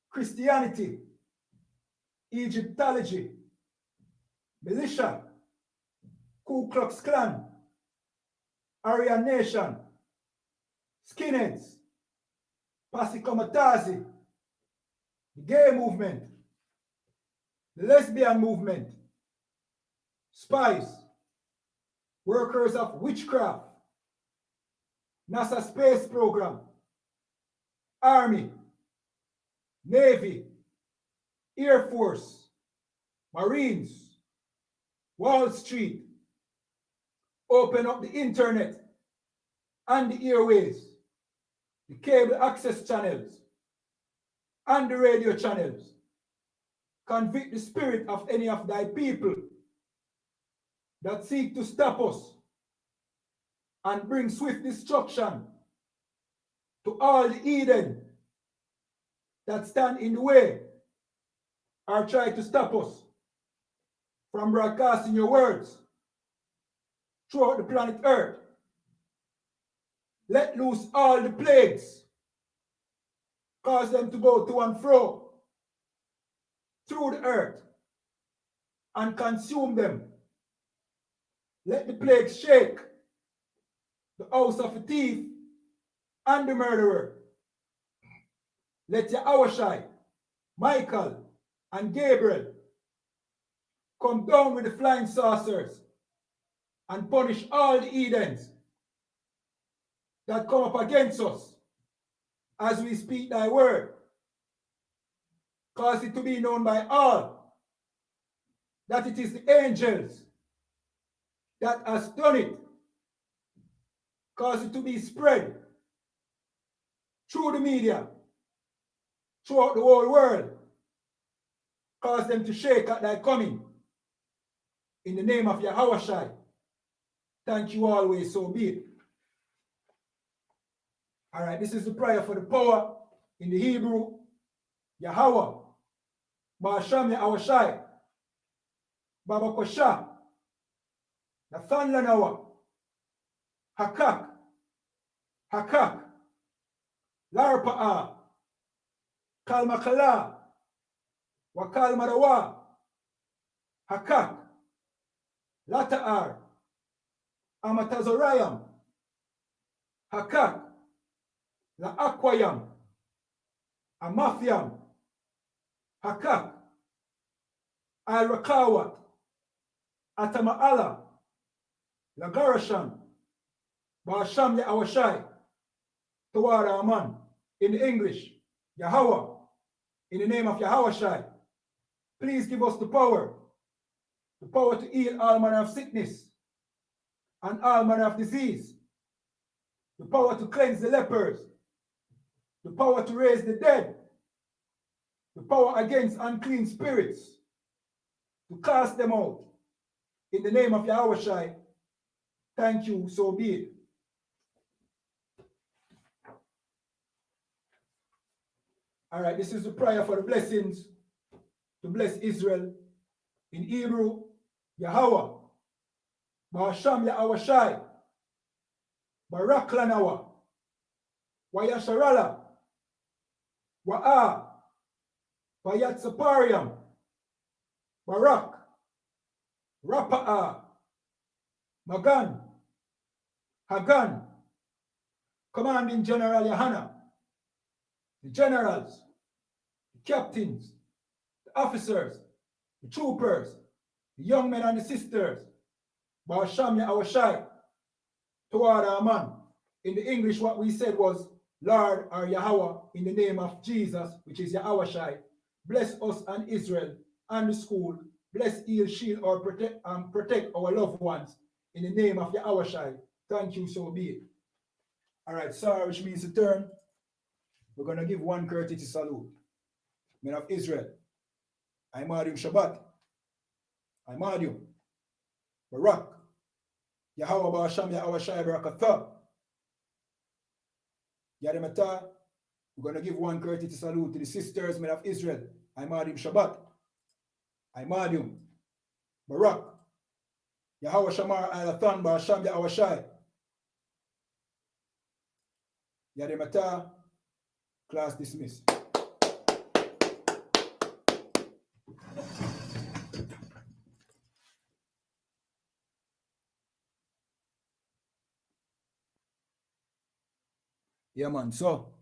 Christianity, Egyptology, militia, Ku Klux Klan, Aryan Nation, skinheads, Pasikomatazi, the gay movement, the lesbian movement, spies, workers of witchcraft, NASA space program, Army, Navy, Air Force, Marines, Wall Street, open up the internet and the airways, the cable access channels, and the radio channels. Convict the spirit of any of thy people that seek to stop us and bring swift destruction to all the Eden that stand in the way or try to stop us from broadcasting your words throughout the planet Earth. Let loose all the plagues, cause them to go to and fro through the earth and consume them. Let the plagues shake the house of the thief and the murderer. Let Yahawashi, Michael, and Gabriel come down with the flying saucers and punish all the Edens that come up against us as we speak thy word. Cause it to be known by all that it is the angels that has done it. Cause it to be spread through the media, throughout the whole world. Cause them to shake at thy coming. In the name of Yahawashi. Thank you always, so be it. All right, this is the prayer for the power in the Hebrew. Yahweh, Ba'asham Yahawashi, Baba Kosha, Nathan Lanawa, Hakak, Hakak, Larpa'a, Kalmakala, Wakal Marawa, Hakak, Lata'ar, Amatazorayam, Hakak, La Aquayam, Amafiam, Hakak, Al Rakawat, Atama'ala, Lagarasham, Ba'asham Yahawashi, Tawara Aman, in English, Yahweh, in the name of Yahawashi, please give us the power to heal all manner of sickness and all manner of disease, the power to cleanse the lepers, the power to raise the dead, the power against unclean spirits, to cast them out. In the name of Yahawashi, thank you, so be it. All right, this is the prayer for the blessings to bless Israel. In Hebrew, Yahweh, Ba'asham Yahawashi, Barak Lanawa, Wayasharala, Wa'a, Vayatsapariam, Barak, Rapa'a, Magan, Hagan, Commanding General YAHANNA, the generals, the captains, the officers, the troopers, the young men and the sisters, Ba'asham Yahawashi, toward our man. In the English, what we said was, Lord or Yahweh, in the name of Jesus, which is Yahawashi, bless us and Israel and the school, bless, heal, shield, or protect our loved ones. In the name of Yahawashi, thank you, so be it. All right, sir, which means to turn. We're going to give one courtesy salute. Men of Israel, I.M.A.D.U. Shabbat, I.M.A.D.U. Barak, Yahweh Ba'asham Yahawashi Barakatah. Yadimata, we're going to give one courtesy salute to the sisters, men of Israel, I.M.A.D.U. Shabbat, I.M.A.D.U. Barak, Yahweh Shamar Alathan Ba'asham Yahawashi. Yadimata, class dismissed. Yeah, man. So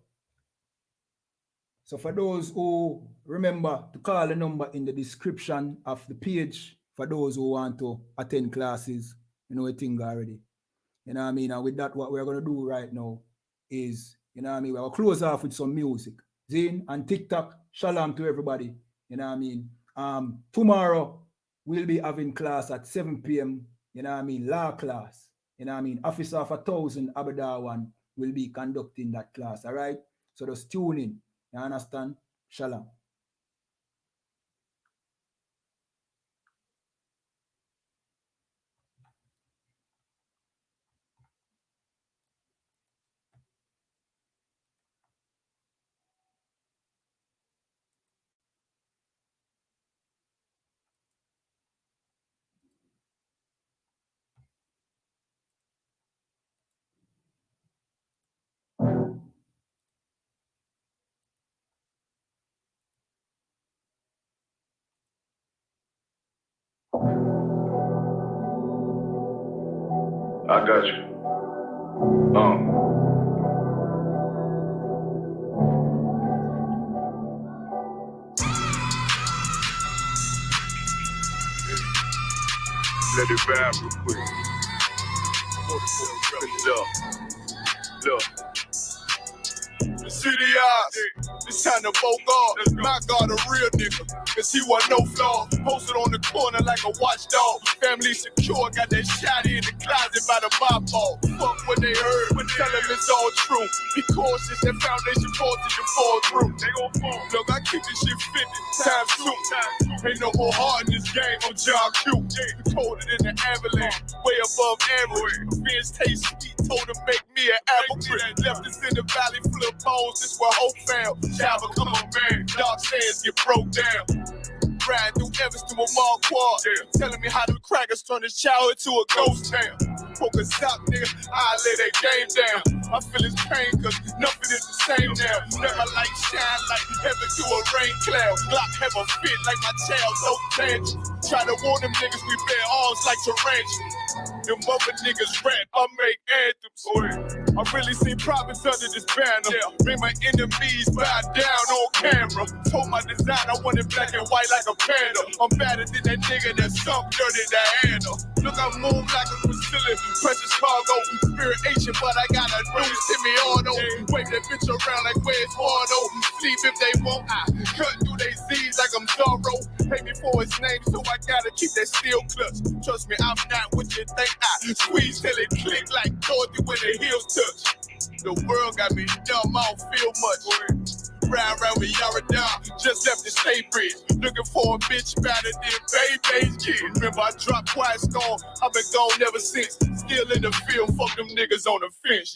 for those who remember to call the number in the description of the page, for those who want to attend classes, you know a thing already. You know what I mean? And with that, what we're going to do right now is, you know what I mean, we're going to close off with some music. Zine and TikTok, shalom to everybody. You know what I mean? Tomorrow, we'll be having class at 7 p.m., you know what I mean, law class. You know what I mean? Officer of 1,000 Abadawan will be conducting that class, all right? So just tune in. You understand? Shalom. I got you. Let it vibe real quick. Look. The city eyes, it's time to vote God. My God, a real nigga, cause he wasn't no flaw. Posted on the corner like a watchdog. Family secure, got that shot in the closet by the mob ball. Fuck what they heard, but tell them it's all true. Be cautious, that foundation voltage to fall through. They gon' fall. Look, I keep this shit 50 times 2. Ain't no more heart in this game, I'm John Q. Colder than the avalanche, way above average. Fans taste sweet, told him make me an apple tree. Left us in the valley full of bones, this where hope found. Java, come on, man, dark sands get broke down. Riding through Evans to a mall quad, telling me how them crackers turn this child into a ghost town. Focus out, nigga, I lay that game down. I feel his pain, cause nothing is the same now. Let my light shine like heaven through a rain cloud. Glock have a fit like my child, no tangent. Try to warn them niggas, we bear arms like tarantulas. Them mother niggas rap, I make anthems. I really see prophets under this banner. Bring my enemies bow down on camera. Told my design I wanted black and white like a panda. I'm better than that nigga that sunk dirty Diana. Look, I move like a Brazilian, precious cargo. Spirit ancient, but I got a new semi-auto. Wave that bitch around like where's Wardo. Sleep if they want, I cut through they Z's like I'm Zorro. Pay me for his name, so I gotta keep that steel clutch. Trust me, I'm not what you think. I squeeze till it click like Dorothy when the heels touch. The world got me dumb, I don't feel much. Round with Yara, just left the state bridge. Looking for a bitch better than Baby's kid. Remember, I dropped Quiet Storm, I've been gone ever since. Still in the field, fuck them niggas on the fence,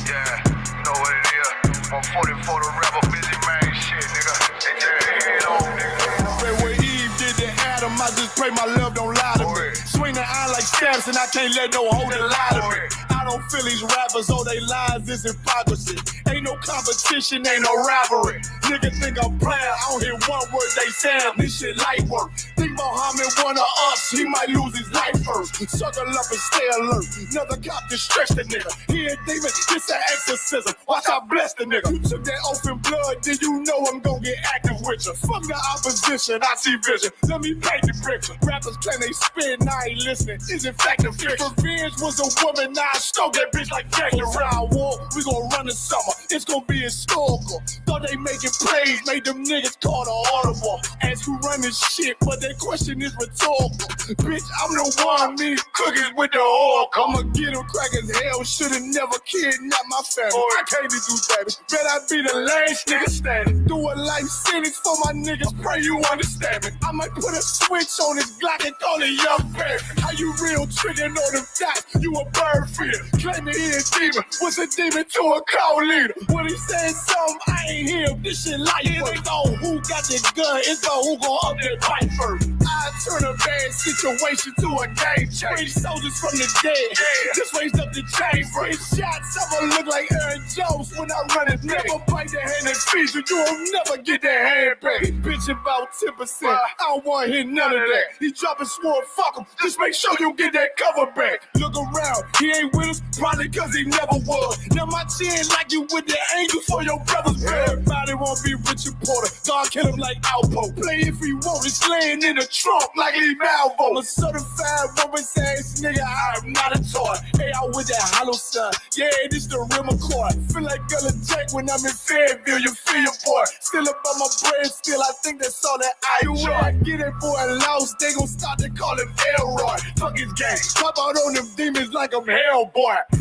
Yeah, you know what it is. 144 the rebel, busy man shit, nigga. They just head on, nigga. Pray where Eve did to Adam, I just pray my love don't lie to me. Swing the eye like stamps and I can't let no hoe that lie to me. I don't feel these rappers, all they lies is hypocrisy. Ain't no competition, ain't no rivalry. Nigga think I'm playing, I don't hear one word they saying, this shit light work. Think Muhammad one of us, he might lose his life first. Circle up and stay alert. Another cop to stretch the nigga. He a demon, it's an exorcism. Watch I bless the nigga. You took that oath in blood, then you know I'm gonna get active with you. Fuck the opposition, I see vision. Let me paint the picture. Rappers claim they spit, now I ain't listening. Is in fact a fiction. Revenge was a woman, now I stroke that bitch like Jack the Round War. We gon' run the summer, it's gon' be historical. Thought they making plays, made them niggas call the audible. Ask who run this shit, but that question is rhetorical. Bitch, I'm the one, me cookies with the oil. I'ma get them crackers hell, should've never kidnapped my family. I can't do that. Bet I be the last nigga standing. Do a life sentence for my niggas, pray you understand me. I might put a switch on this Glock and call it Young Bear. How you real triggering on them dots? You a bird feeder. Claiming he a demon. What's a demon to a cult leader? When he said something, I ain't hear him. This shit life. It ain't on who got the gun, it's on who gon' up that fight first. I turn a bad situation situation to a game change. Soldiers from the dead, just raised up the chain. Free shots, I'ma look like Aaron Jones when I run it. Never bite the hand that feeds you, you will never get that hand back. Bitch about 10%, I don't want to hear none of that. He dropping sword, fuck him, just make sure you get that cover back. Look around, he ain't with us, probably cause he never was. Now my chin like you with the angels for your brother's bed. Everybody won't be Richard Porter, God kill him like Alpo. Play if he want, it's laying in the trunk like Lee Malvo. I'm a certified woman's ass nigga, I am not a toy. Hey, I with that hollow son, yeah, this the real McCoy. Feel like Gullah Jack when I'm in Fayetteville, you feel your boy. Still up on my bread, still I think that's all that I enjoy. I get it boy lost, they gon' start to call him Elroy. Fuck his gang, pop out on them demons like I'm Hellboy.